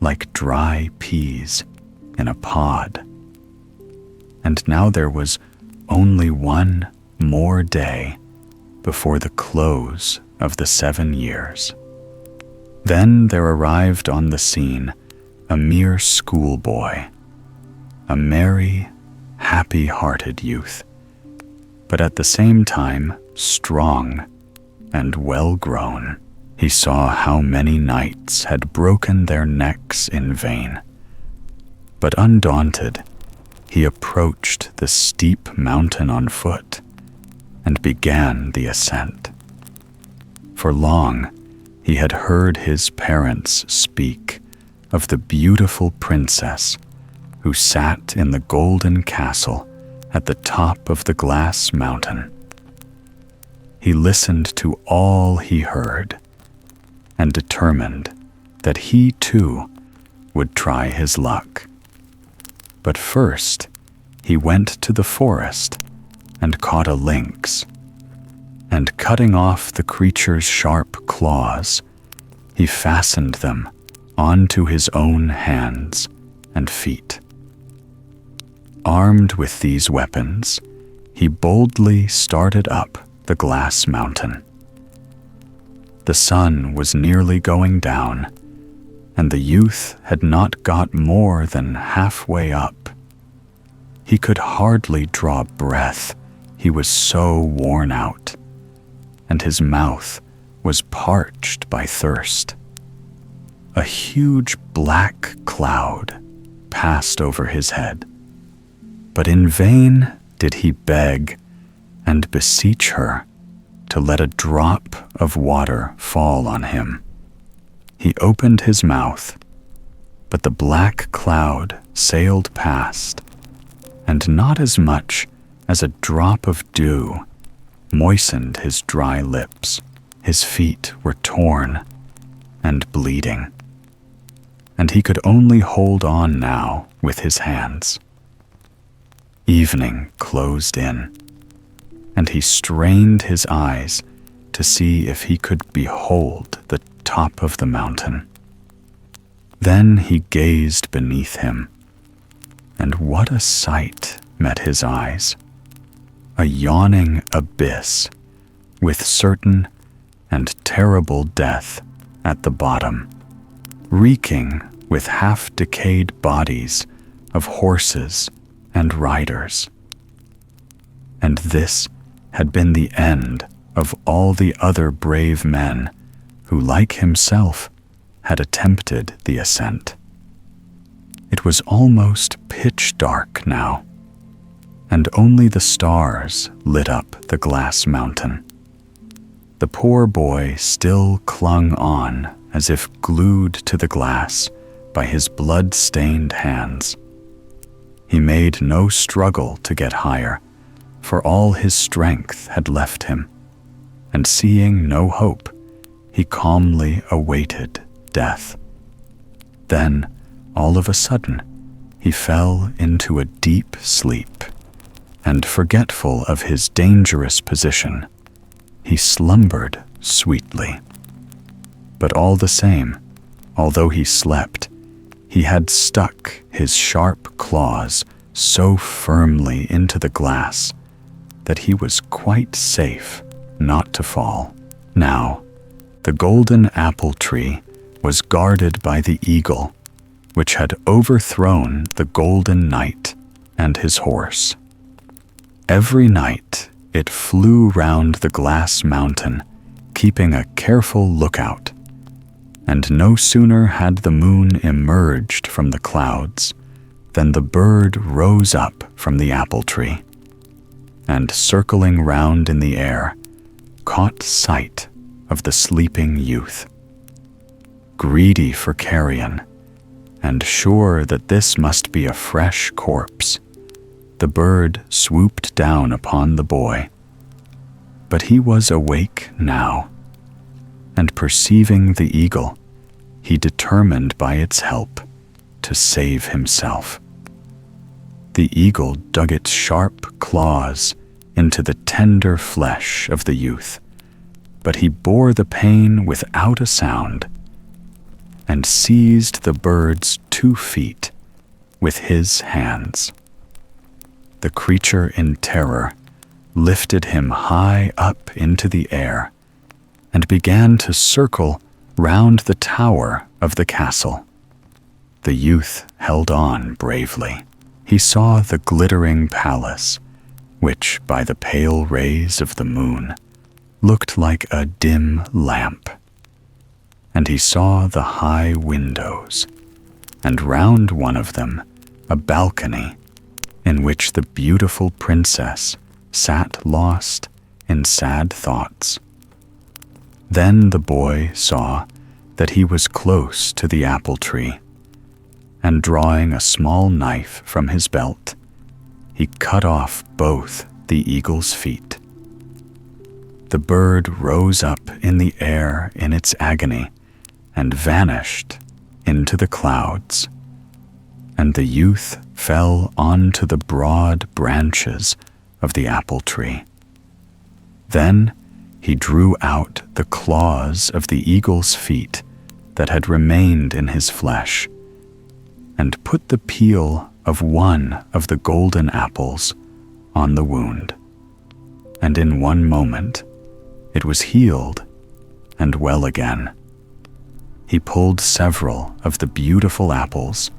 like dry peas in a pod. And now there was only 1 more day before the close of the 7 years. Then there arrived on the scene a mere schoolboy, a merry, happy-hearted youth, but at the same time strong and well-grown. He saw how many knights had broken their necks in vain, but undaunted, he approached the steep mountain on foot and began the ascent. For long, he had heard his parents speak of the beautiful princess who sat in the golden castle at the top of the glass mountain. He listened to all he heard and determined that he too would try his luck. But first, he went to the forest and caught a lynx, and cutting off the creature's sharp claws, he fastened them onto his own hands and feet. Armed with these weapons, he boldly started up the glass mountain. The sun was nearly going down, and the youth had not got more than halfway up. He could hardly draw breath, he was so worn out, and his mouth was parched by thirst. a huge black cloud passed over his head. But in vain did he beg and beseech her to let a drop of water fall on him. He opened his mouth, but the black cloud sailed past, and not as much as a drop of dew moistened his dry lips. His feet were torn and bleeding, and he could only hold on now with his hands. Evening closed in, and he strained his eyes to see if he could behold the top of the mountain. Then he gazed beneath him, and what a sight met his eyes! A yawning abyss with certain and terrible death at the bottom, reeking with half-decayed bodies of horses and riders. And this had been the end of all the other brave men who, like himself, had attempted the ascent. It was almost pitch dark now, and only the stars lit up the glass mountain. The poor boy still clung on as if glued to the glass by his blood-stained hands. He made no struggle to get higher, for all his strength had left him, and seeing no hope, he calmly awaited death. Then, all of a sudden, he fell into a deep sleep, and forgetful of his dangerous position, he slumbered sweetly. But all the same, although he slept, he had stuck his sharp claws so firmly into the glass that he was quite safe not to fall. Now, the golden apple tree was guarded by the eagle, which had overthrown the golden knight and his horse. Every night it flew round the glass mountain, keeping a careful lookout, and no sooner had the moon emerged from the clouds than the bird rose up from the apple tree, and circling round in the air, caught sight of the sleeping youth. Greedy for carrion, and sure that this must be a fresh corpse, the bird swooped down upon the boy. But he was awake now, and perceiving the eagle, he determined by its help to save himself. The eagle dug its sharp claws into the tender flesh of the youth, but he bore the pain without a sound, and seized the bird's 2 feet with his hands. The creature in terror lifted him high up into the air and began to circle round the tower of the castle. The youth held on bravely. He saw the glittering palace, which, by the pale rays of the moon, looked like a dim lamp. And he saw the high windows, and round one of them a balcony in which the beautiful princess sat lost in sad thoughts. Then the boy saw that he was close to the apple tree, and drawing a small knife from his belt, he cut off both the eagle's feet. The bird rose up in the air in its agony and vanished into the clouds, and the youth fell onto the broad branches of the apple tree. Then he drew out the claws of the eagle's feet that had remained in his flesh, and put the peel of one of the golden apples on the wound, and in one moment it was healed and well again. He pulled several of the beautiful apples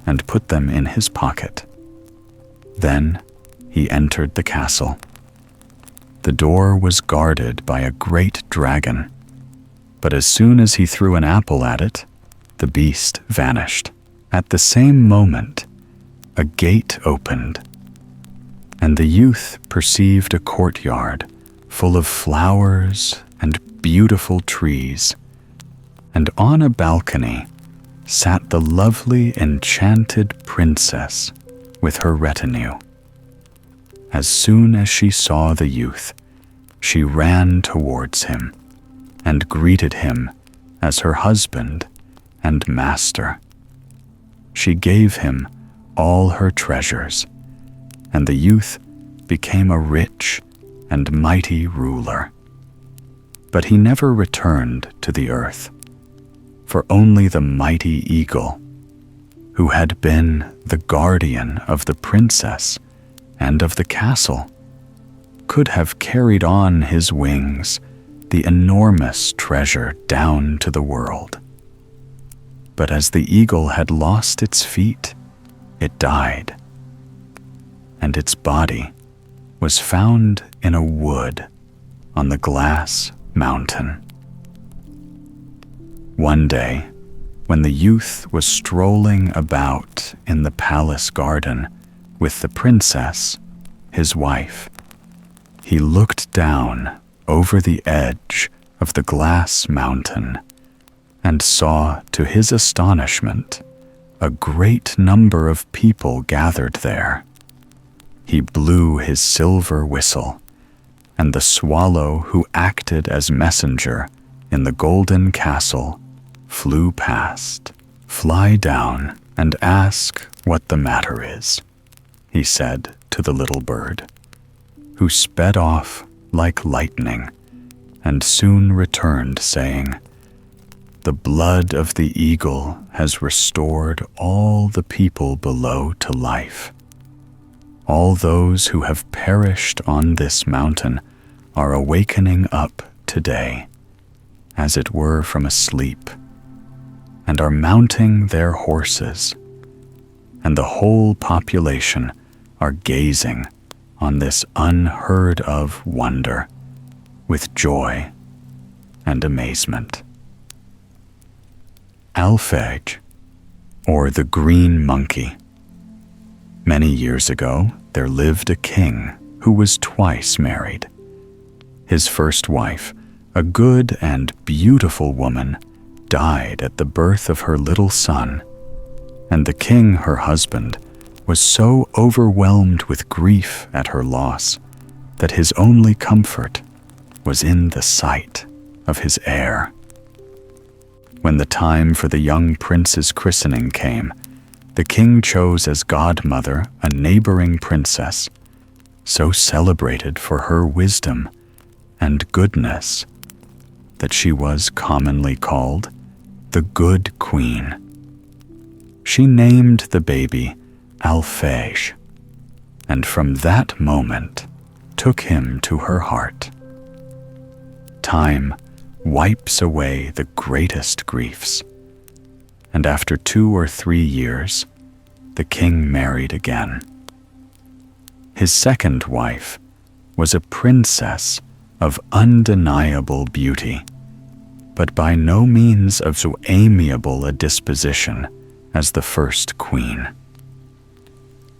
and put them in his pocket. Then he entered the castle. The door was guarded by a great dragon, but as soon as he threw an apple at it, the beast vanished. At the same moment, a gate opened, and the youth perceived a courtyard full of flowers and beautiful trees, and on a balcony sat the lovely enchanted princess with her retinue. As soon as she saw the youth, she ran towards him and greeted him as her husband and master. She gave him all her treasures, and the youth became a rich and mighty ruler. But he never returned to the earth, for only the mighty eagle, who had been the guardian of the princess and of the castle, could have carried on his wings the enormous treasure down to the world. But as the eagle had lost its feet, it died, and its body was found in a wood on the glass mountain. One day, when the youth was strolling about in the palace garden with the princess, his wife, he looked down over the edge of the glass mountain and saw, to his astonishment, a great number of people gathered there. He blew his silver whistle, and the swallow who acted as messenger in the golden castle flew past. "Fly down and ask what the matter is," he said to the little bird, who sped off like lightning and soon returned saying, "The blood of the eagle has restored all the people below to life. All those who have perished on this mountain are awakening up today, as it were from a sleep, and are mounting their horses, and the whole population are gazing on this unheard of wonder with joy and amazement." Alphege, or the green monkey. Many years ago, there lived a king who was twice married. His first wife, a good and beautiful woman, died at the birth of her little son, and the king, her husband, was so overwhelmed with grief at her loss that his only comfort was in the sight of his heir. When the time for the young prince's christening came, the king chose as godmother a neighboring princess, so celebrated for her wisdom and goodness that she was commonly called the Good Queen. She named the baby Alphege, and from that moment took him to her heart. Time wipes away the greatest griefs, and after 2 or 3 years, the king married again. His second wife was a princess of undeniable beauty, but by no means of so amiable a disposition as the first queen.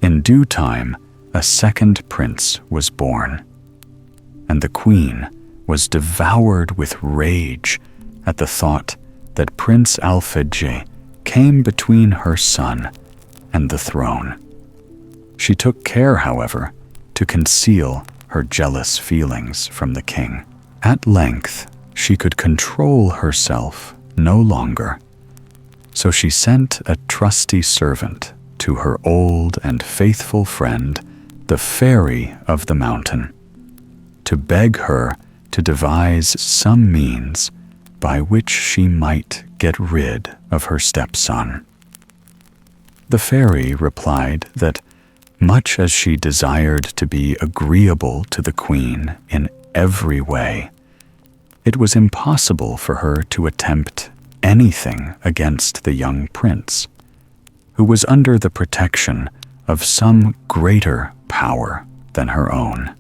In due time, a second prince was born, and the queen was devoured with rage at the thought that Prince Alphege came between her son and the throne. She took care, however, to conceal her jealous feelings from the king. At length, she could control herself no longer, so she sent a trusty servant to her old and faithful friend, the fairy of the mountain, to beg her to devise some means by which she might get rid of her stepson. The fairy replied that, much as she desired to be agreeable to the queen in every way, it was impossible for her to attempt anything against the young prince, who was under the protection of some greater power than her own.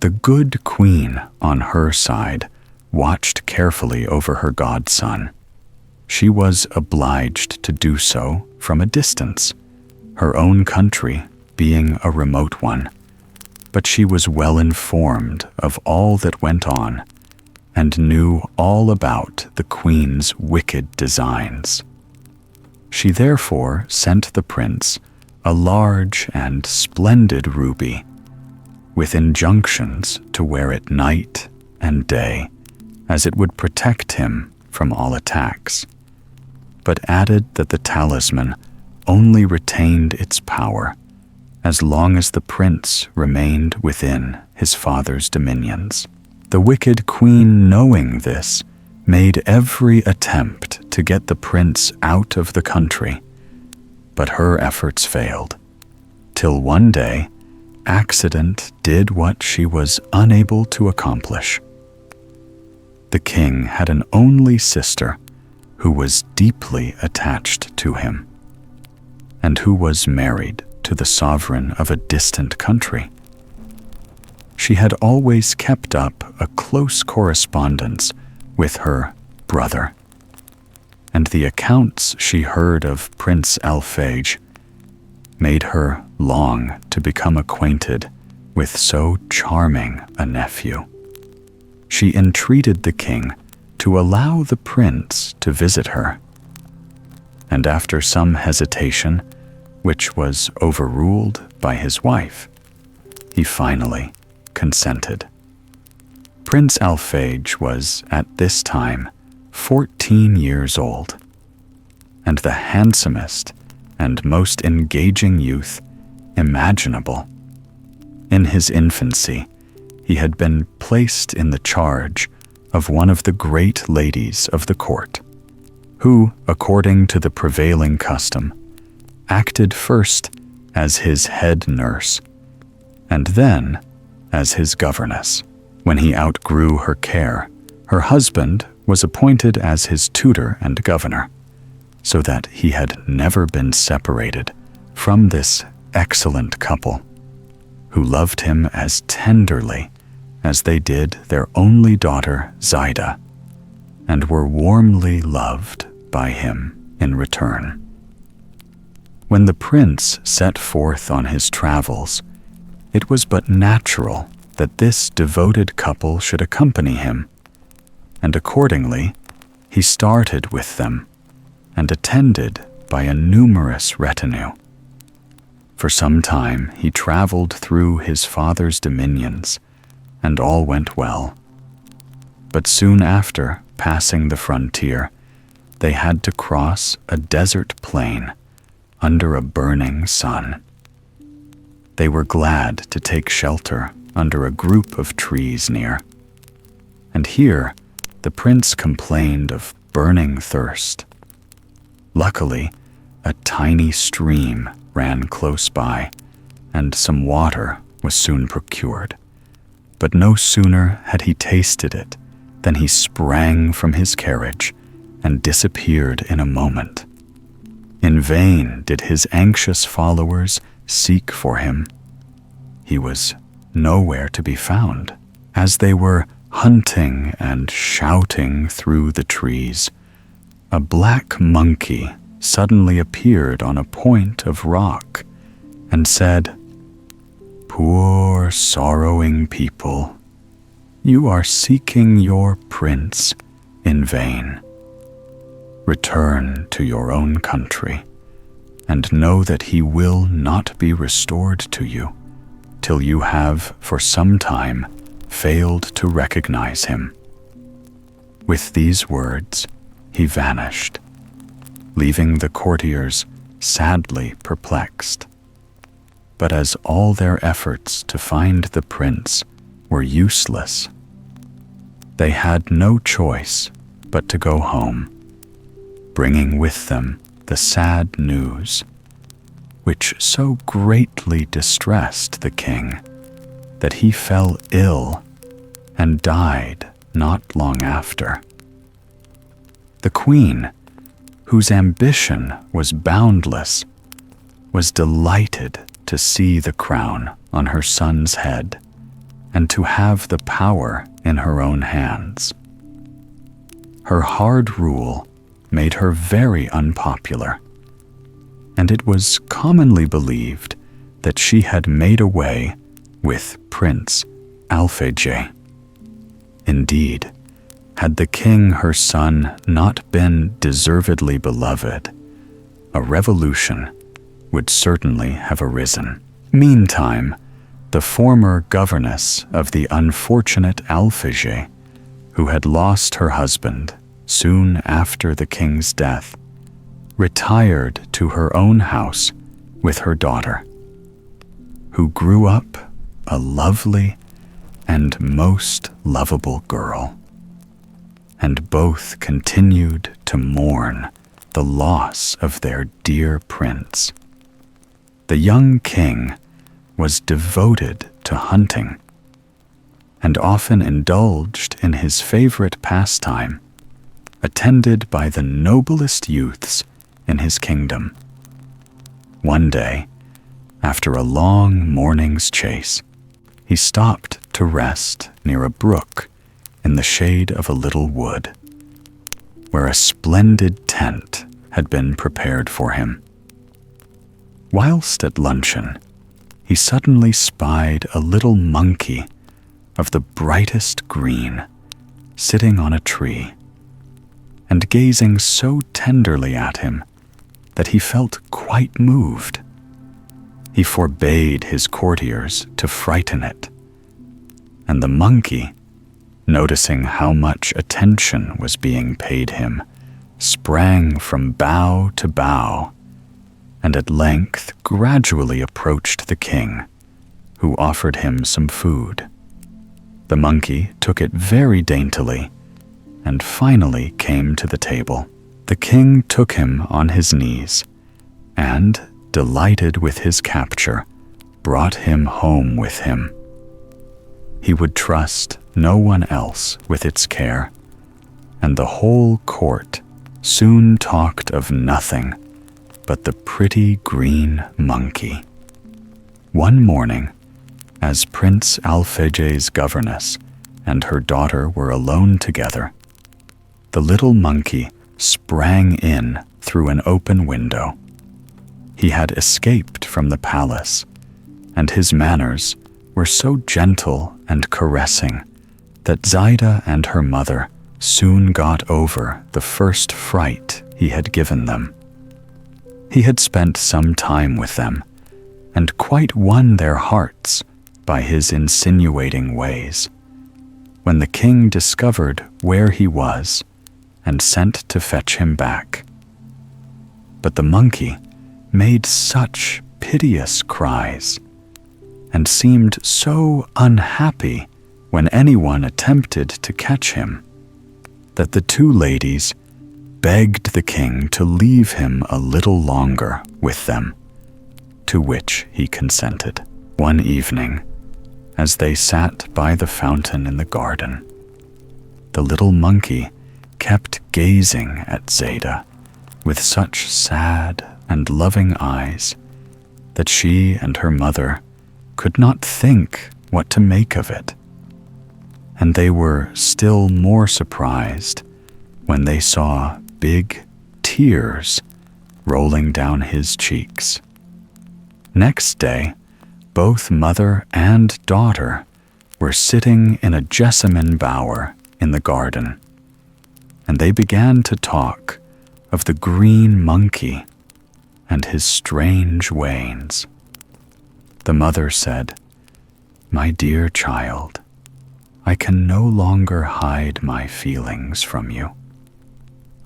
The good queen, on her side, watched carefully over her godson. she was obliged to do so from a distance, her own country being a remote one. But she was well informed of all that went on and knew all about the queen's wicked designs. She therefore sent the prince a large and splendid ruby, with injunctions to wear it night and day, as it would protect him from all attacks, but added that the talisman only retained its power as long as the prince remained within his father's dominions. The wicked queen, knowing this, made every attempt to get the prince out of the country, but her efforts failed, till one day accident did what she was unable to accomplish. The king had an only sister who was deeply attached to him, and who was married to the sovereign of a distant country. She had always kept up a close correspondence with her brother, and the accounts she heard of Prince Alphege made her long to become acquainted with so charming a nephew. She entreated the king to allow the prince to visit her, and after some hesitation, which was overruled by his wife, he finally consented. Prince Alphege was at this time 14 years old, and the handsomest and most engaging youth imaginable. In his infancy, he had been placed in the charge of one of the great ladies of the court, who, according to the prevailing custom, acted first as his head nurse, and then as his governess. When he outgrew her care, her husband was appointed as his tutor and governor, so that he had never been separated from this excellent couple, who loved him as tenderly as they did their only daughter Zaida, and were warmly loved by him in return. When the prince set forth on his travels, it was but natural that this devoted couple should accompany him, and accordingly he started with them and attended by a numerous retinue. For some time he traveled through his father's dominions, and all went well. But soon after passing the frontier, they had to cross a desert plain under a burning sun. They were glad to take shelter under a group of trees near, and here the prince complained of burning thirst. Luckily, a tiny stream ran close by, and some water was soon procured. But no sooner had he tasted it than he sprang from his carriage and disappeared in a moment. In vain did his anxious followers seek for him. He was nowhere to be found. As they were hunting and shouting through the trees, a black monkey suddenly appeared on a point of rock and said, "Poor sorrowing people, you are seeking your prince in vain. Return to your own country, and know that he will not be restored to you till you have for some time failed to recognize him." With these words, he vanished, leaving the courtiers sadly perplexed. But as all their efforts to find the prince were useless, they had no choice but to go home, bringing with them the sad news, which so greatly distressed the king that he fell ill and died not long after. The queen, whose ambition was boundless, was delighted to see the crown on her son's head and to have the power in her own hands. Her hard rule made her very unpopular, and it was commonly believed that she had made away with Prince Alphege. Indeed, had the king her son not been deservedly beloved, a revolution would certainly have arisen. Meantime, the former governess of the unfortunate Alphege, who had lost her husband soon after the king's death, retired to her own house with her daughter, who grew up a lovely and most lovable girl, and both continued to mourn the loss of their dear prince. The young king was devoted to hunting, and often indulged in his favorite pastime, attended by the noblest youths in his kingdom. One day, after a long morning's chase, he stopped to rest near a brook in the shade of a little wood, where a splendid tent had been prepared for him. Whilst at luncheon, he suddenly spied a little monkey of the brightest green sitting on a tree, and gazing so tenderly at him that he felt quite moved. He forbade his courtiers to frighten it, and the monkey, noticing how much attention was being paid him, sprang from bough to bough, and at length gradually approached the king, who offered him some food. The monkey took it very daintily, and finally came to the table. The king took him on his knees, and, delighted with his capture, brought him home with him. He would trust no one else with its care, and the whole court soon talked of nothing but the pretty green monkey. One morning, as Prince Alphege's governess and her daughter were alone together, the little monkey sprang in through an open window. He had escaped from the palace, and his manners were so gentle and caressing that Zaida and her mother soon got over the first fright he had given them. He had spent some time with them, and quite won their hearts by his insinuating ways, when the king discovered where he was and sent to fetch him back. But the monkey made such piteous cries, and seemed so unhappy when anyone attempted to catch him, that the two ladies begged the king to leave him a little longer with them, to which he consented. One evening, as they sat by the fountain in the garden, the little monkey kept gazing at Zaida with such sad and loving eyes that she and her mother could not think what to make of it, and they were still more surprised when they saw big tears rolling down his cheeks. Next day, both mother and daughter were sitting in a jessamine bower in the garden, and they began to talk of the green monkey and his strange ways. The mother said, "My dear child, I can no longer hide my feelings from you.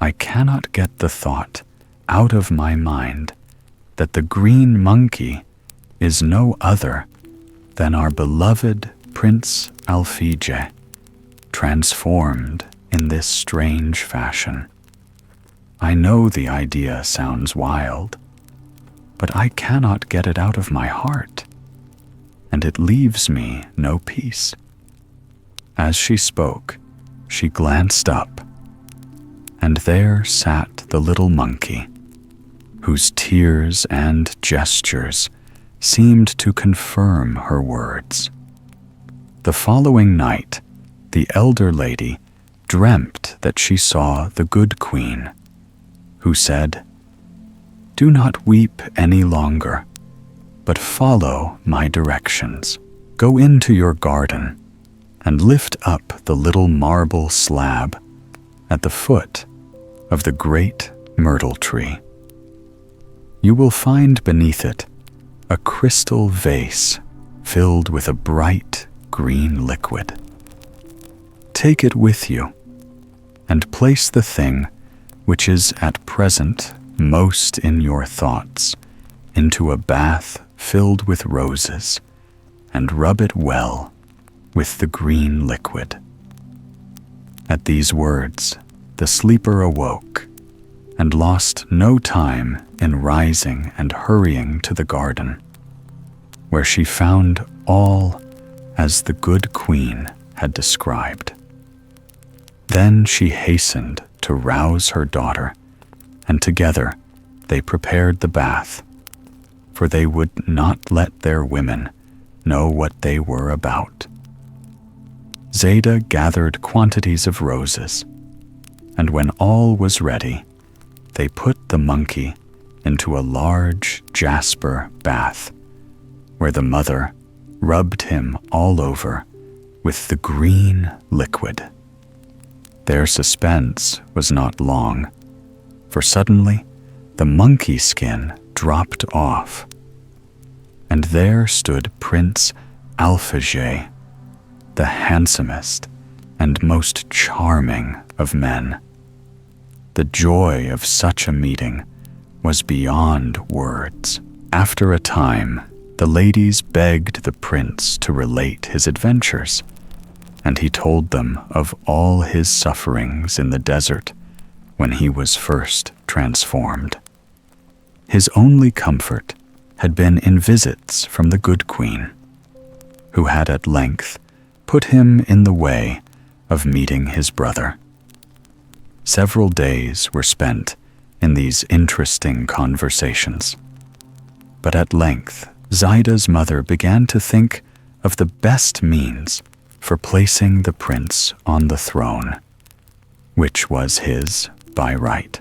I cannot get the thought out of my mind that the green monkey is no other than our beloved Prince Alphege, transformed in this strange fashion. I know the idea sounds wild, but I cannot get it out of my heart, and it leaves me no peace." As she spoke, she glanced up, and there sat the little monkey, whose tears and gestures seemed to confirm her words. The following night, the elder lady dreamt that she saw the good queen, who said, "Do not weep any longer, but follow my directions. Go into your garden and lift up the little marble slab at the foot of the great myrtle tree. You will find beneath it a crystal vase filled with a bright green liquid. Take it with you and place the thing which is at present most in your thoughts into a bath filled with roses and rub it well with the green liquid." At these words, the sleeper awoke and lost no time in rising and hurrying to the garden, where she found all as the good queen had described. Then she hastened to rouse her daughter, and together they prepared the bath, for they would not let their women know what they were about. Zayda gathered quantities of roses, and when all was ready, they put the monkey into a large jasper bath, where the mother rubbed him all over with the green liquid. Their suspense was not long, for suddenly the monkey skin dropped off, and there stood Prince Alphege, the handsomest and most charming of men. The joy of such a meeting was beyond words. After a time, the ladies begged the prince to relate his adventures, and he told them of all his sufferings in the desert when he was first transformed. His only comfort had been in visits from the good queen, who had at length put him in the way of meeting his brother. Several days were spent in these interesting conversations, but at length Zaida's mother began to think of the best means for placing the prince on the throne, which was his by right.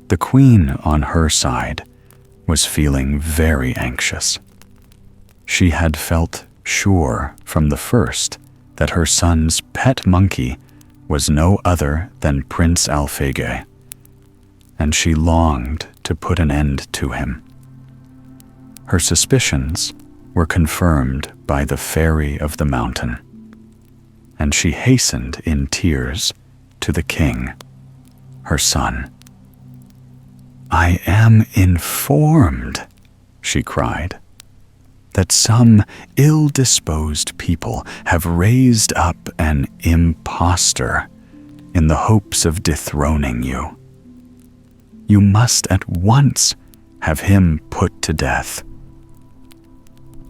The queen, on her side, was feeling very anxious. She had felt sure from the first that her son's pet monkey was no other than Prince Alphege, and she longed to put an end to him. Her suspicions were confirmed by the fairy of the mountain, and she hastened in tears to the king, her son. "I am informed," she cried, "that some ill-disposed people have raised up an impostor in the hopes of dethroning you. You must at once have him put to death."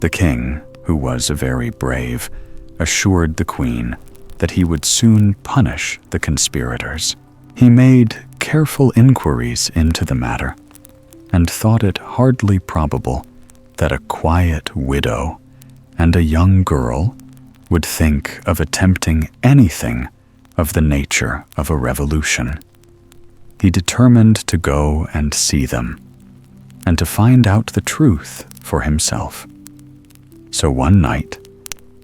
The king, who was very brave, assured the queen that he would soon punish the conspirators. He made careful inquiries into the matter, and thought it hardly probable that a quiet widow and a young girl would think of attempting anything of the nature of a revolution. He determined to go and see them, and to find out the truth for himself. So one night,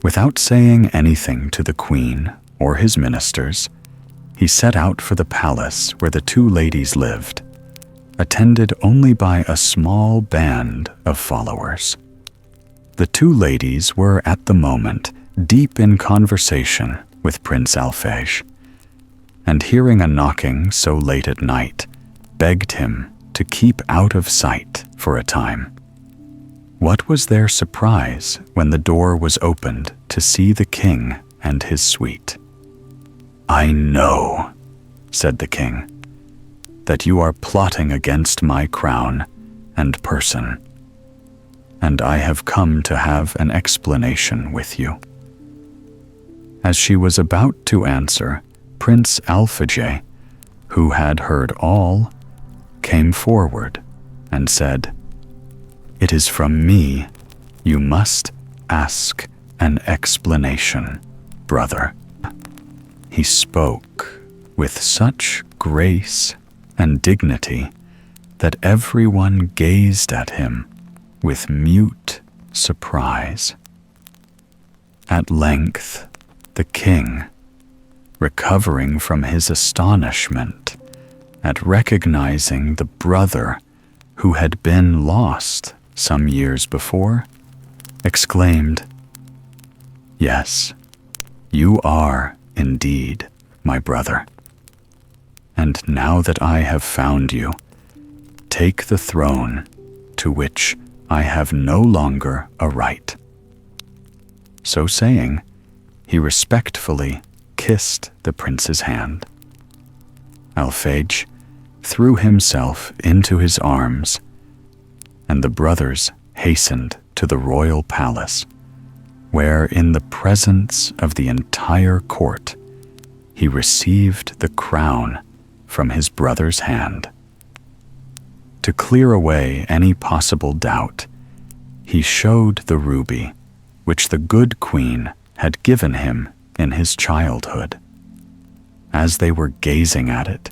without saying anything to the queen or his ministers, he set out for the palace where the two ladies lived, attended only by a small band of followers. The two ladies were at the moment deep in conversation with Prince Alphege, and hearing a knocking so late at night, begged him to keep out of sight for a time. What was their surprise when the door was opened to see the king and his suite. "I know," said the king, "that you are plotting against my crown and person, and I have come to have an explanation with you." As she was about to answer, Prince Alphege, who had heard all, came forward and said, "It is from me you must ask an explanation, brother." He spoke with such grace and dignity that everyone gazed at him with mute surprise. At length, the king, recovering from his astonishment at recognizing the brother who had been lost some years before, exclaimed, "Yes, you are indeed my brother. And now that I have found you, take the throne to which I have no longer a right." So saying, he respectfully kissed the prince's hand. Alphege threw himself into his arms, and the brothers hastened to the royal palace, where in the presence of the entire court, he received the crown from his brother's hand. To clear away any possible doubt, he showed the ruby which the good queen had given him in his childhood. As they were gazing at it,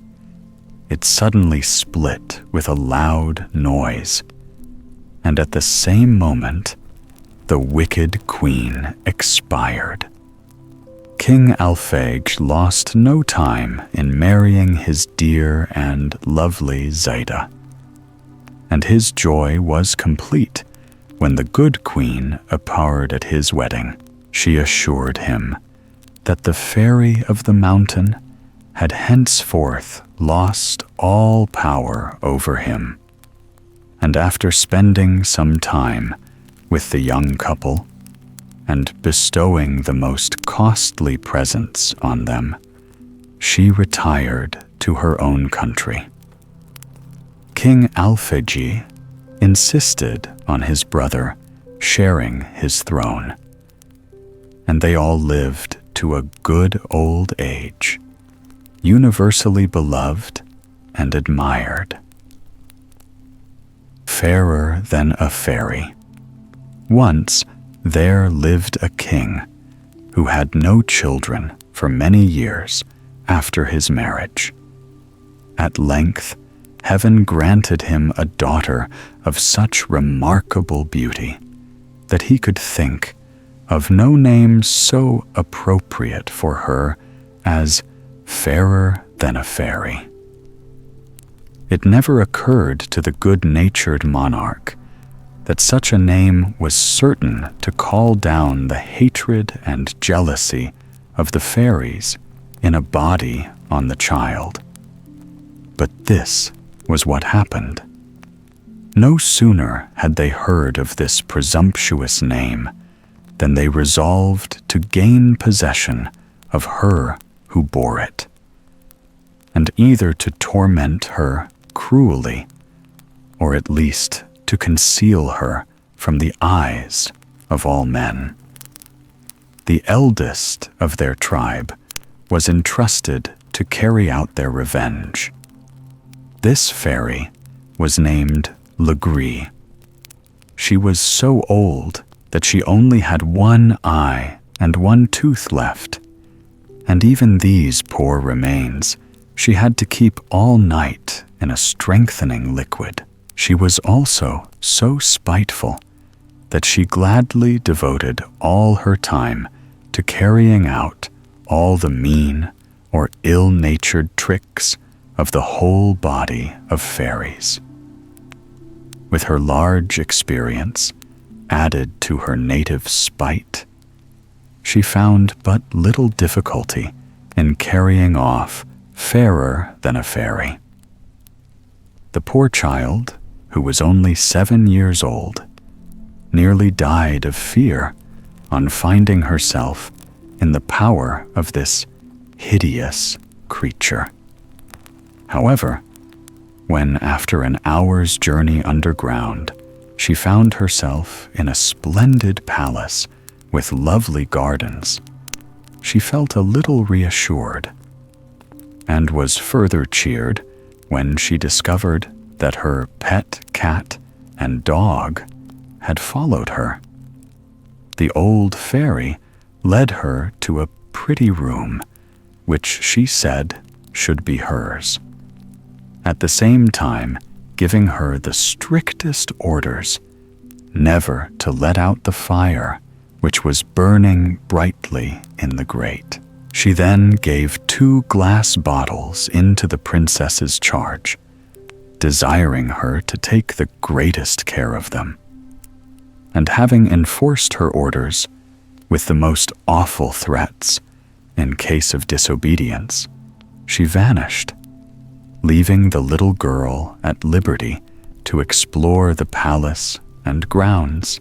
it suddenly split with a loud noise, and at the same moment, the wicked queen expired. King Alphege lost no time in marrying his dear and lovely Zaida, and his joy was complete when the good queen appeared at his wedding. She assured him that the fairy of the mountain had henceforth lost all power over him, and after spending some time with the young couple and bestowing the most costly presents on them, she retired to her own country. King Alphege insisted on his brother sharing his throne, and they all lived to a good old age, universally beloved and admired. Fairer than a fairy. Once there lived a king who had no children for many years after his marriage. At length, heaven granted him a daughter of such remarkable beauty that he could think of no name so appropriate for her as fairer than a fairy. It never occurred to the good-natured monarch that such a name was certain to call down the hatred and jealousy of the fairies in a body on the child. But this was what happened. No sooner had they heard of this presumptuous name than they resolved to gain possession of her who bore it, and either to torment her cruelly, or at least to conceal her from the eyes of all men. The eldest of their tribe was entrusted to carry out their revenge. This fairy was named Legree. She was so old that she only had one eye and one tooth left, and even these poor remains she had to keep all night in a strengthening liquid. She was also so spiteful that she gladly devoted all her time to carrying out all the mean or ill-natured tricks of the whole body of fairies. With her large experience added to her native spite, she found but little difficulty in carrying off fairer than a fairy. The poor child, who was only 7 years old, nearly died of fear on finding herself in the power of this hideous creature. However, when after an hour's journey underground, she found herself in a splendid palace with lovely gardens, she felt a little reassured, and was further cheered when she discovered that her pet cat and dog had followed her. The old fairy led her to a pretty room, which she said should be hers. at the same time giving her the strictest orders never to let out the fire which was burning brightly in the grate. She then gave 2 glass bottles into the princess's charge, desiring her to take the greatest care of them. And having enforced her orders with the most awful threats in case of disobedience, she vanished, leaving the little girl at liberty to explore the palace and grounds,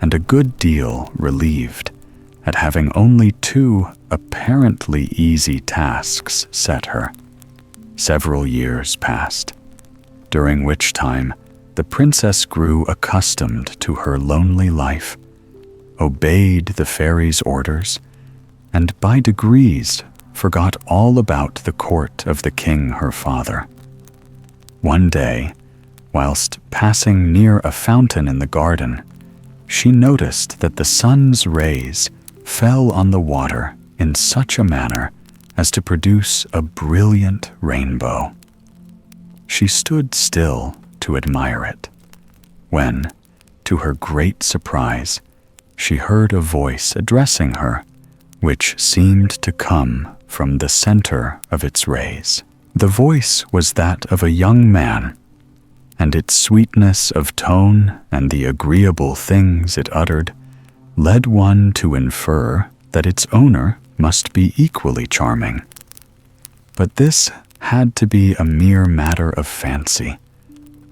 and a good deal relieved at having only 2 apparently easy tasks set her. Several years passed, during which time the princess grew accustomed to her lonely life, obeyed the fairy's orders, and by degrees forgot all about the court of the king her father. One day, whilst passing near a fountain in the garden, she noticed that the sun's rays fell on the water in such a manner as to produce a brilliant rainbow. She stood still to admire it, when, to her great surprise, she heard a voice addressing her, which seemed to come from the center of its rays. The voice was that of a young man, and its sweetness of tone and the agreeable things it uttered led one to infer that its owner must be equally charming. But this had to be a mere matter of fancy,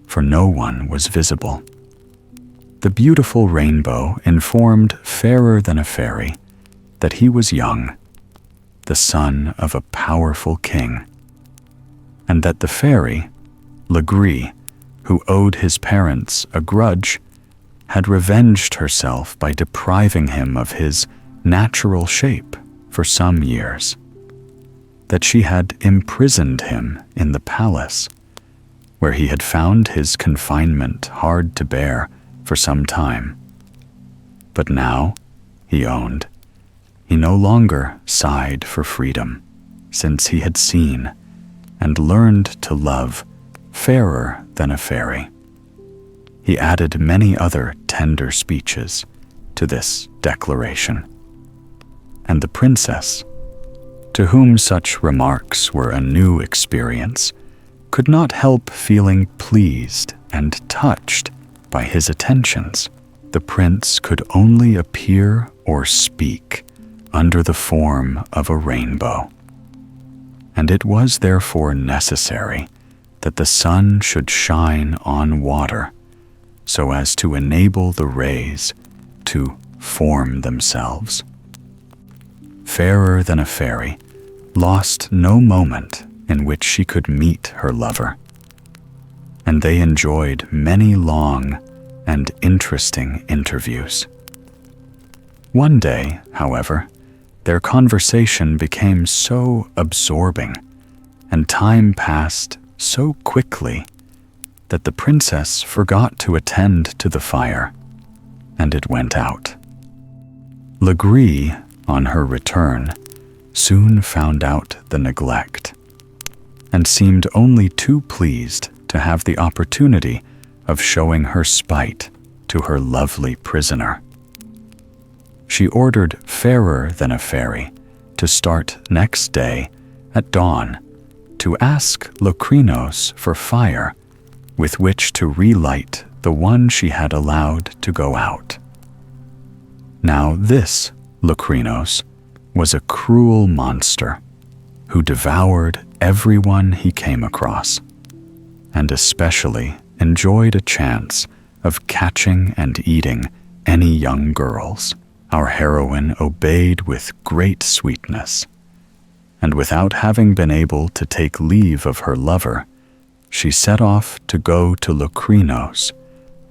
for no one was visible. The beautiful rainbow informed Fairer than a Fairy that he was young, the son of a powerful king, and that the fairy, Legree, who owed his parents a grudge, had revenged herself by depriving him of his natural shape for some years, that she had imprisoned him in the palace, where he had found his confinement hard to bear for some time. But now, he owned, he no longer sighed for freedom, since he had seen and learned to love Fairer than a Fairy. He added many other tender speeches to this declaration, and the princess, to whom such remarks were a new experience, could not help feeling pleased and touched by his attentions. The prince could only appear or speak under the form of a rainbow, and it was therefore necessary that the sun should shine on water so as to enable the rays to form themselves. Fairer than a Fairy lost no moment in which she could meet her lover, and they enjoyed many long and interesting interviews. One day, however, their conversation became so absorbing, and time passed so quickly, that the princess forgot to attend to the fire, and it went out. Legree, on her return, soon found out the neglect, and seemed only too pleased to have the opportunity of showing her spite to her lovely prisoner. She ordered Fairer than a Fairy to start next day at dawn to ask Locrinos for fire with which to relight the one she had allowed to go out. Now this Locrinos was a cruel monster who devoured everyone he came across, and especially enjoyed a chance of catching and eating any young girls. Our heroine obeyed with great sweetness, and without having been able to take leave of her lover, she set off to go to Locrinos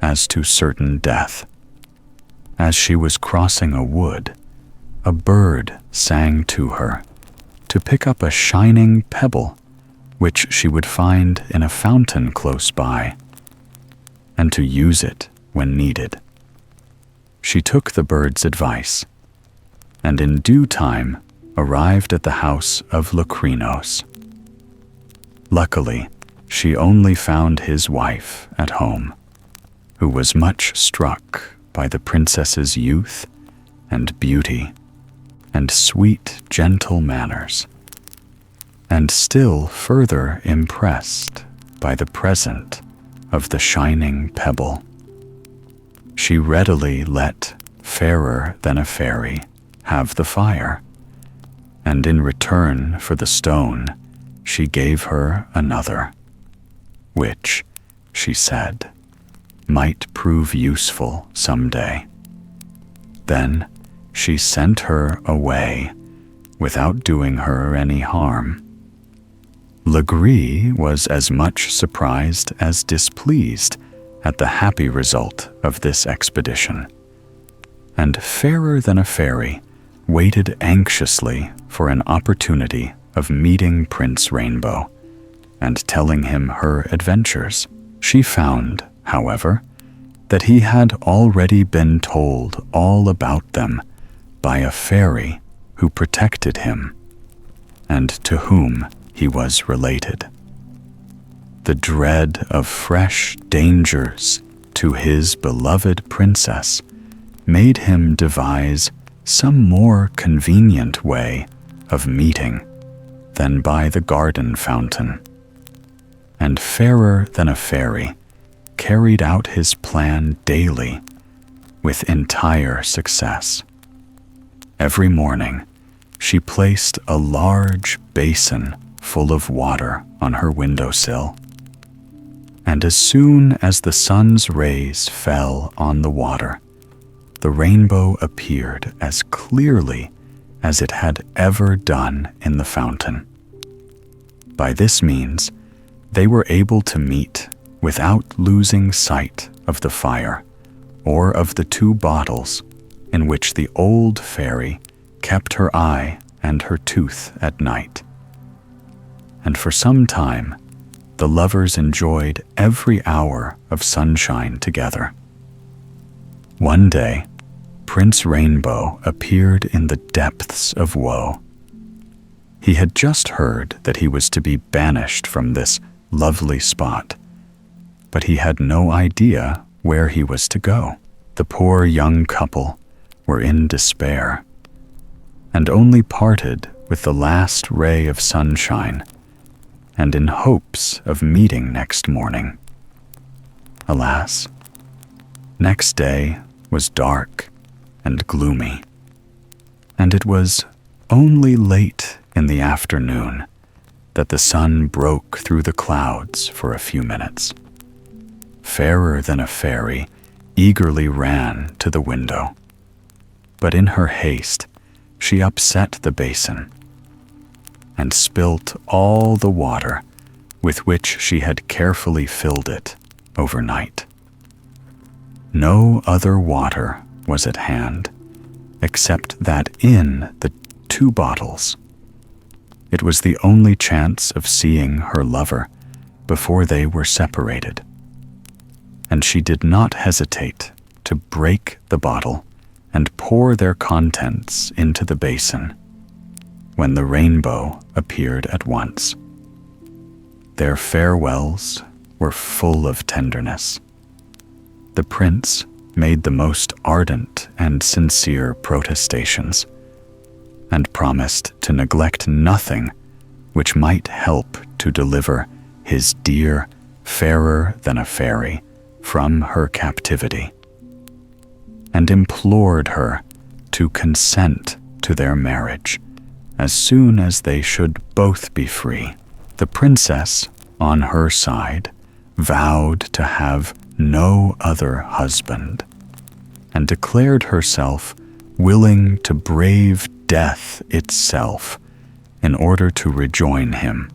as to certain death. As she was crossing a wood, a bird sang to her to pick up a shining pebble which she would find in a fountain close by, and to use it when needed. She took the bird's advice, and in due time arrived at the house of Locrinos. Luckily, she only found his wife at home, who was much struck by the princess's youth and beauty and sweet, gentle manners, and still further impressed by the present of the shining pebble. She readily let Fairer than a Fairy have the fire, and in return for the stone, she gave her another, which, she said, might prove useful some day. Then she sent her away without doing her any harm. Legree was as much surprised as displeased at the happy result of this expedition, and Fairer than a Fairy waited anxiously for an opportunity of meeting Prince Rainbow and telling him her adventures. She found, however, that he had already been told all about them by a fairy who protected him and to whom he was related. The dread of fresh dangers to his beloved princess made him devise some more convenient way of meeting than by the garden fountain. And Fairer than a Fairy carried out his plan daily with entire success. Every morning, she placed a large basin full of water on her windowsill, and as soon as the sun's rays fell on the water, the rainbow appeared as clearly as it had ever done in the fountain. By this means, they were able to meet without losing sight of the fire or of the 2 bottles in which the old fairy kept her eye and her tooth at night. And for some time, the lovers enjoyed every hour of sunshine together. One day, Prince Rainbow appeared in the depths of woe. He had just heard that he was to be banished from this lovely spot, but he had no idea where he was to go. The poor young couple were in despair, and only parted with the last ray of sunshine and in hopes of meeting next morning. Alas, next day was dark and gloomy, and it was only late in the afternoon that the sun broke through the clouds for a few minutes. Fairer than a Fairy eagerly ran to the window, but in her haste she upset the basin and spilt all the water with which she had carefully filled it overnight. No other water was at hand except that in the 2 bottles. It was the only chance of seeing her lover before they were separated, and she did not hesitate to break the bottle and pour their contents into the basin, when the rainbow appeared at once. Their farewells were full of tenderness. The prince made the most ardent and sincere protestations, and promised to neglect nothing which might help to deliver his dear Fairer than a Fairy from her captivity, and implored her to consent to their marriage as soon as they should both be free. The princess, on her side, vowed to have no other husband, and declared herself willing to brave death itself in order to rejoin him.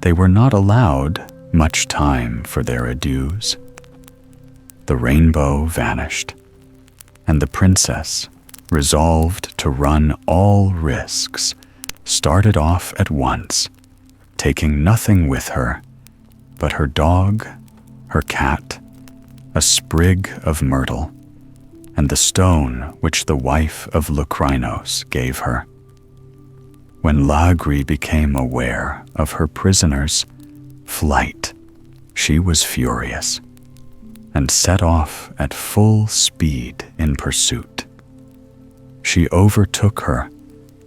They were not allowed much time for their adieus. The rainbow vanished, and the princess, resolved to run all risks, started off at once, taking nothing with her but her dog, her cat, a sprig of myrtle, and the stone which the wife of Locrinos gave her. When Lagri became aware of her prisoners, flight, she was furious, and set off at full speed in pursuit. She overtook her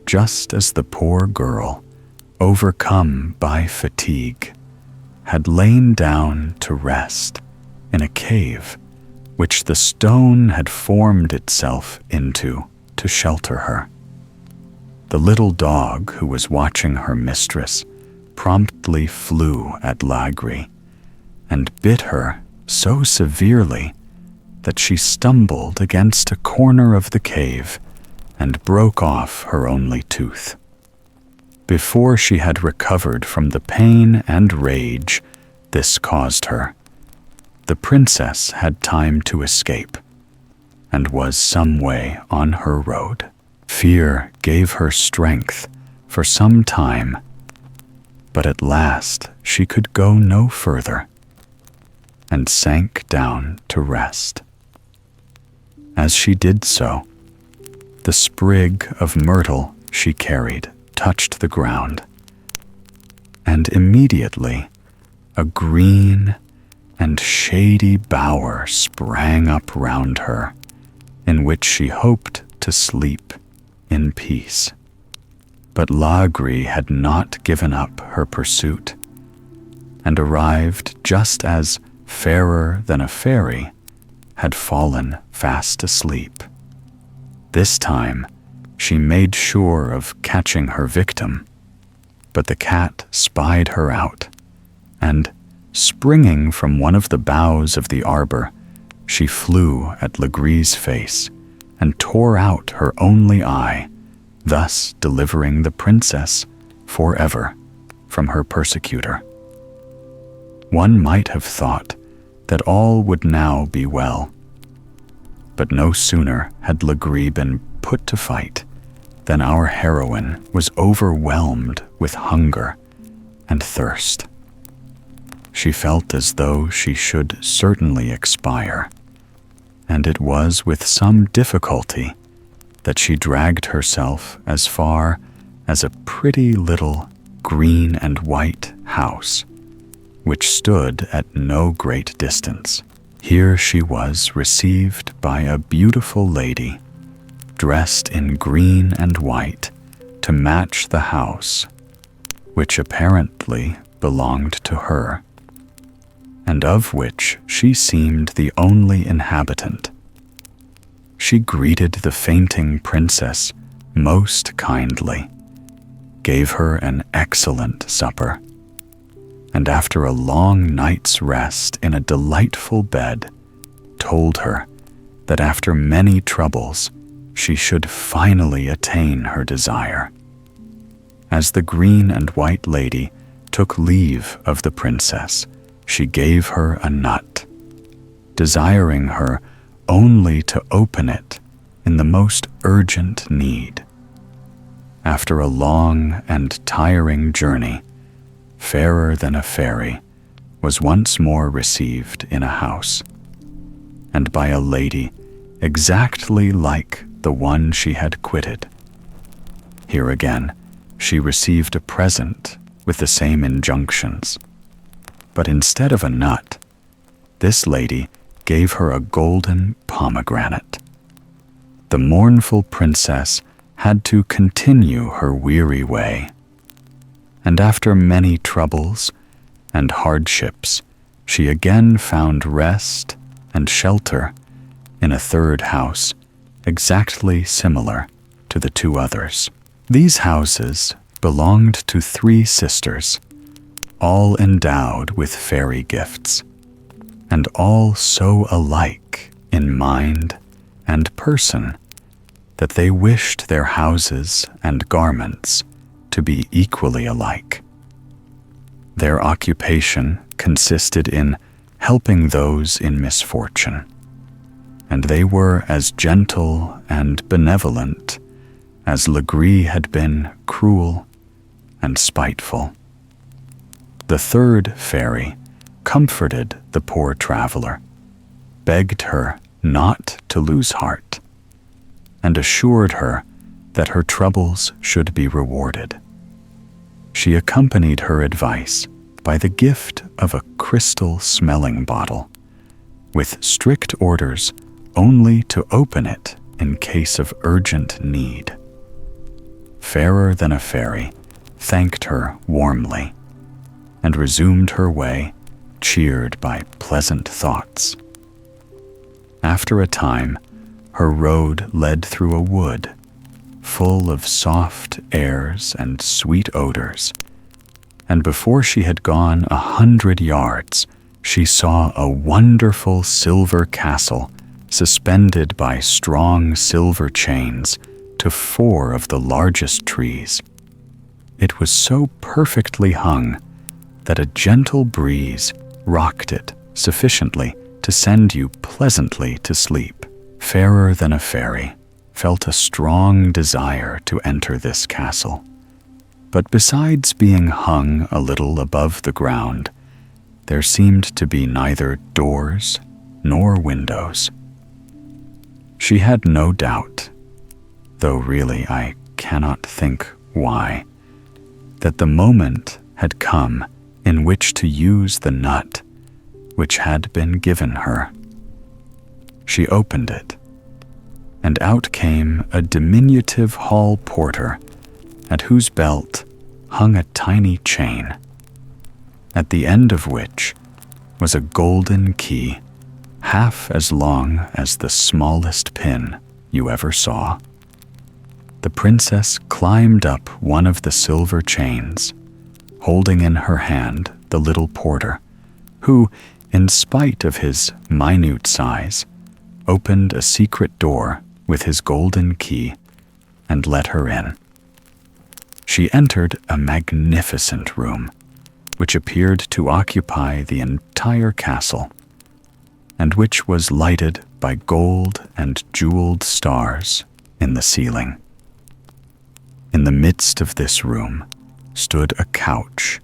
just as the poor girl, overcome by fatigue, had lain down to rest in a cave which the stone had formed itself into to shelter her. The little dog who was watching her mistress promptly flew at Lagri and bit her so severely that she stumbled against a corner of the cave and broke off her only tooth. Before she had recovered from the pain and rage this caused her, the princess had time to escape and was some way on her road. Fear gave her strength for some time, but at last she could go no further and sank down to rest. As she did so, the sprig of myrtle she carried touched the ground, and immediately a green and shady bower sprang up round her, in which she hoped to sleep in peace. But Lagri had not given up her pursuit, and arrived just as Fairer Than a Fairy had fallen fast asleep. This time she made sure of catching her victim, but the cat spied her out, and, springing from one of the boughs of the arbor, she flew at Legree's face and tore out her only eye, thus delivering the princess forever from her persecutor. One might have thought that all would now be well, but no sooner had Legree been put to fight than our heroine was overwhelmed with hunger and thirst. She felt as though she should certainly expire, and it was with some difficulty that she dragged herself as far as a pretty little green and white house, which stood at no great distance. Here she was received by a beautiful lady, dressed in green and white to match the house, which apparently belonged to her, and of which she seemed the only inhabitant. She greeted the fainting princess most kindly, gave her an excellent supper, and after a long night's rest in a delightful bed, told her that after many troubles she should finally attain her desire. As the green and white lady took leave of the princess, she gave her a nut, desiring her only to open it in the most urgent need. After a long and tiring journey, Fairer Than a Fairy was once more received in a house, and by a lady exactly like the one she had quitted. Here again, she received a present with the same injunctions, but instead of a nut, this lady gave her a golden pomegranate. The mournful princess had to continue her weary way, and after many troubles and hardships, she again found rest and shelter in a third house exactly similar to the two others. These houses belonged to 3 sisters, all endowed with fairy gifts, and all so alike in mind and person that they wished their houses and garments to be equally alike. Their occupation consisted in helping those in misfortune, and they were as gentle and benevolent as Legree had been cruel and spiteful. The third fairy comforted the poor traveler, begged her not to lose heart, and assured her that her troubles should be rewarded. She accompanied her advice by the gift of a crystal smelling bottle, with strict orders only to open it in case of urgent need. Fairer than a Fairy thanked her warmly and resumed her way, cheered by pleasant thoughts. After a time, her road led through a wood, full of soft airs and sweet odors, and before she had gone 100 yards, she saw a wonderful silver castle suspended by strong silver chains to 4 of the largest trees. It was so perfectly hung that a gentle breeze rocked it sufficiently to send you pleasantly to sleep. Fairer than a Fairy felt a strong desire to enter this castle, but besides being hung a little above the ground, there seemed to be neither doors nor windows. She had no doubt, though really I cannot think why, that the moment had come in which to use the nut which had been given her. She opened it, and out came a diminutive hall porter at whose belt hung a tiny chain, at the end of which was a golden key half as long as the smallest pin you ever saw. The princess climbed up one of the silver chains, holding in her hand the little porter, who, in spite of his minute size, opened a secret door with his golden key and let her in. She entered a magnificent room, which appeared to occupy the entire castle, and which was lighted by gold and jeweled stars in the ceiling. In the midst of this room stood a couch,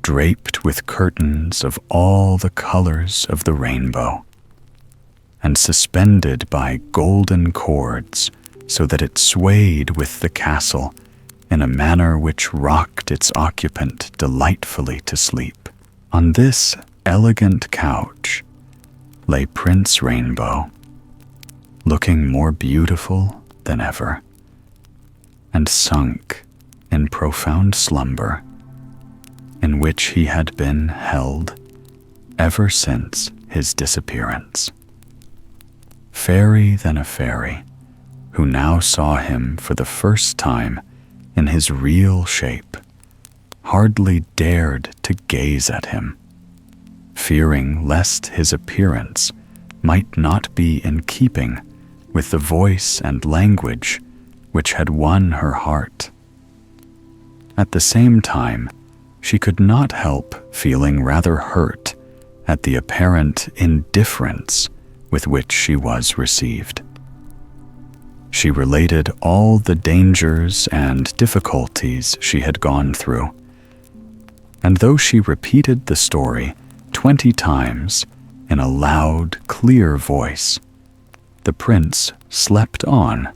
draped with curtains of all the colors of the rainbow, and suspended by golden cords so that it swayed with the castle in a manner which rocked its occupant delightfully to sleep. On this elegant couch lay Prince Rainbow, looking more beautiful than ever, and sunk in profound slumber, in which he had been held ever since his disappearance. Fairy than a Fairy, who now saw him for the first time in his real shape, hardly dared to gaze at him, fearing lest his appearance might not be in keeping with the voice and language which had won her heart. At the same time, she could not help feeling rather hurt at the apparent indifference with which she was received. She related all the dangers and difficulties she had gone through, and though she repeated the story 20 times in a loud, clear voice, the prince slept on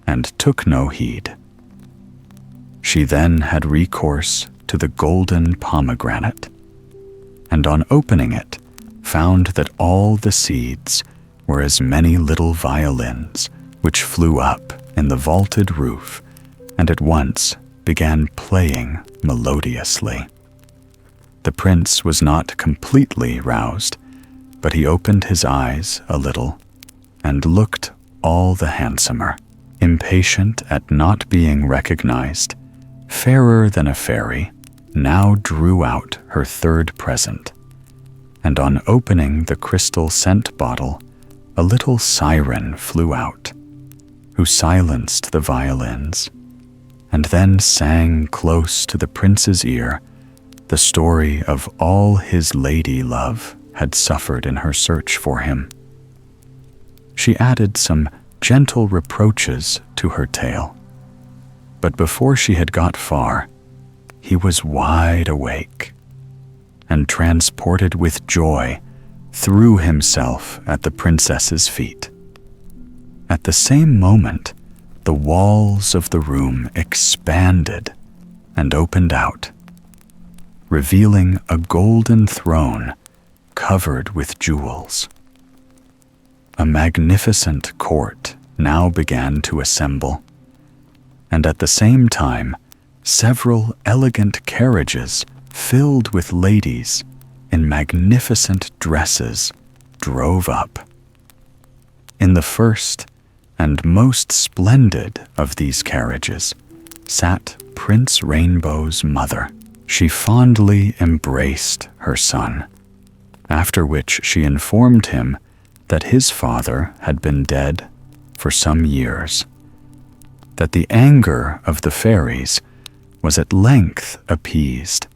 and took no heed. She then had recourse to the golden pomegranate, and on opening it, found that all the seeds were as many little violins which flew up in the vaulted roof and at once began playing melodiously. The prince was not completely roused, but he opened his eyes a little and looked all the handsomer. Impatient at not being recognized, Fairer than a Fairy now drew out her third present, and on opening the crystal scent bottle, a little siren flew out, who silenced the violins, and then sang close to the prince's ear the story of all his lady love had suffered in her search for him. She added some gentle reproaches to her tale, but before she had got far, he was wide awake, and transported with joy, threw himself at the princess's feet. At the same moment, the walls of the room expanded and opened out, revealing a golden throne covered with jewels. A magnificent court now began to assemble, and at the same time, several elegant carriages filled with ladies in magnificent dresses drove up. In the first and most splendid of these carriages sat Prince Rainbow's mother. She fondly embraced her son, after which she informed him that his father had been dead for some years, that the anger of the fairies was at length appeased,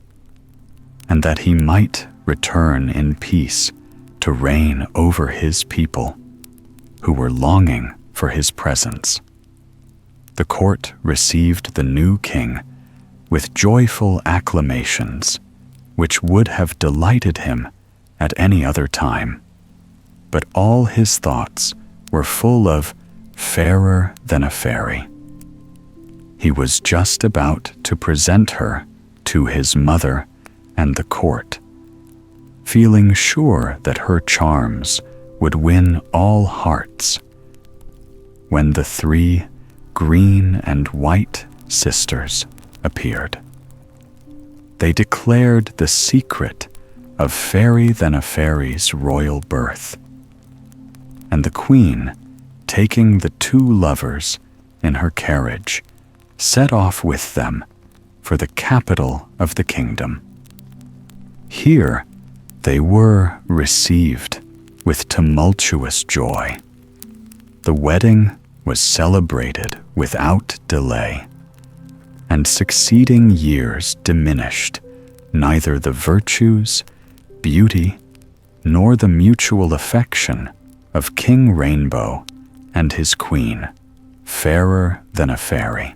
and that he might return in peace to reign over his people, who were longing for his presence. The court received the new king with joyful acclamations, which would have delighted him at any other time, but all his thoughts were full of fairer than a fairy. He was just about to present her to his mother and the court, feeling sure that her charms would win all hearts, when the three green and white sisters appeared. They declared the secret of Fairy Than a Fairy's royal birth, and the queen, taking the two lovers in her carriage, set off with them for the capital of the kingdom. Here they were received with tumultuous joy. The wedding was celebrated without delay, and succeeding years diminished neither the virtues, beauty, nor the mutual affection of King Rainbow and his queen, Fairer Than a Fairy.